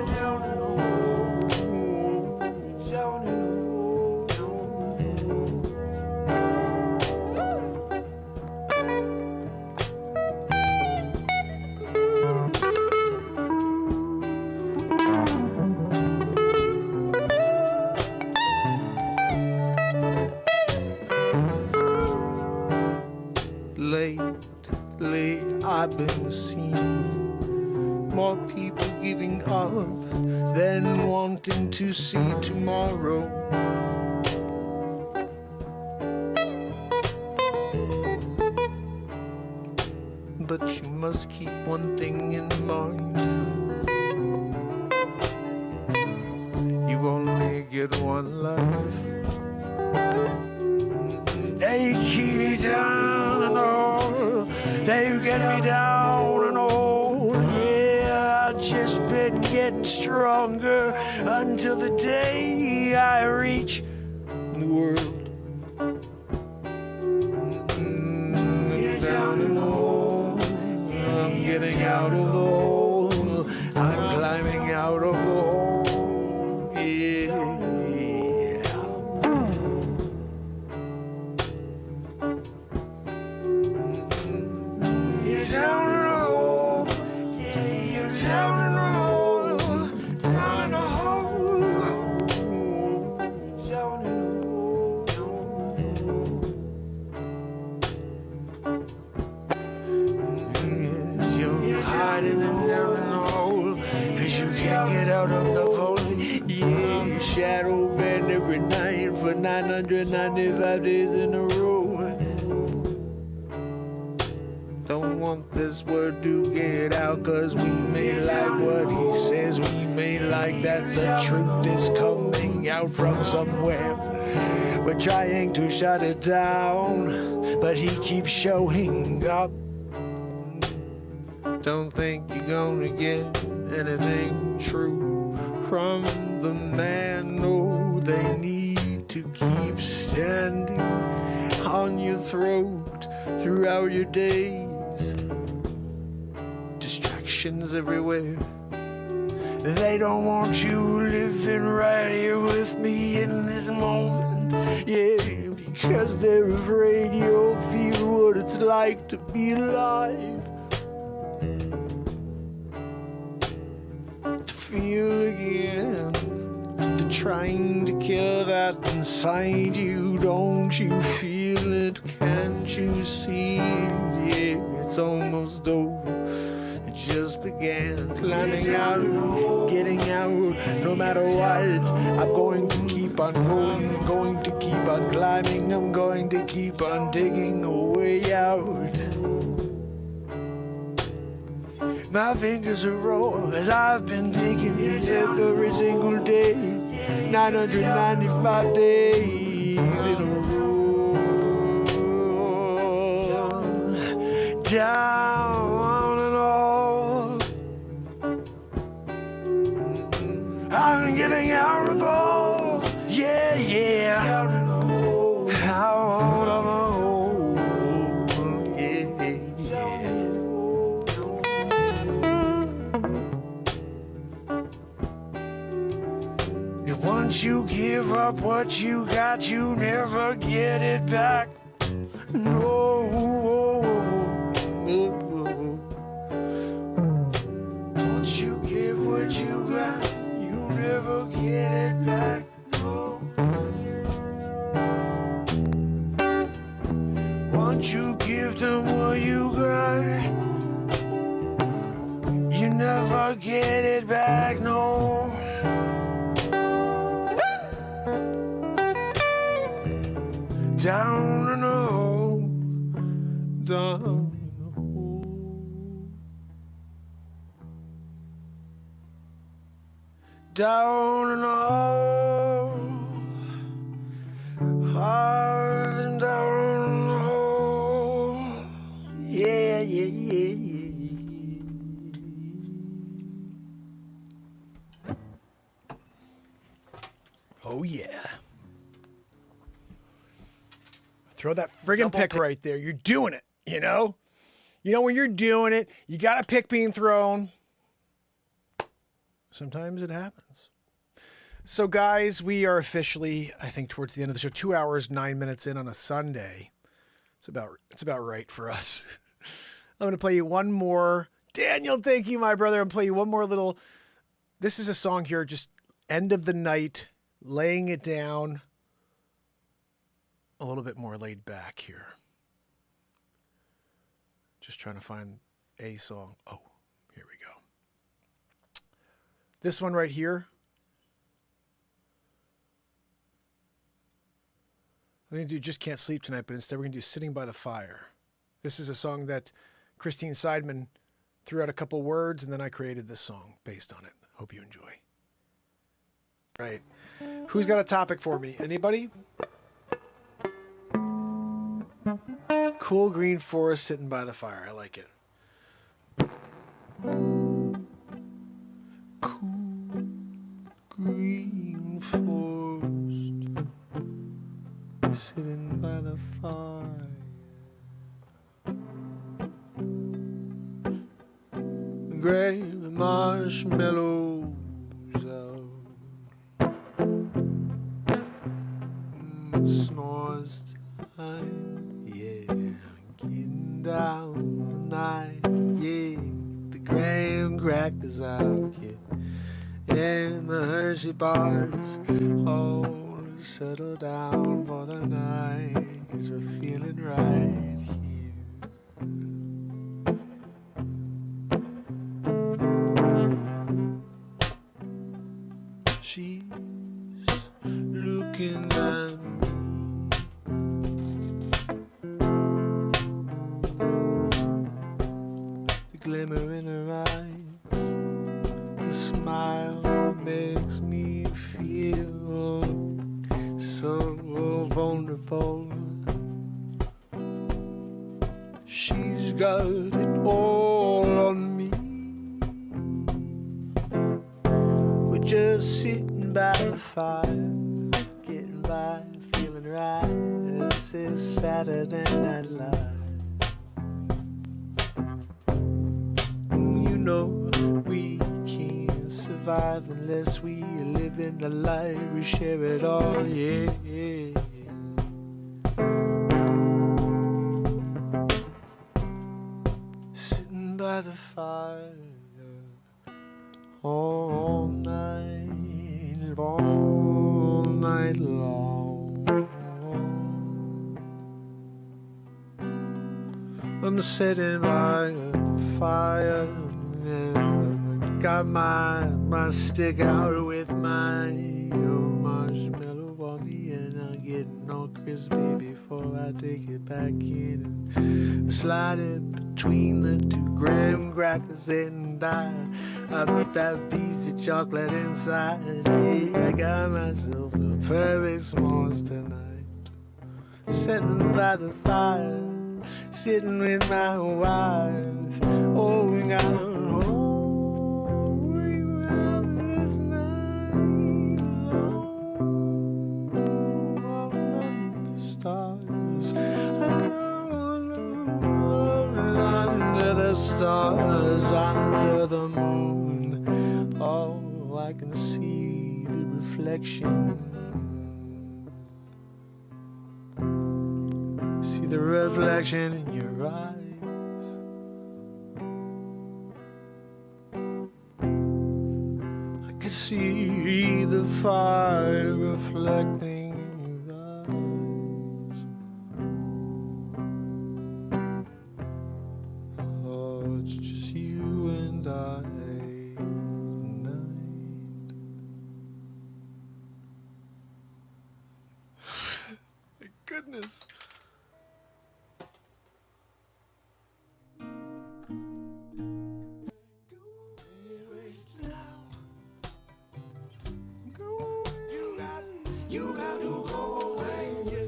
S10: Lately, I've been seeing more people giving up than wanting to see tomorrow. but you must keep one thing in mind. You only get one life. They keep me down and all. They get me down and all. Yeah, I've just been getting stronger until the day I reach the world. Down and all. I'm getting out of the hole. I'm climbing out of the hole. Yeah. You're down in a hole. Yeah, you're down in a hole. Down in a hole. Down in a hole. Yes, you're hiding and down in a hole. 'Cause you can't get out of the hole. Yeah, your shadow bend every night for 995 days in a row. Don't want this word to get out, 'cause we may like what he says, we may like that the truth is coming out from somewhere. We're trying to shut it down, but he keeps showing up. Don't think you're gonna get anything true from the man. No, they need to keep standing on your throat throughout your days. Distractions everywhere. They don't want you living right here with me in this moment. Yeah, because they're afraid you'll feel what it's like to be alive. To feel again. They're trying to kill that inside you. Don't you feel it? Can't you see it? Yeah, it's almost over. It just began. Climbing out, getting out, no matter what. I'm going to keep on going, going to keep on climbing. I'm going to keep on digging a way out. My fingers are raw as I've been digging every single day. 995 days in a row. Down and all. I'm getting out of the hole. Yeah, yeah. Out of the hole. Out of the hole. Yeah, yeah. Once you give up what you got, you never get it back. No. Once you give what you got, you never get it back. No. Once you give them what you got, you never get it back. No. Down in a hole, down in a hole, down in a hole, I'm down in a hole, yeah, yeah, yeah, yeah.
S1: Oh, yeah. Throw that friggin' pick right there. You're doing it, you know? You know, when you're doing it, you got a pick being thrown. Sometimes it happens. So, guys, we are officially, I think, towards the end of the show. 2 hours, 9 minutes in on a Sunday. It's about right for us. I'm going to play you one more. Daniel, thank you, my brother. I'm going to play you one more little. This is a song here, just end of the night, laying it down. A little bit more laid back here. Just trying to find a song. Oh, here we go. This one right here. We're going to do Just Can't Sleep Tonight, but instead we're going to do Sitting by the Fire. This is a song that Christine Seidman threw out a couple words, and then I created this song based on it. Hope you enjoy. Right. Who's got a topic for me? Anybody? Cool green forest sitting by the fire. I like it.
S10: Cool green forest sitting by the fire. Gray the marshmallows out. S'mores time, yeah. Getting down tonight, yeah. The graham crackers out, yeah. And the Hershey bars all settle down for the night, 'cause we're feeling right here. She's looking at me. The glimmer in her eyes, the smile makes me feel so vulnerable. She's got it all on me. We're just sitting by the fire, getting by, feeling right. This is Saturday Night Live. You know we can't survive unless we live in the light. We share it all, yeah. Sitting by the fire all night long. I'm sitting by the fire and I got my stick out with my marshmallow on the end. I'm getting all crispy before I take it back in and slide it between the 2 graham crackers and I put that piece of chocolate inside. Yeah, I got myself the perfect s'mores tonight. Sitting by the fire, sitting with my wife. Oh, we got this night long. All the stars, under the stars, under the moon. Oh, I can see the reflection. See the reflection in your eyes. I can see the fire reflecting in your eyes. Oh, it's just you and I tonight. My goodness.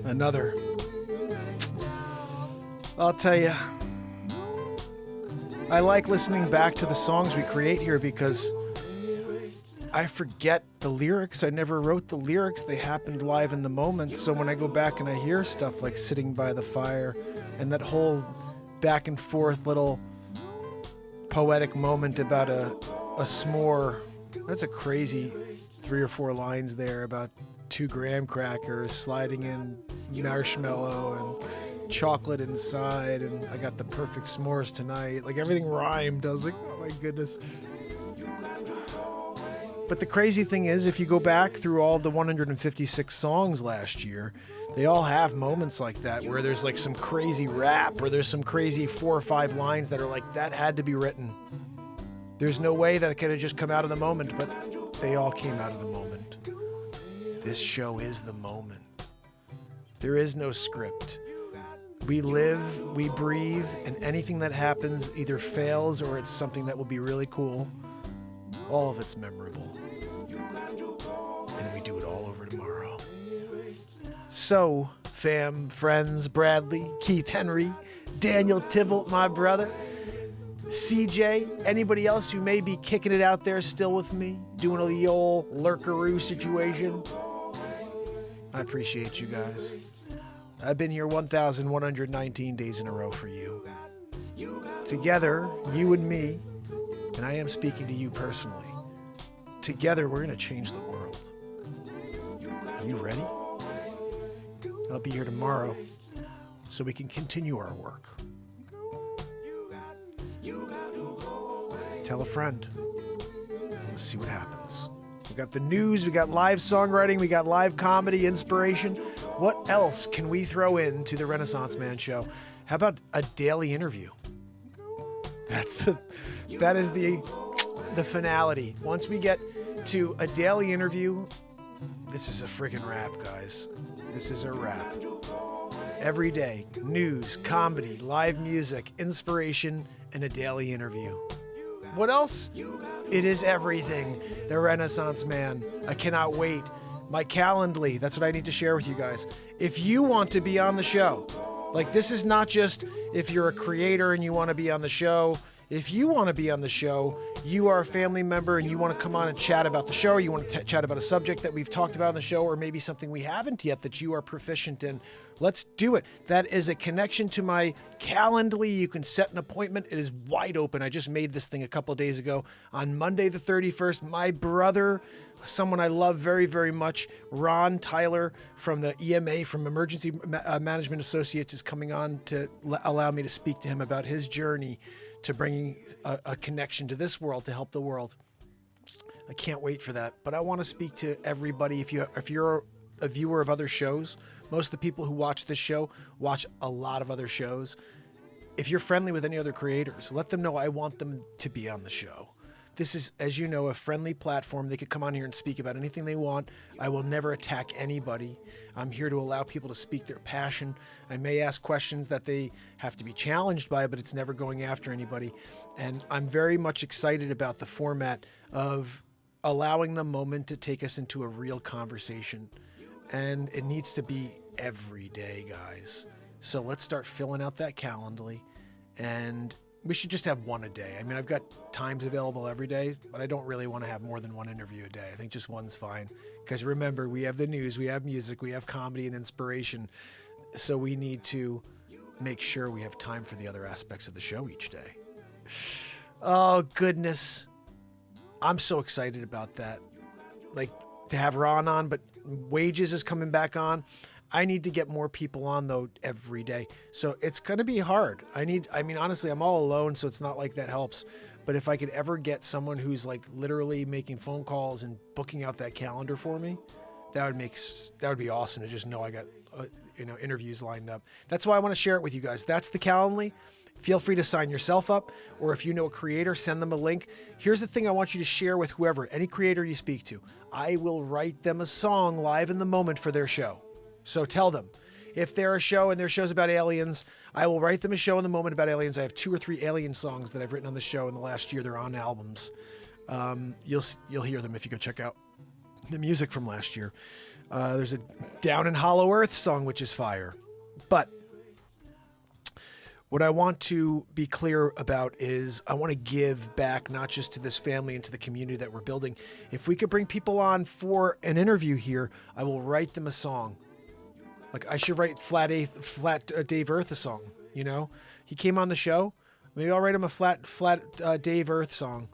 S1: Another. I'll tell you, I like listening back to the songs we create here because I forget the lyrics. I never wrote the lyrics. They happened live in the moment. So when I go back and I hear stuff like Sitting by the Fire and that whole back and forth little poetic moment about a s'more, that's a crazy 3 or 4 lines there about 2 graham crackers sliding in marshmallow and chocolate inside, and I got the perfect s'mores tonight. Like everything rhymed. I was like, oh my goodness. But the crazy thing is, if you go back through all the 156 songs last year, they all have moments like that where there's like some crazy rap or there's some crazy 4 or 5 lines that are like, that had to be written. There's no way that it could have just come out of the moment, but they all came out of the moment. This show is the moment. There is no script. We live, we breathe, and anything that happens either fails or it's something that will be really cool. All of it's memorable. And we do it all over tomorrow. So, fam, friends, Bradley, Keith Henry, Daniel Tybalt, my brother, CJ, anybody else who may be kicking it out there still with me, doing the old lurkaroo situation, I appreciate you guys. I've been here 1,119 days in a row for you. Together, you and me, and I am speaking to you personally, together we're going to change the world. Are you ready? I'll be here tomorrow so we can continue our work. Tell a friend. Let's see what happens. We got the news, we got live songwriting, we got live comedy, inspiration. What else can we throw into the Renaissance Man show? How about a daily interview? That is the finality. Once we get to a daily interview, this is a friggin' wrap, guys. This is a wrap. Every day, news, comedy, live music, inspiration, and a daily interview. What else? It is everything. The Renaissance Man. I cannot wait. My Calendly, that's what I need to share with you guys. If you want to be on the show, like this is not just if you're a creator and you want to be on the show. If you want to be on the show, you are a family member and you want to come on and chat about the show, or you want to chat about a subject that we've talked about on the show, or maybe something we haven't yet that you are proficient in, let's do it. That is a connection to my Calendly. You can set an appointment. It is wide open. I just made this thing a couple of days ago. On Monday the 31st, my brother, someone I love very, very much, Ron Tyler from the EMA, from Emergency Management Associates, is coming on to allow me to speak to him about his journey to bringing a connection to this world to help the world. I can't wait for that. But I want to speak to everybody. If you're a viewer of other shows, most of the people who watch this show watch a lot of other shows. If you're friendly with any other creators, let them know I want them to be on the show. This is, as you know, a friendly platform. They could come on here and speak about anything they want. I will never attack anybody. I'm here to allow people to speak their passion. I may ask questions that they have to be challenged by, but it's never going after anybody. And I'm very much excited about the format of allowing the moment to take us into a real conversation. And it needs to be every day, guys. So let's start filling out that Calendly, and we should just have one a day. I mean, I've got times available every day, but I don't really want to have more than one interview a day. I think just one's fine. Because remember, we have the news, we have music, we have comedy and inspiration. So we need to make sure we have time for the other aspects of the show each day. Oh, goodness. I'm so excited about that. Like, to have Ron on, but Wages is coming back on. I need to get more people on, though, every day. So it's going to be hard. I mean, honestly, I'm all alone, so it's not like that helps. But if I could ever get someone who's like literally making phone calls and booking out that calendar for me, that would be awesome to just know I got, interviews lined up. That's why I want to share it with you guys. That's the Calendly. Feel free to sign yourself up, or if you know a creator, send them a link. Here's the thing I want you to share with whoever, any creator you speak to. I will write them a song live in the moment for their show. So tell them, if they're a show and their show's about aliens, I will write them a show in the moment about aliens. I have 2 or 3 alien songs that I've written on the show in the last year. They're on albums. You'll hear them if you go check out the music from last year. There's a Down in Hollow Earth song, which is fire. But what I want to be clear about is I want to give back, not just to this family and to the community that we're building. If we could bring people on for an interview here, I will write them a song. Like, I should write Flat Dave Earth a song, you know? He came on the show. Maybe I'll write him a Flat Dave Earth song.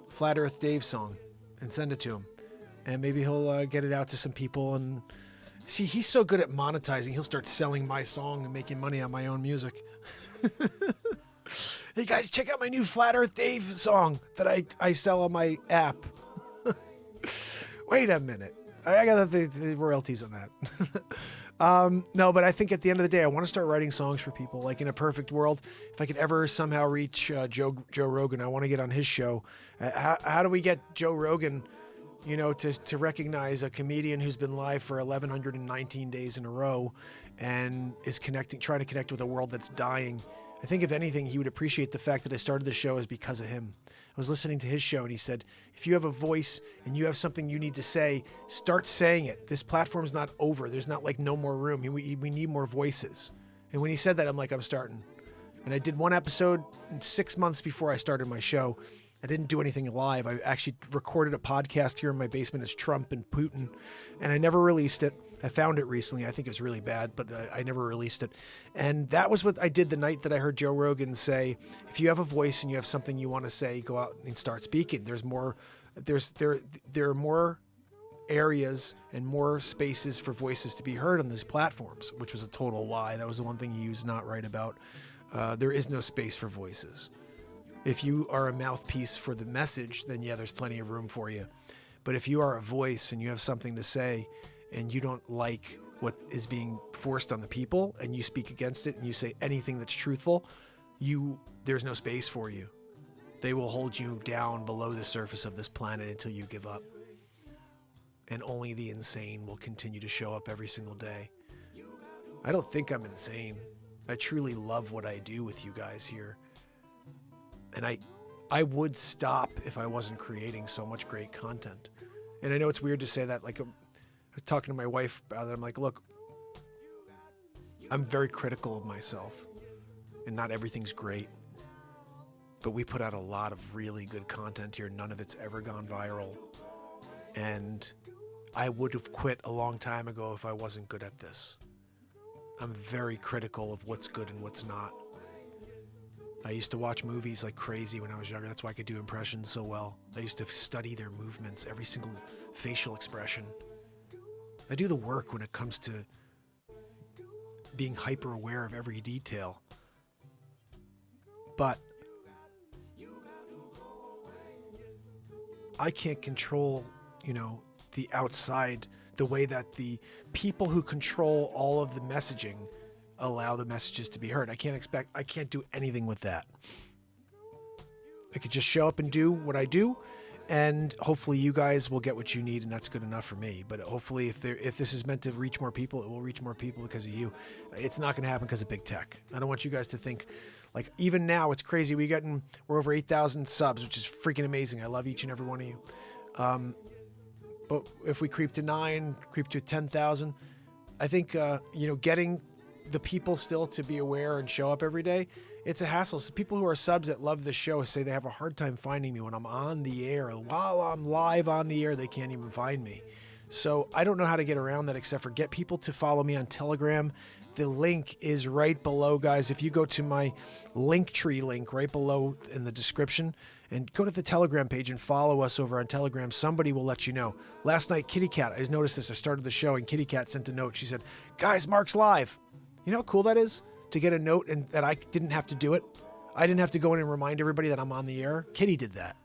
S1: Flat Earth Dave song. And send it to him. And maybe he'll get it out to some people. And see, he's so good at monetizing. He'll start selling my song and making money on my own music. Hey guys, check out my new Flat Earth Dave song that I sell on my app. Wait a minute. I got the royalties on that. No, but I think at the end of the day, I want to start writing songs for people. Like, in a perfect world, if I could ever somehow reach Joe Rogan, I want to get on his show. How do we get Joe Rogan, to recognize a comedian who's been live for 1,119 days in a row and is trying to connect with a world that's dying. I think if anything, he would appreciate the fact that I started the show is because of him. I was listening to his show and he said, if you have a voice and you have something you need to say, start saying it. This platform's not over. There's not like no more room. We need more voices. And when he said that, I'm like, I'm starting. And I did one episode 6 months before I started my show. I didn't do anything live. I actually recorded a podcast here in my basement as Trump and Putin, and I never released it. I found it recently. I think it was really bad, but I never released it. And that was what I did the night that I heard Joe Rogan say, if you have a voice and you have something you want to say, go out and start speaking. There are more areas and more spaces for voices to be heard on these platforms, which was a total lie. That was the one thing he was not right about. There is no space for voices. If you are a mouthpiece for the message, then yeah, there's plenty of room for you. But if you are a voice and you have something to say and you don't like what is being forced on the people and you speak against it and you say anything that's truthful, there's no space for you. They will hold you down below the surface of this planet until you give up. And only the insane will continue to show up every single day. I don't think I'm insane. I truly love what I do with you guys here. And I would stop if I wasn't creating so much great content. And I know it's weird to say that. Like, I was talking to my wife about it. I'm like, look, I'm very critical of myself. And not everything's great. But we put out a lot of really good content here. None of it's ever gone viral. And I would have quit a long time ago if I wasn't good at this. I'm very critical of what's good and what's not. I used to watch movies like crazy when I was younger. That's why I could do impressions so well. I used to study their movements, every single facial expression. I do the work when it comes to being hyper aware of every detail. But I can't control, the outside, the way that the people who control all of the messaging allow the messages to be heard. I can't do anything with that. I could just show up and do what I do, and hopefully you guys will get what you need, and that's good enough for me. But hopefully if this is meant to reach more people, it will reach more people because of you. It's not going to happen because of big tech. I don't want you guys to think, like, even now it's crazy. We're over 8,000 subs, which is freaking amazing. I love each and every one of you. But if we creep to 9, creep to 10,000, I think, getting the people still to be aware and show up every day, it's a hassle. So people who are subs that love the show say they have a hard time finding me when I'm on the air. While I'm live on the air, they can't even find me. So I don't know how to get around that except for get people to follow me on Telegram. The link is right below, guys. If you go to my Linktree link right below in the description and go to the Telegram page and follow us over on Telegram, somebody will let you know. Last night, Kitty Cat, I noticed this. I started the show and Kitty Cat sent a note. She said, guys, Mark's live. You know how cool that is? To get a note and that I didn't have to do it. I didn't have to go in and remind everybody that I'm on the air. Kitty did that.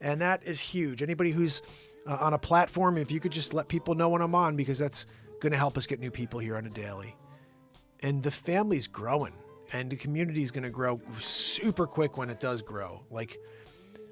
S1: And that is huge. Anybody who's on a platform, if you could just let people know when I'm on, because that's going to help us get new people here on a daily. And the family's growing, and the community is going to grow super quick when it does grow. Like,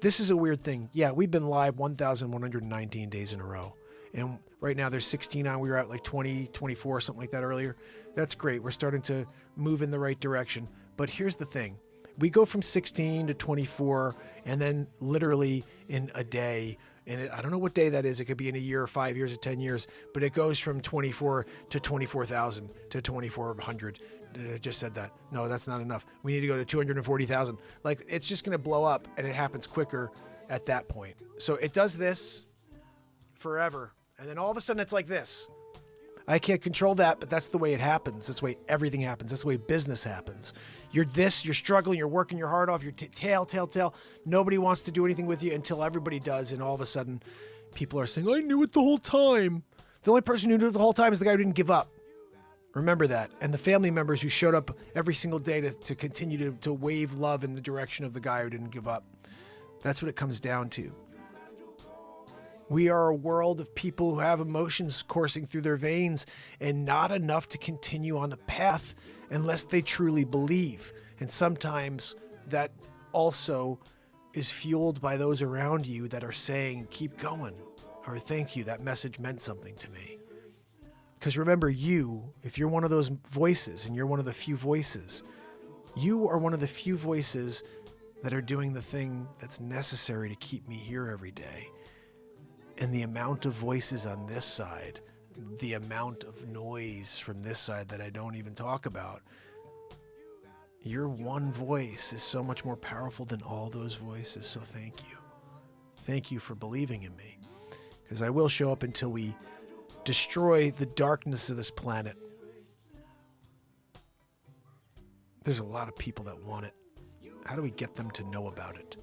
S1: this is a weird thing. Yeah, we've been live 1,119 days in a row. And right now there's 16 on. We were at like 20, 24, something like that earlier. That's great. We're starting to move in the right direction. But here's the thing. We go from 16 to 24, and then literally in a day, and I don't know what day that is. It could be in a year or 5 years or 10 years, but it goes from 24 to 24,000 to 2,400. I just said that. No, that's not enough. We need to go to 240,000. Like, it's just going to blow up, and it happens quicker at that point. So it does this forever. And then all of a sudden it's like this. I can't control that, but that's the way it happens. That's the way everything happens. That's the way business happens. You're struggling, you're working your heart off, you're tail. Nobody wants to do anything with you until everybody does. And all of a sudden people are saying, I knew it the whole time. The only person who knew it the whole time is the guy who didn't give up. Remember that. And the family members who showed up every single day to continue to wave love in the direction of the guy who didn't give up. That's what it comes down to. We are a world of people who have emotions coursing through their veins and not enough to continue on the path unless they truly believe. And sometimes that also is fueled by those around you that are saying, keep going, or thank you, that message meant something to me. Because remember, if you're one of those voices and you're one of the few voices, you are one of the few voices that are doing the thing that's necessary to keep me here every day. And the amount of voices on this side, the amount of noise from this side that I don't even talk about, your one voice is so much more powerful than all those voices. So thank you. Thank you for believing in me. Because I will show up until we destroy the darkness of this planet. There's a lot of people that want it. How do we get them to know about it?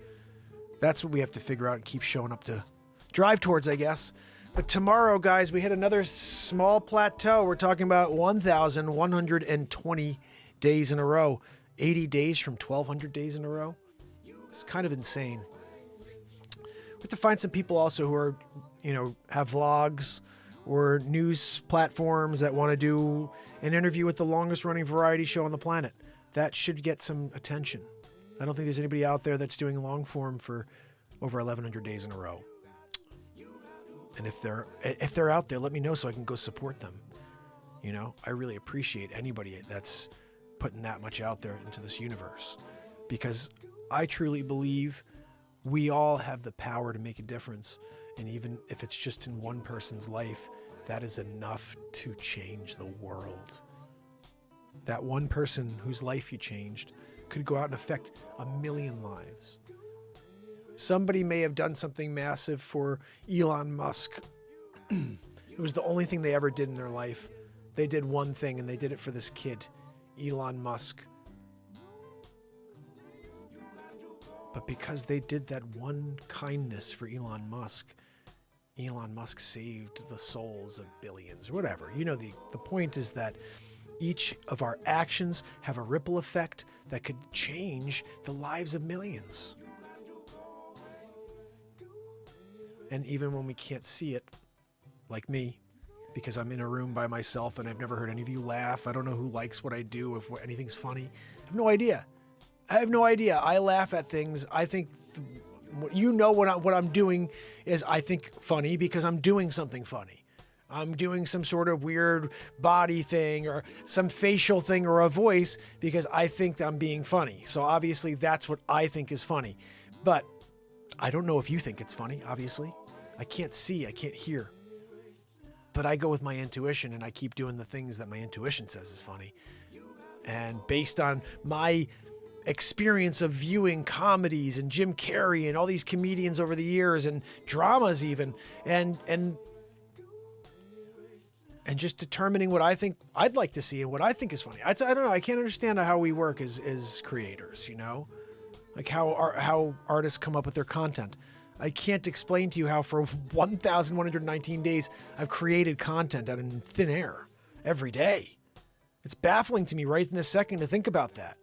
S1: That's what we have to figure out and keep showing up to drive towards, I guess. But tomorrow, guys, we hit another small plateau. We're talking about 1,120 days in a row. 80 days from 1,200 days in a row. It's kind of insane. We have to find some people also who are, have vlogs or news platforms that want to do an interview with the longest running variety show on the planet. That should get some attention. I don't think there's anybody out there that's doing long form for over 1,100 days in a row. And if they're out there, let me know so I can go support them. I really appreciate anybody that's putting that much out there into this universe, because I truly believe we all have the power to make a difference. And even if it's just in one person's life, that is enough to change the world. That one person whose life you changed could go out and affect 1 million lives. Somebody may have done something massive for Elon Musk. It was the only thing they ever did in their life. They did one thing, and they did it for this kid, Elon Musk. But because they did that one kindness for Elon Musk saved the souls of billions or whatever. The point is that each of our actions have a ripple effect that could change the lives of millions. And even when we can't see it, like me, because I'm in a room by myself and I've never heard any of you laugh. I don't know who likes what I do, if anything's funny. I have no idea. I laugh at things. I think, what I'm doing is I think funny because I'm doing something funny. I'm doing some sort of weird body thing or some facial thing or a voice because I think I'm being funny. So obviously that's what I think is funny. But I don't know if you think it's funny, obviously. I can't see, I can't hear. But I go with my intuition and I keep doing the things that my intuition says is funny. And based on my experience of viewing comedies and Jim Carrey and all these comedians over the years and dramas even, and just determining what I think I'd like to see and what I think is funny. I don't know. I can't understand how we work as creators, like how artists come up with their content. I can't explain to you how for 1,119 days I've created content out in thin air every day. It's baffling to me right in this second to think about that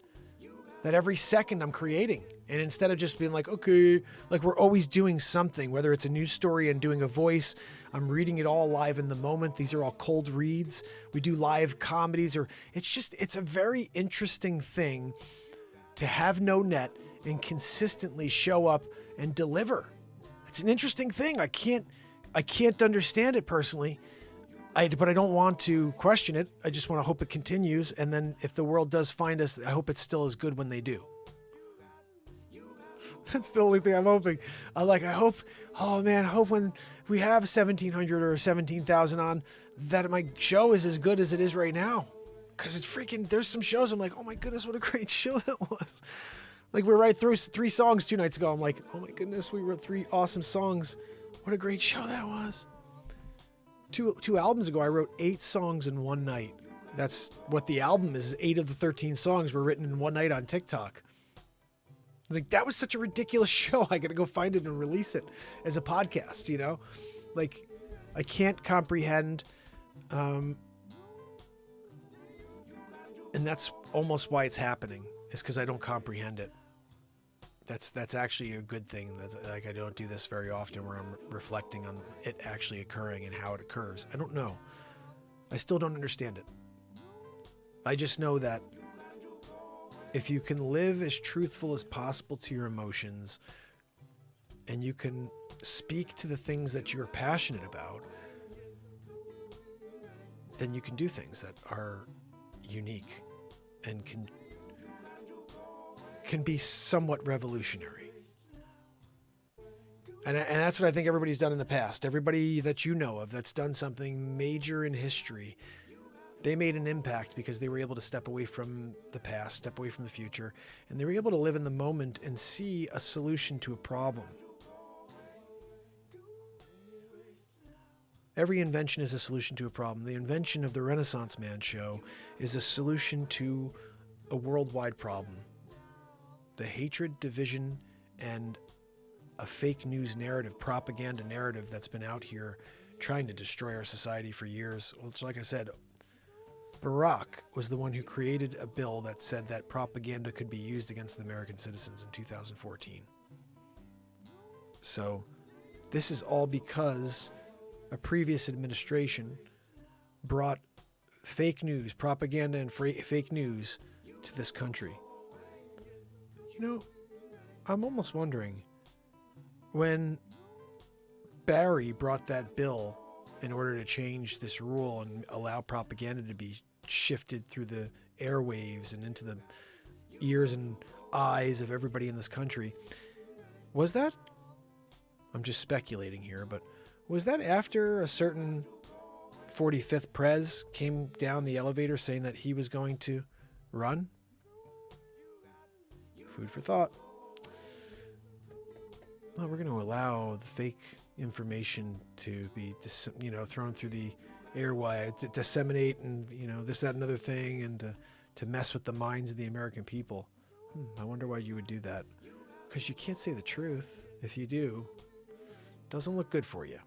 S1: every second I'm creating. And instead of just being like, okay, like we're always doing something, whether it's a news story and doing a voice, I'm reading it all live in the moment. These are all cold reads. We do live comedies, or it's a very interesting thing to have no net and consistently show up and deliver. It's an interesting thing. I can't understand it personally, but I don't want to question it. I just want to hope it continues. And then if the world does find us, I hope it's still as good when they do. That's the only thing I'm hoping. I hope when we have 1,700 or 17,000 on, that my show is as good as it is right now. Because it's freaking, there's some shows I'm like, oh my goodness, what a great show that was. Like we wrote through 3 songs 2 nights ago. I'm like, oh my goodness, we wrote 3 awesome songs. What a great show that was. Two albums ago, I wrote 8 songs in one night. That's what the album is. 8 of the 13 songs were written in one night on TikTok. I was like, that was such a ridiculous show. I got to go find it and release it as a podcast, Like, I can't comprehend. And that's almost why it's happening, is because I don't comprehend it. That's actually a good thing. That's like, I don't do this very often where I'm reflecting on it actually occurring and how it occurs. I don't know. I still don't understand it. I just know that if you can live as truthful as possible to your emotions and you can speak to the things that you're passionate about, then you can do things that are unique and can be somewhat revolutionary. And that's what I think everybody's done in the past. Everybody that you know of that's done something major in history, they made an impact because they were able to step away from the past, step away from the future, and they were able to live in the moment and see a solution to a problem. Every invention is a solution to a problem. The invention of the Renaissance Man show is a solution to a worldwide problem. The hatred, division, and a fake news narrative, propaganda narrative that's been out here trying to destroy our society for years. Which, like I said, Barack was the one who created a bill that said that propaganda could be used against the American citizens in 2014. So this is all because a previous administration brought fake news, propaganda and fake news to this country. You know, I'm almost wondering, when Barry brought that bill in order to change this rule and allow propaganda to be shifted through the airwaves and into the ears and eyes of everybody in this country, was that, I'm just speculating here, but was that after a certain 45th Prez came down the elevator saying that he was going to run? Food for thought. Well, we're going to allow the fake information to be, thrown through the airway, to disseminate and, this, that, and other thing, and to mess with the minds of the American people. I wonder why you would do that. Because you can't say the truth. If you do, it doesn't look good for you.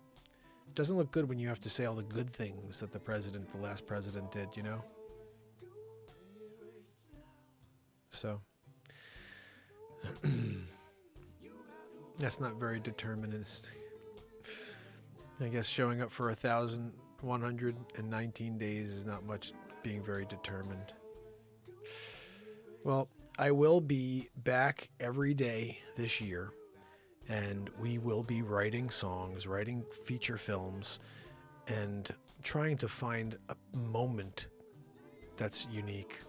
S1: It doesn't look good when you have to say all the good things that the last president did, So, that's not very deterministic. I guess showing up for 1,119 days is not much being very determined. Well, I will be back every day this year, and we will be writing songs, writing feature films, and trying to find a moment that's unique.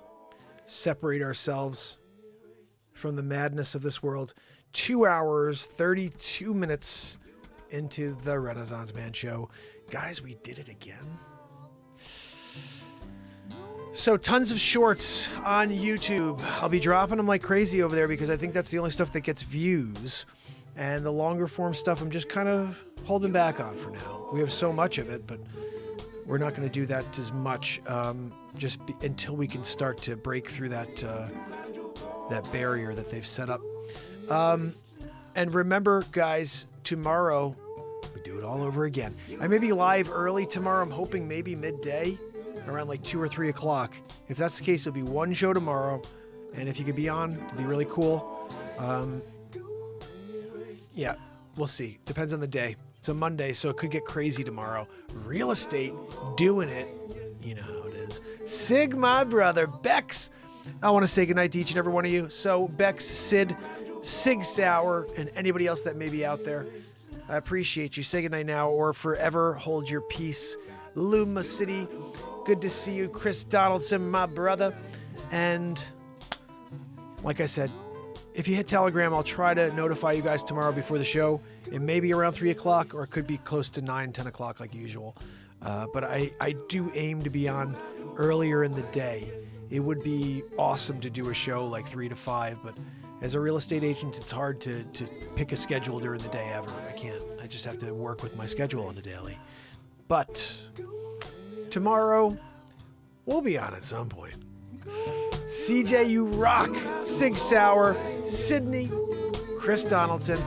S1: Separate ourselves from the madness of this world. 2 hours, 32 minutes into the Renaissance Man show. Guys, we did it again. So tons of shorts on YouTube. I'll be dropping them like crazy over there because I think that's the only stuff that gets views. And the longer form stuff I'm just kind of holding back on for now. We have so much of it, but we're not going to do that as much until we can start to break through that barrier that they've set up. And remember, guys, tomorrow we do it all over again. I may be live early tomorrow. I'm hoping maybe midday, around like 2 or 3 o'clock. If that's the case, it'll be one show tomorrow. And if you could be on, it'd be really cool. Yeah, we'll see. Depends on the day. It's a Monday, so it could get crazy tomorrow. Real estate, doing it. You know how it is. Sig, my brother, Bex. I want to say goodnight to each and every one of you. So, Bex, Sid, Sig Sauer, and anybody else that may be out there, I appreciate you. Say goodnight now or forever hold your peace. Luma City, good to see you. Chris Donaldson, my brother. And like I said, if you hit Telegram, I'll try to notify you guys tomorrow before the show. It may be around 3 o'clock or it could be close to 9, 10 o'clock like usual. But I do aim to be on earlier in the day. It would be awesome to do a show like 3 to 5, but as a real estate agent, it's hard to pick a schedule during the day ever. I can't. I just have to work with my schedule on the daily. But tomorrow, we'll be on at some point. CJ, you rock. Sig Sauer, Sydney, Chris Donaldson,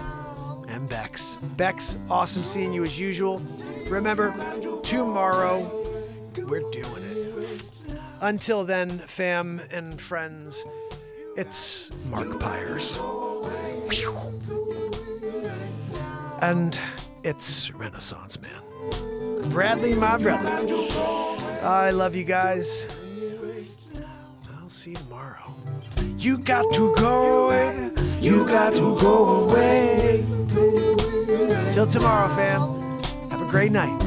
S1: and Bex. Bex, awesome seeing you as usual. Remember, tomorrow, we're doing it. Until then, fam and friends, it's Mark Pires. And it's Renaissance Man. Bradley, my brother. I love you guys. I'll see you tomorrow. You got to go away. You got to go away. Till tomorrow, fam. Have a great night.